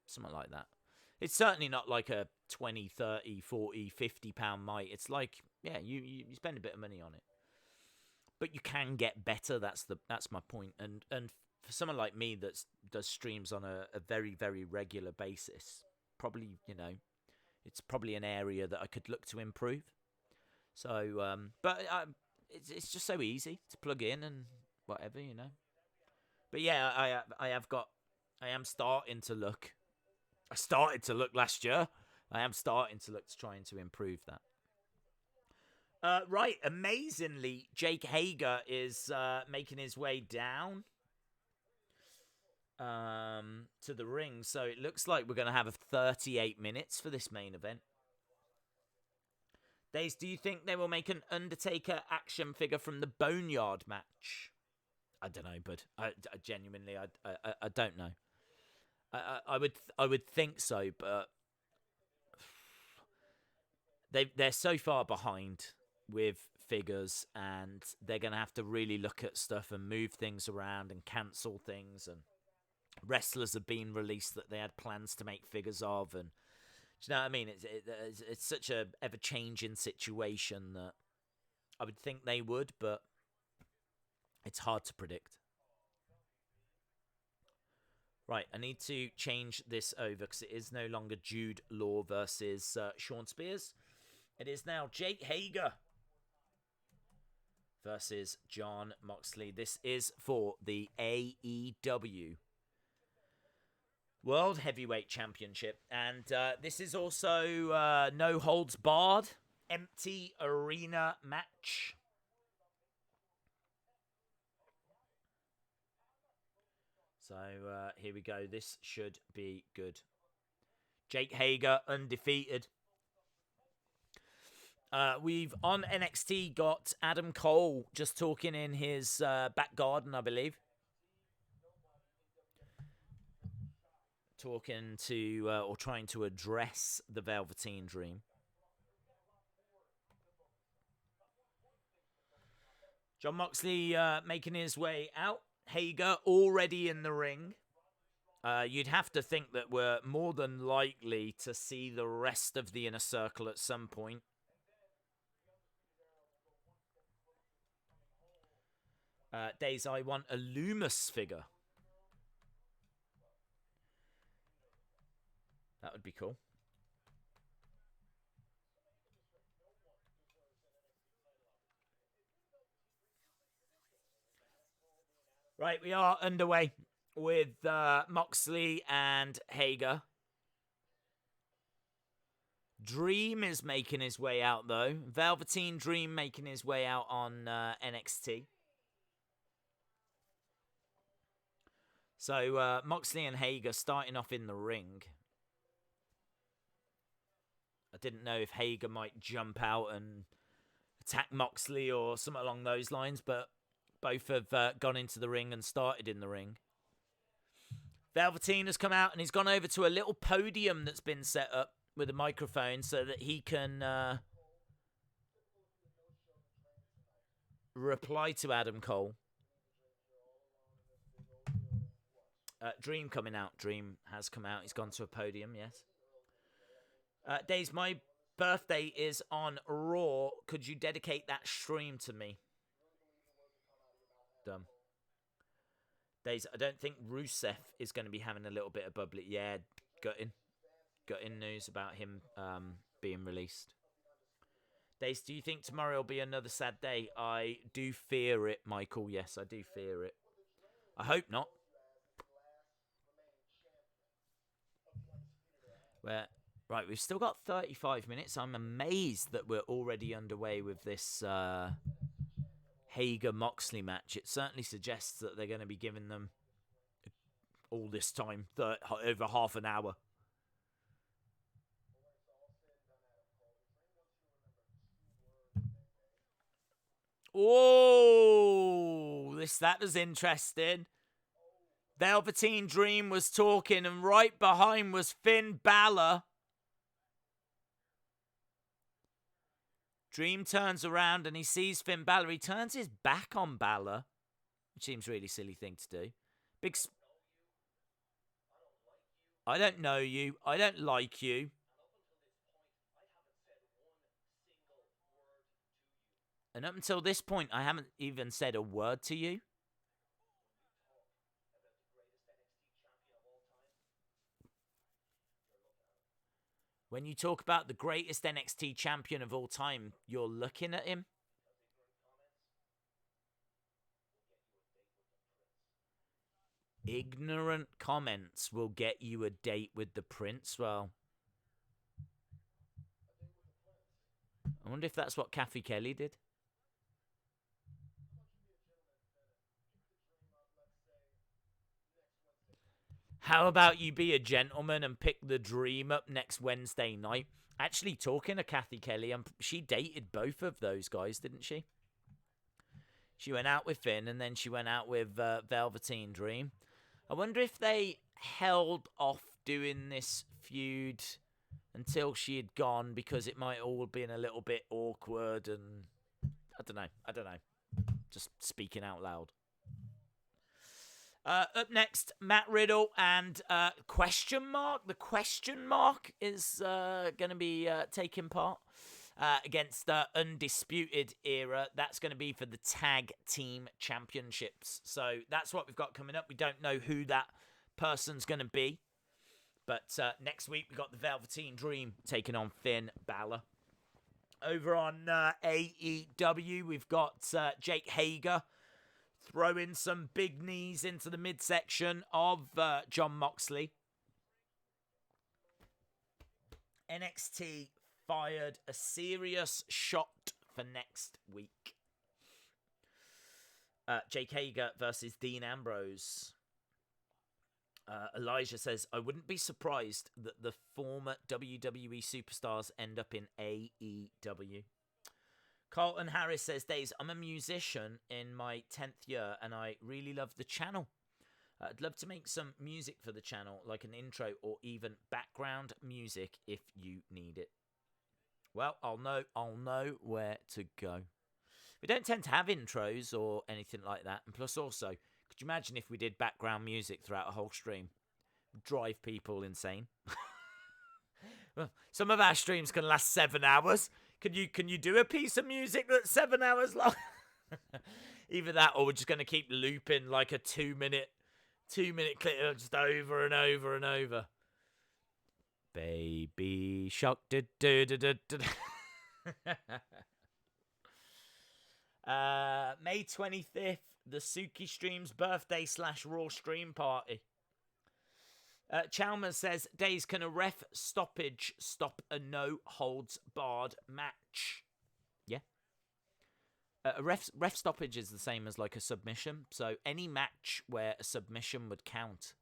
A: Something like that. It's certainly not like a 20, 30, 40, 50 pound mic. It's like, yeah, you spend a bit of money on it. But you can get better. That's my point. And for someone like me that does streams on a very, very regular basis, probably, it's probably an area that I could look to improve. So, but it's just so easy to plug in and whatever, But yeah, I am starting to look. I started to look last year. I am starting to look to trying to improve that. Right, amazingly, Jake Hager is making his way down to the ring. So it looks like we're going to have 38 minutes for this main event. Days, do you think they will make an Undertaker action figure from the Boneyard match? I don't know, bud. I genuinely, I don't know. I would think so, but they're so far behind with figures, and they're going to have to really look at stuff and move things around and cancel things. And wrestlers have been released that they had plans to make figures of, and do you know what I mean? It's such a ever-changing situation that I would think they would, but it's hard to predict. Right, I need to change this over because it is no longer Jude Law versus Shawn Spears. It is now Jake Hager versus Jon Moxley. This is for the AEW World Heavyweight Championship. And this is also no holds barred, empty arena match. So here we go. This should be good. Jake Hager undefeated. We've on NXT got Adam Cole just talking in his back garden, I believe. Talking to or trying to address the Velveteen Dream. Jon Moxley making his way out. Hager already in the ring. You'd have to think that we're more than likely to see the rest of the Inner Circle at some point. Days, I want a Loomis figure. That would be cool. Right, we are underway with Moxley and Hager. Dream is making his way out, though. Velveteen Dream making his way out on NXT. So, Moxley and Hager starting off in the ring. I didn't know if Hager might jump out and attack Moxley or something along those lines, but both have gone into the ring and started in the ring. Velveteen has come out and he's gone over to a little podium that's been set up with a microphone so that he can reply to Adam Cole. Dream coming out. Dream has come out. He's gone to a podium, yes. Days, my birthday is on Raw. Could you dedicate that stream to me? Dumb. Days, I don't think Rusev is going to be having a little bit of bubbly. Yeah, gutting news about him being released. Days, do you think tomorrow will be another sad day? I do fear it, Michael. Yes, I do fear it. I hope not. Right, we've still got 35 minutes. I'm amazed that we're already underway with this Hager-Moxley match. It certainly suggests that they're going to be giving them all this time, over half an hour. Oh, that was interesting. Velveteen Dream was talking, and right behind was Finn Balor. Dream turns around and he sees Finn Balor. He turns his back on Balor, which seems a really silly thing to do. I don't know you. I don't like you. And up until this point, I haven't even said a word to you. When you talk about the greatest NXT champion of all time, you're looking at him. Ignorant comments will get you a date with the prince. Well, I wonder if that's what Kathy Kelly did. How about you be a gentleman and pick the Dream up next Wednesday night? Actually, talking to Kathy Kelly, she dated both of those guys, didn't she? She went out with Finn, and then she went out with Velveteen Dream. I wonder if they held off doing this feud until she had gone, because it might all been a little bit awkward, and I don't know. Just speaking out loud. Up next, Matt Riddle and question mark. The question mark is going to be taking part against the Undisputed Era. That's going to be for the Tag Team Championships. So that's what we've got coming up. We don't know who that person's going to be. But next week, we got the Velveteen Dream taking on Finn Balor. Over on AEW, we've got Jake Hager throwing some big knees into the midsection of Jon Moxley. NXT fired a serious shot for next week. Jake Hager versus Dean Ambrose. Elijah says, I wouldn't be surprised that the former WWE superstars end up in AEW. Carlton Harris says, Days, I'm a musician in my 10th year and I really love the channel. I'd love to make some music for the channel, like an intro or even background music if you need it. Well, I'll know where to go. We don't tend to have intros or anything like that. And plus also, could you imagine if we did background music throughout a whole stream? Drive people insane. Well, some of our streams can last 7 hours. Can you do a piece of music that's 7 hours long? Either that, or we're just going to keep looping like a 2-minute clip just over and over and over. Baby shark, May 25th, the Suki Stream's birthday / Raw stream party. Chalmers says, Days, can a ref stoppage stop a no holds barred match? Yeah. A ref stoppage is the same as like a submission. So any match where a submission would count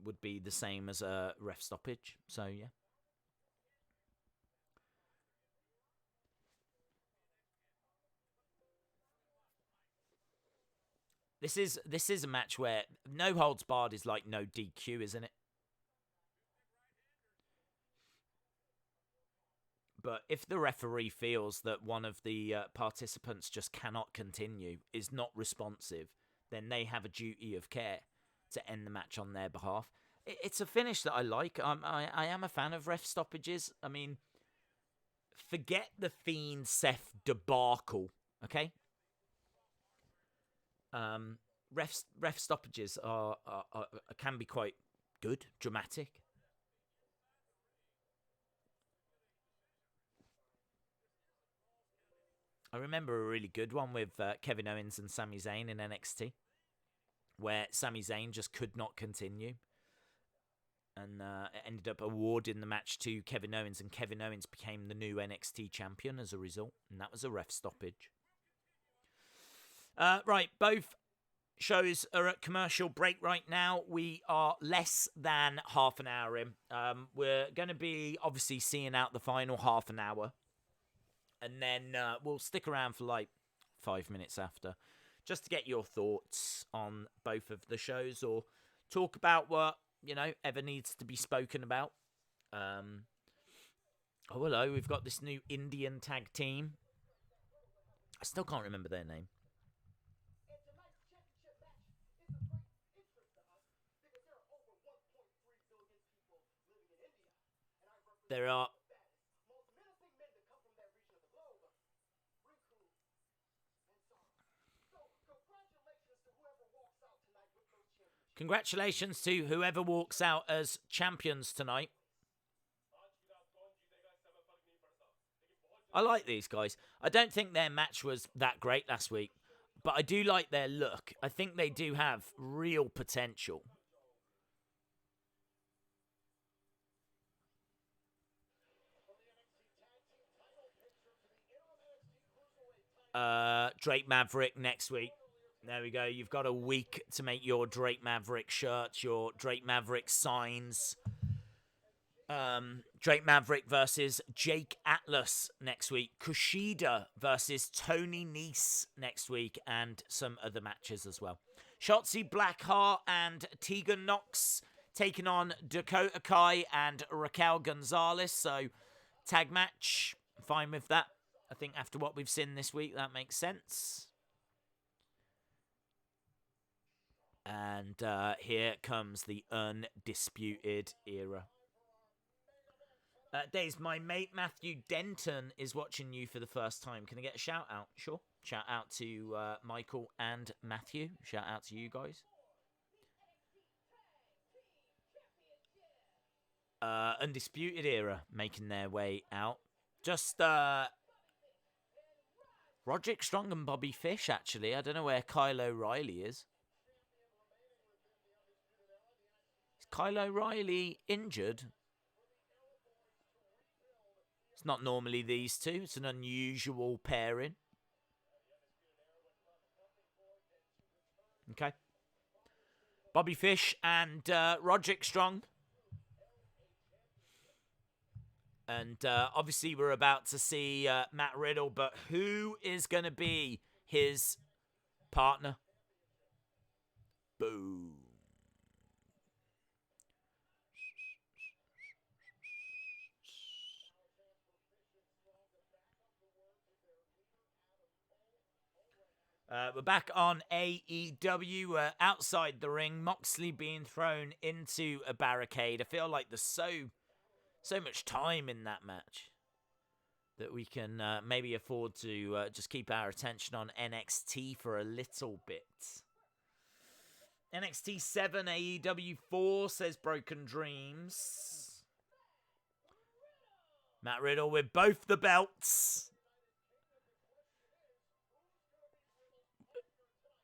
A: would be the same as a ref stoppage. So yeah. This is a match where no holds barred is like no DQ, isn't it? But if the referee feels that one of the participants just cannot continue, is not responsive, then they have a duty of care to end the match on their behalf. It's a finish that I like. I am a fan of ref stoppages. I mean, forget the Fiend Seth debacle, okay? Ref stoppages are can be quite good, dramatic. I remember a really good one with Kevin Owens and Sami Zayn in NXT, where Sami Zayn just could not continue, and ended up awarding the match to Kevin Owens, and Kevin Owens became the new NXT champion as a result, and that was a ref stoppage. Right, both shows are at commercial break right now. We are less than half an hour in. We're going to be obviously seeing out the final half an hour. And then we'll stick around for like 5 minutes after, just to get your thoughts on both of the shows, or talk about what, you know, ever needs to be spoken about. Oh, hello, we've got this new Indian tag team. I still can't remember their name. There are... Congratulations to whoever walks out as champions tonight. I like these guys. I don't think their match was that great last week, but I do like their look. I think they do have real potential. Drake Maverick next week. There we go. You've got a week to make your Drake Maverick shirts, your Drake Maverick signs. Drake Maverick versus Jake Atlas next week. Kushida versus Tony Nese next week, and some other matches as well. Shotzi Blackheart and Tegan Nox taking on Dakota Kai and Raquel Gonzalez. So, tag match. Fine with that. I think after what we've seen this week, that makes sense. And here comes the Undisputed Era. Days, my mate Matthew Denton is watching you for the first time. Can I get a shout out? Sure. Shout out to Michael and Matthew. Shout out to you guys. Undisputed Era making their way out. Just Roderick Strong and Bobby Fish, actually. I don't know where Kyle O'Reilly is. Is Kyle O'Reilly injured? It's not normally these two. It's an unusual pairing. Okay. Bobby Fish and Roderick Strong. And obviously we're about to see Matt Riddle, but who is going to be his partner? Boom. We're back on AEW. Outside the ring, Moxley being thrown into a barricade. I feel like there's so much time in that match that we can maybe afford to just keep our attention on NXT for a little bit. NXT 7, AEW 4, says Broken Dreams. Matt Riddle with both the belts.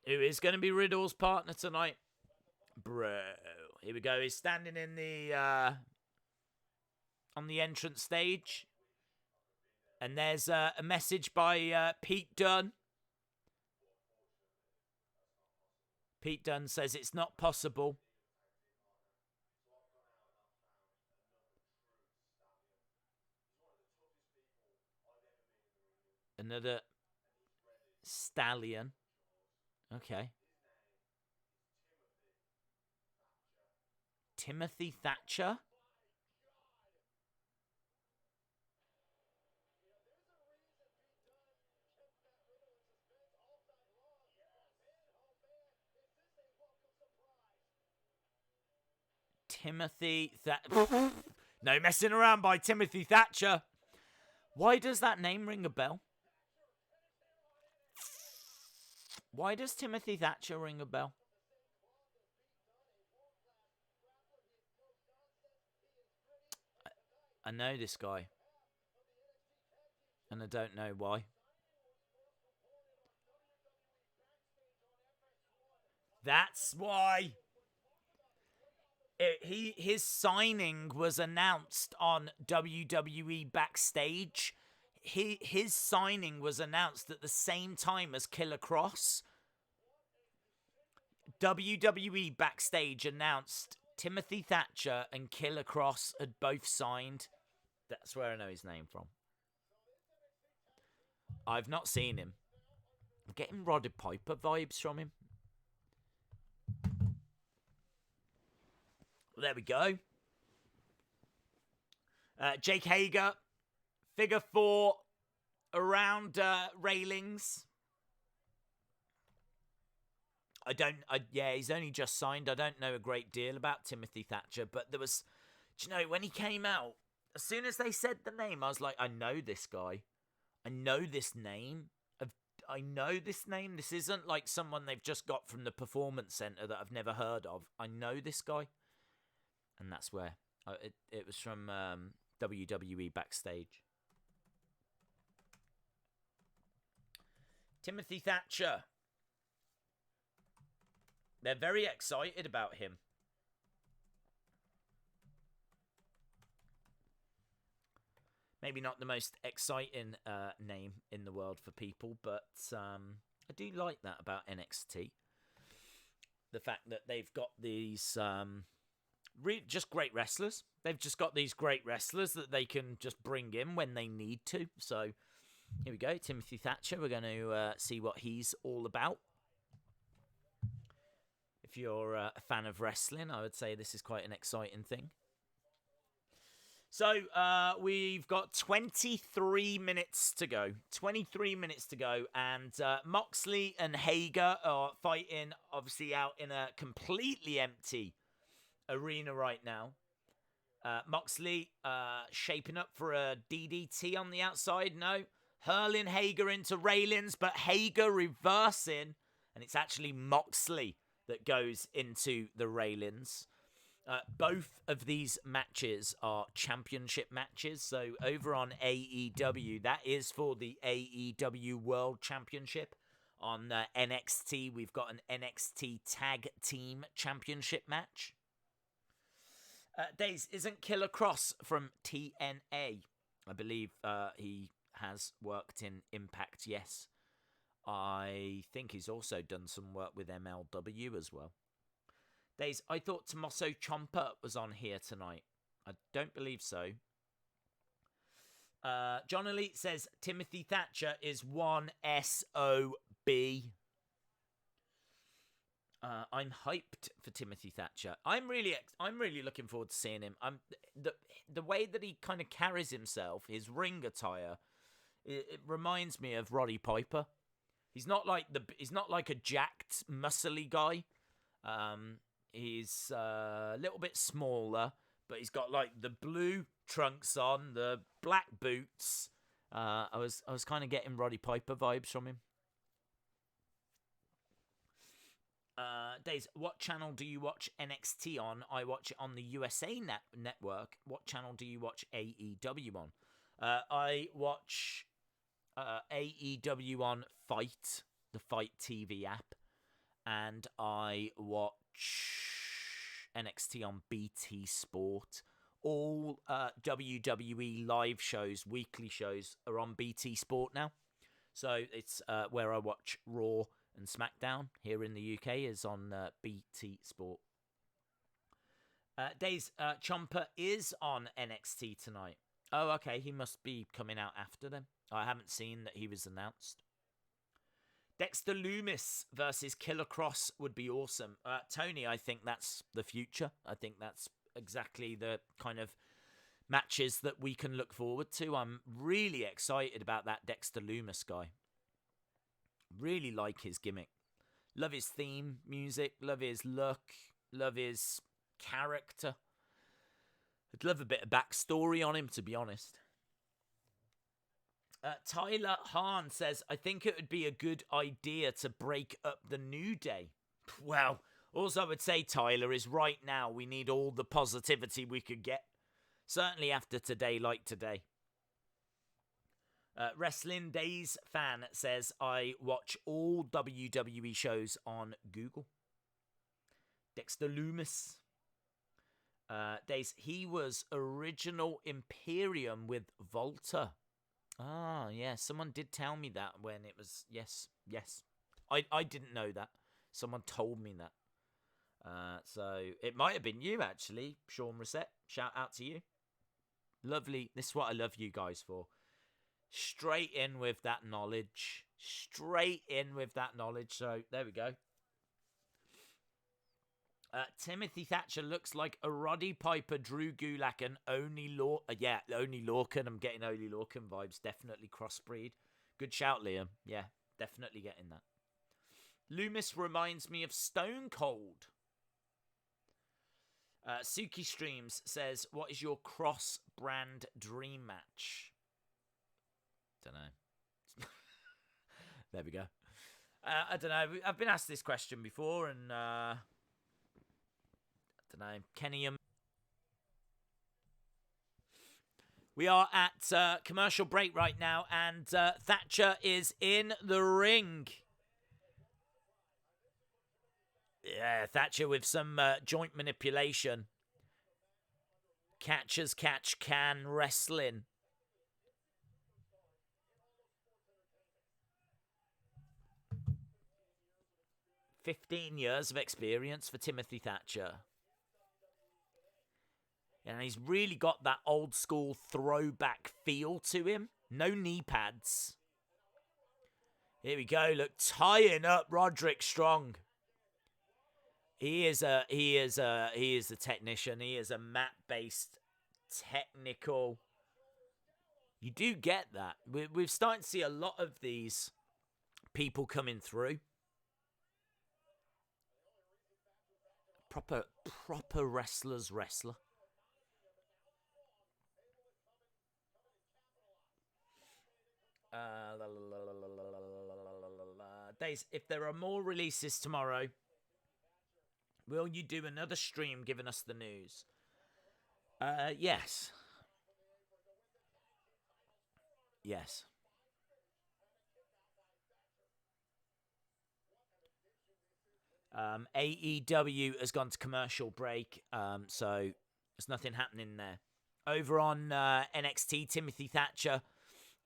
A: Who is going to be Riddle's partner tonight? Bro. Here we go. He's standing in the on the entrance stage. And there's a message by Pete Dunne. Pete Dunne says it's not possible. Another stallion. Okay. Timothy Thatcher? Timothy Thatcher. No messing around by Timothy Thatcher. Why does that name ring a bell? Why does Timothy Thatcher ring a bell? I know this guy. And I don't know why. That's why. His signing was announced on WWE Backstage. His signing was announced at the same time as Killer Cross. WWE Backstage announced Timothy Thatcher and Killer Cross had both signed. That's where I know his name from. I've not seen him. I'm getting Roddy Piper vibes from him. There we go. Jake Hager, figure 4 around railings. Yeah, he's only just signed. I don't know a great deal about Timothy Thatcher, but there was, do you know, when he came out, as soon as they said the name, I was like, I know this guy. I know this name. I know this name. This isn't like someone they've just got from the Performance Center that I've never heard of. I know this guy. And that's where. It was from WWE Backstage. Timothy Thatcher. They're very excited about him. Maybe not the most exciting name in the world for people, but I do like that about NXT. The fact that they've got these just great wrestlers. They've just got these great wrestlers that they can just bring in when they need to. So here we go, Timothy Thatcher. We're going to see what he's all about. If you're a fan of wrestling, I would say this is quite an exciting thing. So, we've got 23 minutes to go. 23 minutes to go, and Moxley and Hager are fighting, obviously, out in a completely empty arena right now. Moxley shaping up for a DDT on the outside. No. Hurling Hager into railings, but Hager reversing, and it's actually Moxley that goes into the railings. Both of these matches are championship matches. So over on AEW, that is for the AEW World Championship. On NXT, we've got an NXT Tag Team Championship match. Days, isn't Killer Cross from TNA? I believe he has worked in Impact, yes. I think he's also done some work with MLW as well. Days, I thought Tommaso Ciampa was on here tonight. I don't believe so. John Elite says Timothy Thatcher is one SOB. I'm hyped for Timothy Thatcher. I'm really looking forward to seeing him. The way that he kind of carries himself, his ring attire, it reminds me of Roddy Piper. He's not like a jacked, muscly guy. He's a little bit smaller, but he's got like the blue trunks on, the black boots. I was kind of getting Roddy Piper vibes from him. Days, what channel do you watch NXT on? I watch it on the USA network. What channel do you watch AEW on? I watch AEW on Fight, the Fight TV app, and I watch NXT on BT Sport. All WWE live shows, weekly shows, are on BT Sport now. So it's where I watch Raw and SmackDown here in the UK is on BT Sport. Days, Ciampa is on NXT tonight. Oh, okay, he must be coming out after them. I haven't seen that he was announced. Dexter Lumis versus Killer Cross would be awesome. Tony, I think that's the future. I think that's exactly the kind of matches that we can look forward to. I'm really excited about that Dexter Lumis guy. Really like his gimmick. Love his theme music. Love his look. Love his character. I'd love a bit of backstory on him, to be honest. Tyler Hahn says, I think it would be a good idea to break up the New Day. Well, all I would say, Tyler, is right now we need all the positivity we could get. Certainly after today like today. Wrestling Days fan says, I watch all WWE shows on Google. Dexter Lumis. Days, he was original Imperium with Volta. Ah, yeah, someone did tell me that when it was, yes. I didn't know that. Someone told me that. So it might have been you, actually, Sean Reset. Shout out to you. Lovely. This is what I love you guys for. Straight in with that knowledge. Straight in with that knowledge. So, there we go. Timothy Thatcher looks like a Roddy Piper, Drew Gulak, and Oney Lorcan. Yeah, Oney Lorcan. I'm getting Oney Lorcan vibes. Definitely crossbreed. Good shout, Liam. Yeah, definitely getting that. Loomis reminds me of Stone Cold. Suki Streams says, what is your cross-brand dream match? Don't know. There we go. I don't know. I've been asked this question before, and I don't know. Kenny. We are at commercial break right now, and Thatcher is in the ring. Yeah, Thatcher with some joint manipulation. Catchers catch can wrestling. "15 years of experience for Timothy Thatcher. And he's really got that old school throwback feel to him. No knee pads. Here we go. Look, tying up Roderick Strong. He is a technician. He is a mat-based technical. You do get that. We're starting to see a lot of these people coming through. Proper wrestler. Days, if there are more releases tomorrow, will you do another stream giving us the news? Yes. Yes. AEW has gone to commercial break, so there's nothing happening there. Over on NXT, Timothy Thatcher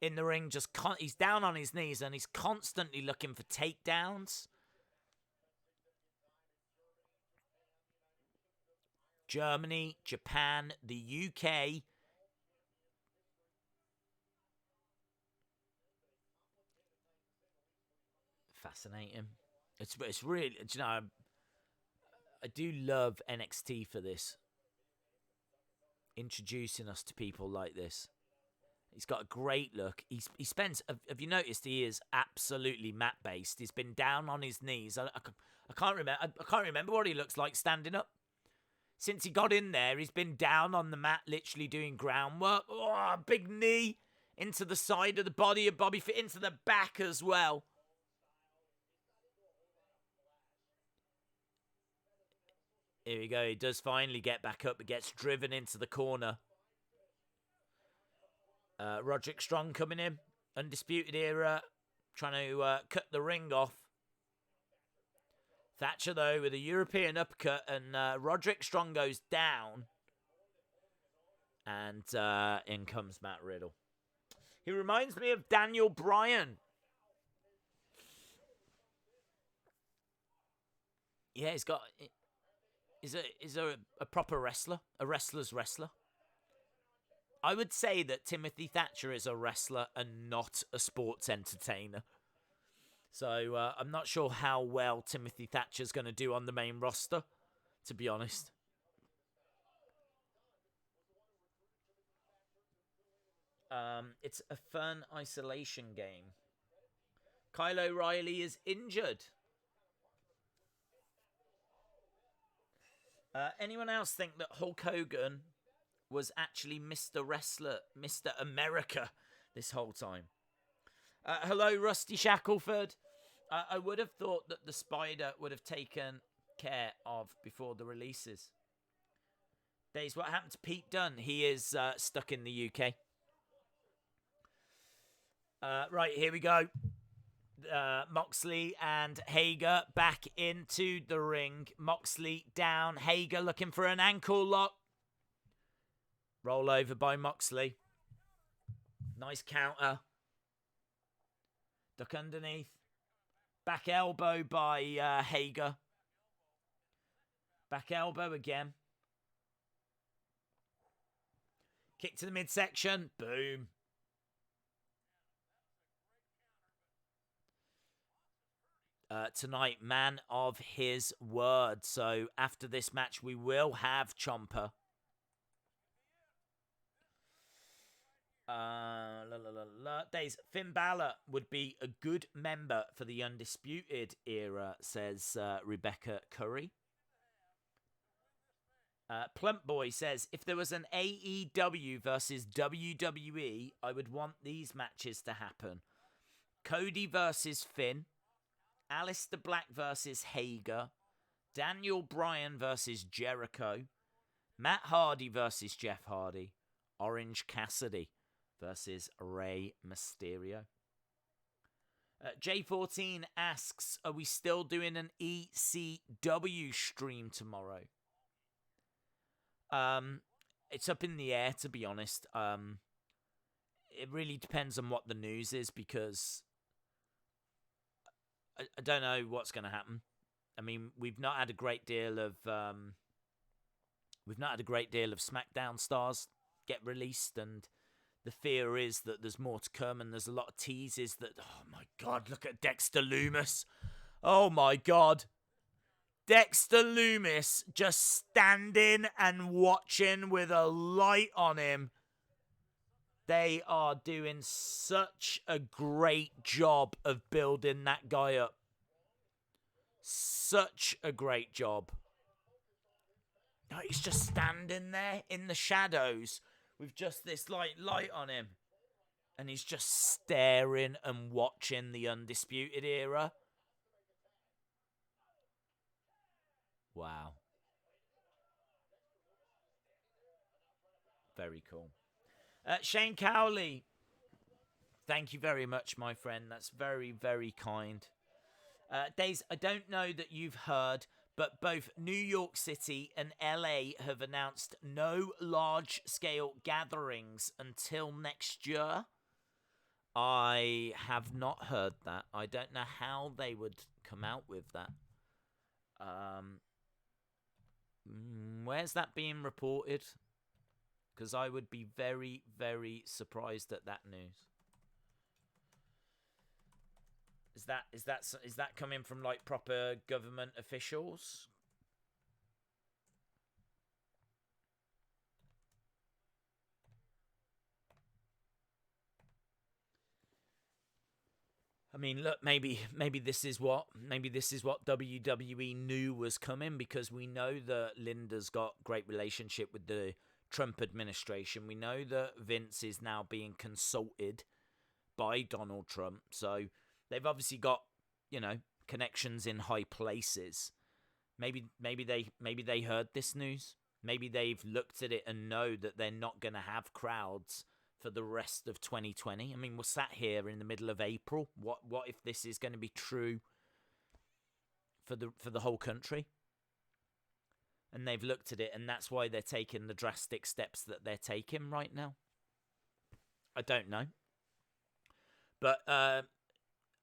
A: in the ring, he's down on his knees and he's constantly looking for takedowns. Germany, Japan, the UK. Fascinating. It's really, you know, I do love NXT for this. Introducing us to people like this. He's got a great look. He spends. Have you noticed he is absolutely mat based? He's been down on his knees. I can't remember. I can't remember what he looks like standing up. Since he got in there, he's been down on the mat, literally doing groundwork. Oh, big knee into the side of the body of Bobby Fit, into the back as well. Here we go. He does finally get back up, but gets driven into the corner. Roderick Strong coming in. Undisputed Era. Trying to cut the ring off. Thatcher, though, with a European uppercut. And Roderick Strong goes down. And in comes Matt Riddle. He reminds me of Daniel Bryan. Yeah, he's got... Is a proper wrestler. A wrestler's wrestler. I would say that Timothy Thatcher is a wrestler and not a sports entertainer. So I'm not sure how well Timothy Thatcher's going to do on the main roster, to be honest. It's a fun isolation game. Kyle O'Reilly is injured. Anyone else think that Hulk Hogan was actually Mr. Wrestler, Mr. America this whole time? Hello, Rusty Shackelford. I would have thought that the Spider would have taken care of before the releases. Days, what happened to Pete Dunne? He is stuck in the UK. Right, here we go. Moxley and Hager back into the ring. Moxley down. Hager looking for an ankle lock. Roll over by Moxley. Nice counter. Duck underneath. Back elbow by Hager. Back elbow again. Kick to the midsection. Boom. tonight. Man of his word. So after this match, we will have Ciampa. Days. Finn Balor would be a good member for the Undisputed Era, says Rebecca Curry. Plump Boy says, if there was an AEW versus WWE, I would want these matches to happen. Cody versus Finn, Aleister Black versus Hager, Daniel Bryan versus Jericho, Matt Hardy versus Jeff Hardy, Orange Cassidy versus Rey Mysterio. J14 asks, are we still doing an ECW stream tomorrow? It's up in the air, to be honest. It really depends on what the news is, because I don't know what's going to happen. I mean, we've not had a great deal of SmackDown stars get released, and the fear is that there's more to come, and there's a lot of teases that, oh my God, look at Dexter Lumis. Oh my God. Dexter Lumis just standing and watching with a light on him. They are doing such a great job of building that guy up. Such a great job. He's just standing there in the shadows with just this light on him. And he's just staring and watching the Undisputed Era. Wow. Very cool. Shane Cowley. Thank you very much, my friend. That's very, very kind. Days, I don't know that you've heard, but both New York City and LA have announced no large-scale gatherings until next year. I have not heard that. I don't know how they would come out with that. Where's that being reported? Because I would be very, very surprised at that news. Is that coming from like proper government officials? I mean, look, maybe this is what WWE knew was coming, because we know that Linda's got great relationship with the Trump administration. We know that Vince is now being consulted by Donald Trump, so they've obviously got, connections in high places. Maybe they heard this news. Maybe they've looked at it and know that they're not going to have crowds for the rest of 2020. I mean, we're sat here in the middle of April. What if this is going to be true for the whole country? And they've looked at it, and that's why they're taking the drastic steps that they're taking right now. I don't know. But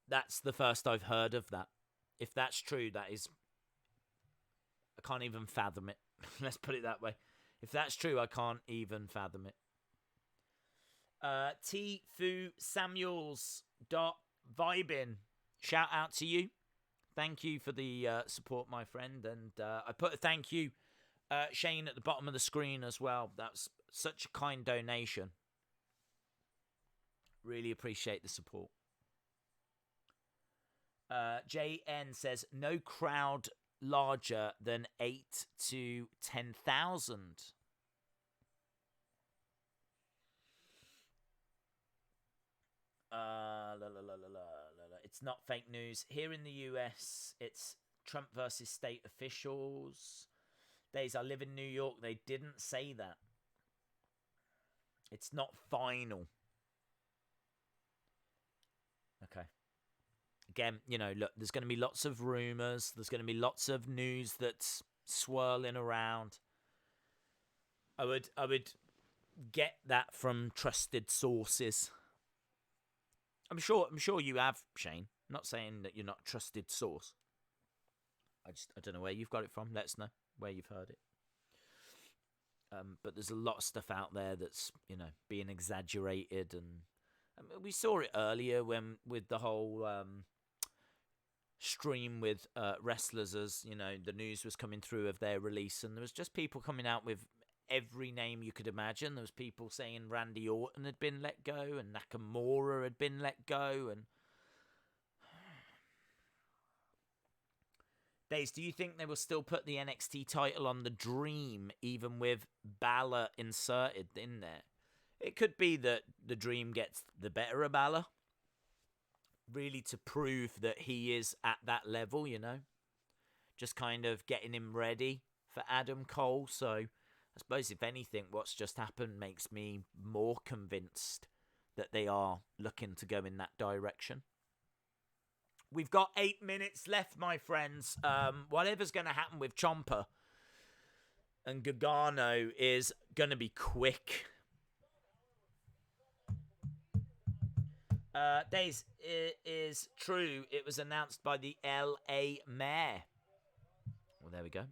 A: that's the first I've heard of that. If that's true, that is... I can't even fathom it. Let's put it that way. If that's true, I can't even fathom it. T. Fu Samuels .vibin. Shout out to you. Thank you for the support, my friend. And I put a thank you, Shane, at the bottom of the screen as well. That's such a kind donation. Really appreciate the support. JN says, no crowd larger than 8 to 10,000. It's not fake news. Here in the US, it's Trump versus state officials. Days, I live in New York. They didn't say that. It's not final. Okay. Again, look, there's going to be lots of rumors. There's going to be lots of news that's swirling around. I would get that from trusted sources. I'm sure you have, Shane. I'm not saying that you're not a trusted source. I don't know where you've got it from. Let us know where you've heard it. But there's a lot of stuff out there that's, being exaggerated, and I mean, we saw it earlier with the whole stream with wrestlers as, you know, the news was coming through of their release, and there was just people coming out with every name you could imagine. There was people saying Randy Orton had been let go and Nakamura had been let go. And Days, do you think they will still put the NXT title on the Dream even with Balor inserted in there? It could be that the Dream gets the better of Balor, really to prove that he is at that level, you know, just kind of getting him ready for Adam Cole. So I suppose, if anything, what's just happened makes me more convinced that they are looking to go in that direction. We've got 8 minutes left, my friends. Whatever's going to happen with Ciampa and Gargano is going to be quick. Days, it is true. It was announced by the LA Mayor. Well, there we go.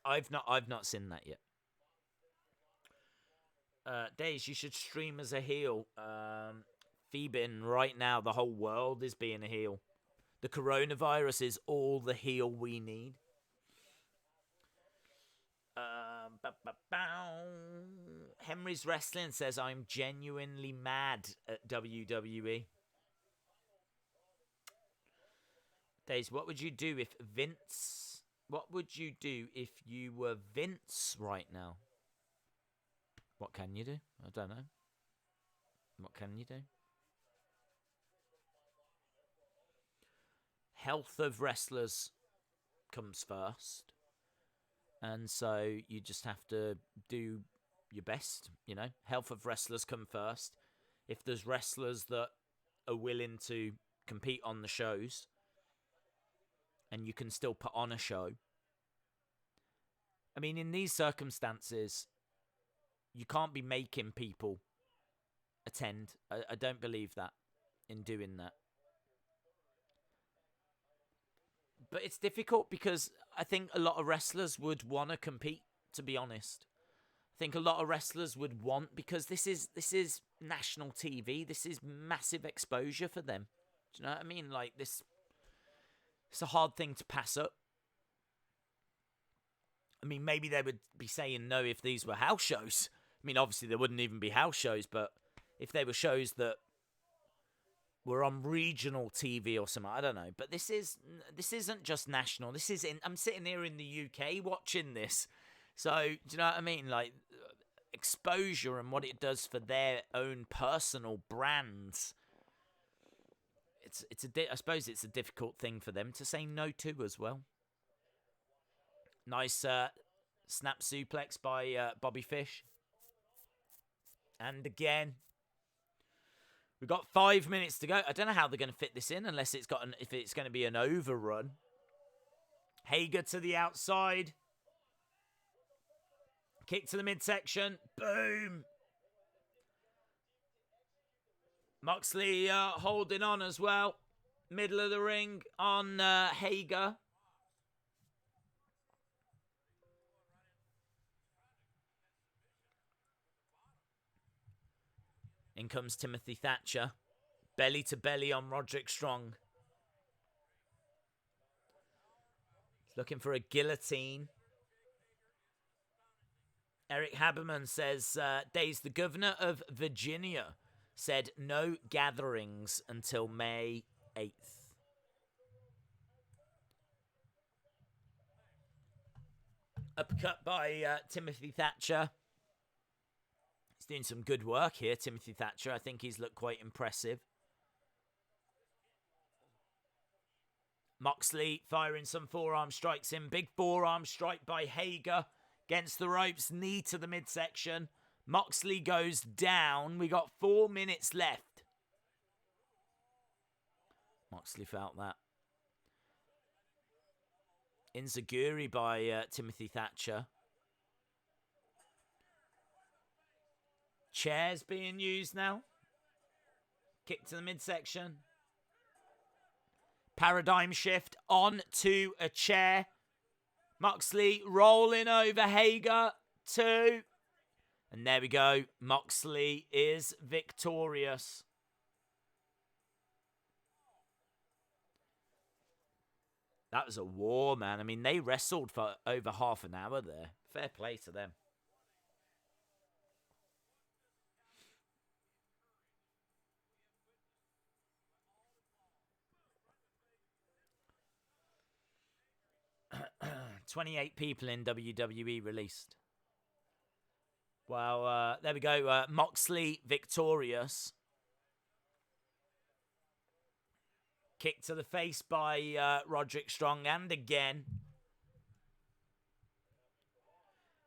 A: I've not seen that yet. Days, you should stream as a heel. Phoebin, right now, the whole world is being a heel. The coronavirus is all the heel we need. Henry's Wrestling says, I'm genuinely mad at WWE. Days, what would you do if Vince... What would you do if you were Vince right now? What can you do? I don't know. What can you do? Health of wrestlers comes first. And so you just have to do your best, you know. Health of wrestlers come first. If there's wrestlers that are willing to compete on the shows and you can still put on a show. I mean, in these circumstances, you can't be making people attend. I don't believe that in doing that. But it's difficult because I think a lot of wrestlers would want to compete, to be honest. I think a lot of wrestlers would want, because this is national TV. This is massive exposure for them. Do you know what I mean? Like, this, it's a hard thing to pass up. I mean, maybe they would be saying no if these were house shows. I mean, obviously there wouldn't even be house shows, but if they were shows that were on regional TV or something, I don't know. But this isn't just national. This is I'm sitting here in the UK watching this. So, do you know what I mean? Like, exposure and what it does for their own personal brands. I suppose it's a difficult thing for them to say no to as well. Nice snap suplex by Bobby Fish. And again, we've got 5 minutes to go. I don't know how they're going to fit this in unless if it's going to be an overrun. Hager to the outside. Kick to the midsection. Boom. Moxley holding on as well. Middle of the ring on Hager. In comes Timothy Thatcher. Belly to belly on Roderick Strong. He's looking for a guillotine. Eric Haberman says, Days, the governor of Virginia said no gatherings until May 8th. Uppercut by Timothy Thatcher. He's doing some good work here, Timothy Thatcher. I think he's looked quite impressive. Moxley firing some forearm strikes in. Big forearm strike by Hager against the ropes. Knee to the midsection. Moxley goes down. We got 4 minutes left. Moxley felt that. Enziguri by Timothy Thatcher. Chairs being used now. Kick to the midsection. Paradigm shift onto a chair. Moxley rolling over Hager. 2. And there we go. Moxley is victorious. That was a war, man. I mean, they wrestled for over half an hour there. Fair play to them. $28 people in WWE released. Well, there we go. Moxley victorious. Kick to the face by Roderick Strong, and again.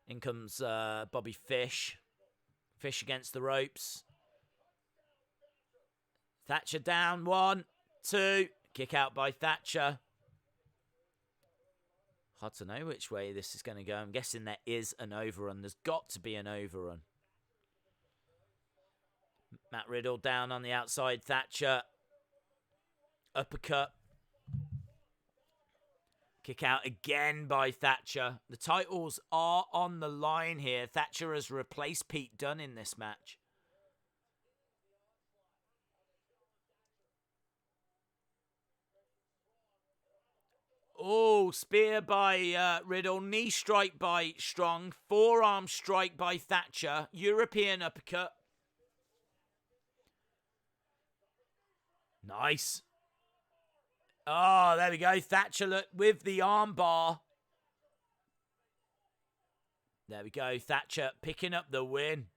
A: In comes Bobby Fish. Fish against the ropes. Thatcher down. 1, 2. Kick out by Thatcher. Hard to know which way this is going to go. I'm guessing there is an overrun. There's got to be an overrun. Matt Riddle down on the outside. Thatcher. Uppercut. Kick out again by Thatcher. The titles are on the line here. Thatcher has replaced Pete Dunne in this match. Oh, spear by Riddle. Knee strike by Strong. Forearm strike by Thatcher. European uppercut. Nice. Oh, there we go. Thatcher with the armbar. There we go. Thatcher picking up the win.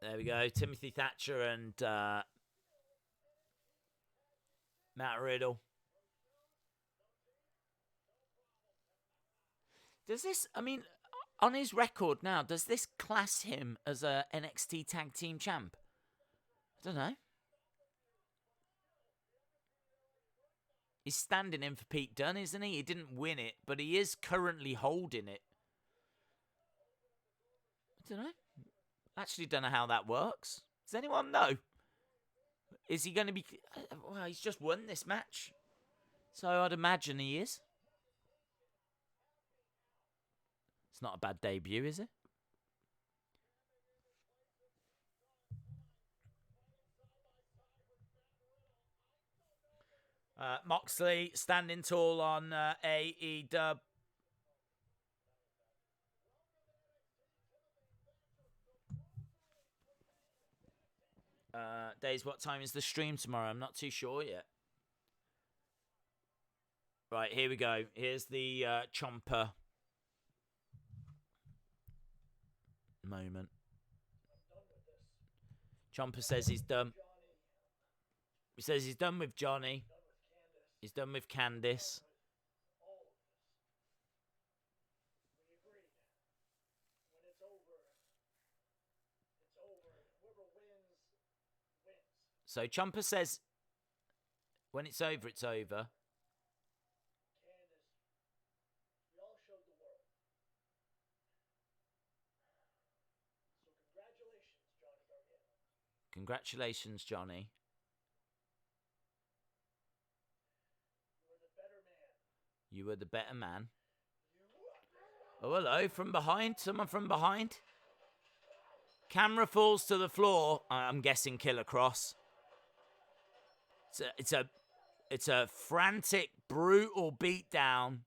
A: There we go. Timothy Thatcher and Matt Riddle. Does this, I mean, on his record now, does this class him as a NXT Tag Team Champ? I don't know. He's standing in for Pete Dunne, isn't he? He didn't win it, but he is currently holding it. I don't know. Actually don't know how that works. Does anyone know? Is he going to be... Well, he's just won this match. So I'd imagine he is. It's not a bad debut, is it? Moxley standing tall on AEW. Days, what time is the stream tomorrow? I'm not too sure yet. Right, here we go. Here's the Ciampa moment. Ciampa says he's done. He says he's done with Johnny. He's done with Candice. So Ciampa says, when it's over, it's over. Congratulations, Johnny. You were the better man. Oh, hello, from behind. Someone from behind. Camera falls to the floor. I'm guessing Killer Cross. It's a frantic, brutal beatdown.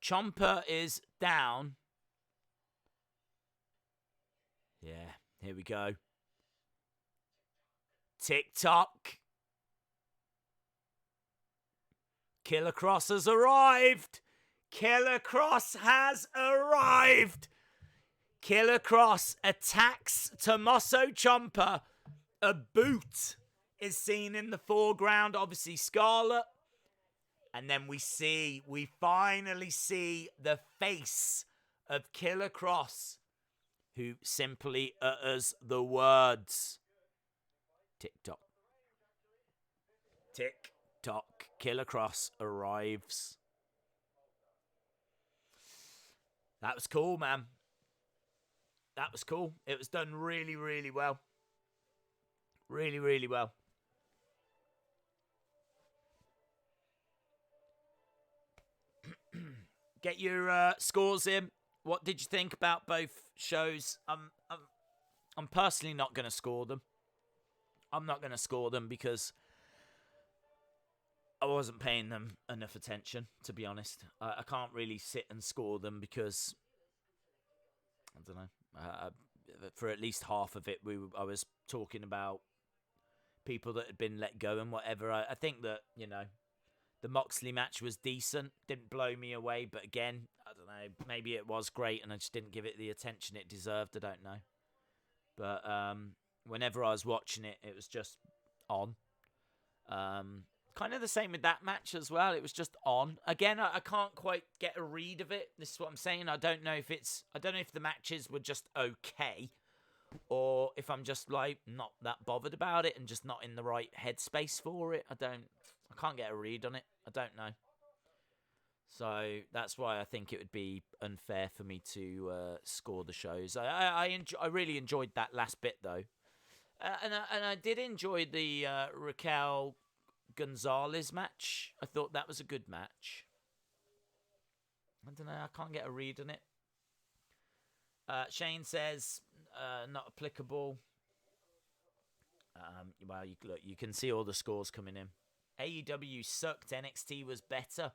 A: Ciampa is down. Yeah, here we go. Tick-tock. Killer Cross has arrived. Killer Cross has arrived. Killer Cross attacks Tommaso Ciampa. A boot is seen in the foreground. Obviously, Scarlet. And then we finally see the face of Killer Cross, who simply utters the words. Tick-tock. Tick-tock. Killer Cross arrives. That was cool, man. That was cool. It was done really, really well. Really, really well. Get your scores in. what did you think about both shows? I'm personally not going to score them. I'm not going to score them because I wasn't paying them enough attention, to be honest. I can't really sit and score them because, I don't know, for at least half of it, I was talking about people that had been let go and whatever. I think that, the Moxley match was decent, didn't blow me away, but again, I don't know, maybe it was great and I just didn't give it the attention it deserved, I don't know. But whenever I was watching it, it was just on. Kind of the same with that match as well. It was just on. Again, I can't quite get a read of it. This is what I'm saying. I don't know if the matches were just okay, or if I'm just like not that bothered about it and just not in the right headspace for it. I can't get a read on it. I don't know. So that's why I think it would be unfair for me to score the shows. I really enjoyed that last bit though, and I did enjoy the Raquel Gonzalez match. I thought that was a good match. I don't know. I can't get a read on it. Shane says not applicable. Well, look, you can see all the scores coming in. AEW sucked. NXT was better.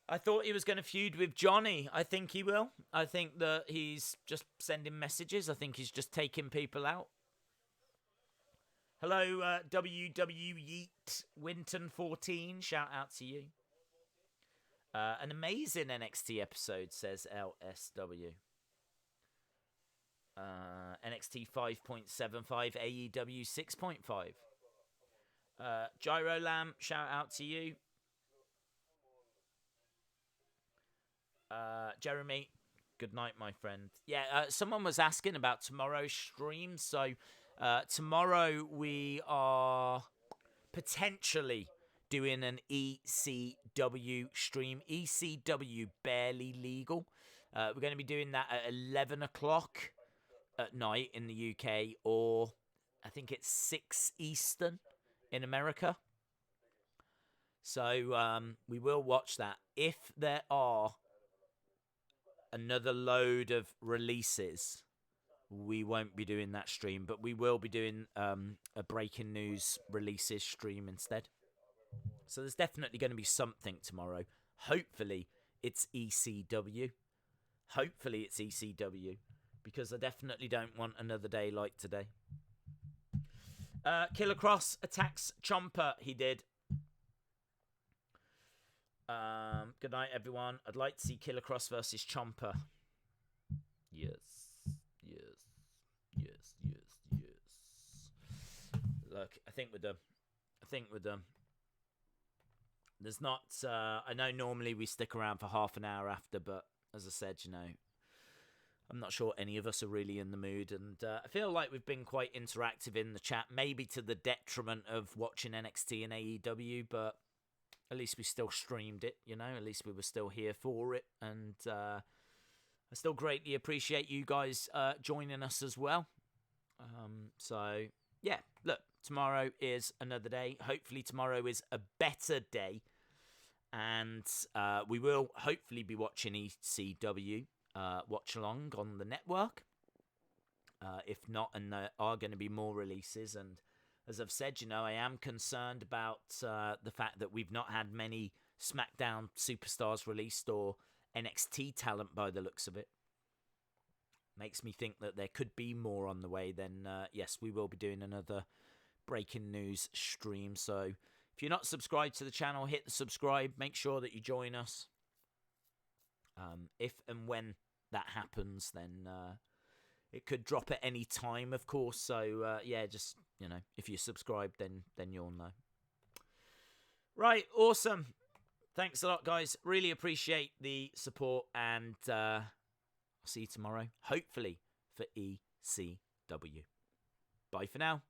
A: I thought he was going to feud with Johnny. I think he will. I think that he's just sending messages. I think he's just taking people out. Hello, WW Yeet Winton 14. Shout out to you. An amazing NXT episode, says LSW. NXT 5.75, AEW 6.5. Gyro Lamb, shout out to you. Jeremy, good night, my friend. Yeah, someone was asking about tomorrow's stream. So tomorrow we are potentially doing an ECW stream. ECW barely legal. We're going to be doing that at 11 o'clock at night in the UK, or I think it's 6 Eastern in America. So we will watch that. If there are another load of releases, we won't be doing that stream, but we will be doing a breaking news releases stream instead. So there's definitely going to be something tomorrow. Hopefully it's ECW. Because I definitely don't want another day like today. Killer Cross attacks Ciampa. He did. Good night, everyone. I'd like to see Killer Cross versus Ciampa. Yes. Look, I think we're done. There's not. I know normally we stick around for half an hour after, but as I said, I'm not sure any of us are really in the mood, and I feel like we've been quite interactive in the chat, maybe to the detriment of watching NXT and AEW, but at least we still streamed it, at least we were still here for it, and I still greatly appreciate you guys joining us as well. So, yeah, look, tomorrow is another day. Hopefully tomorrow is a better day, and we will hopefully be watching ECW watch along on the network. If not, and there are going to be more releases, and as I've said, I am concerned about the fact that we've not had many SmackDown superstars released or NXT talent by the looks of it. Makes me think that there could be more on the way. Then yes, we will be doing another breaking news stream. So if you're not subscribed to the channel, hit the subscribe. Make sure that you join us. If and when that happens, then it could drop at any time, of course. So yeah, just if you subscribe, then you'll know. Right, awesome. Thanks a lot, guys. Really appreciate the support, and I'll see you tomorrow, hopefully for ECW. Bye for now.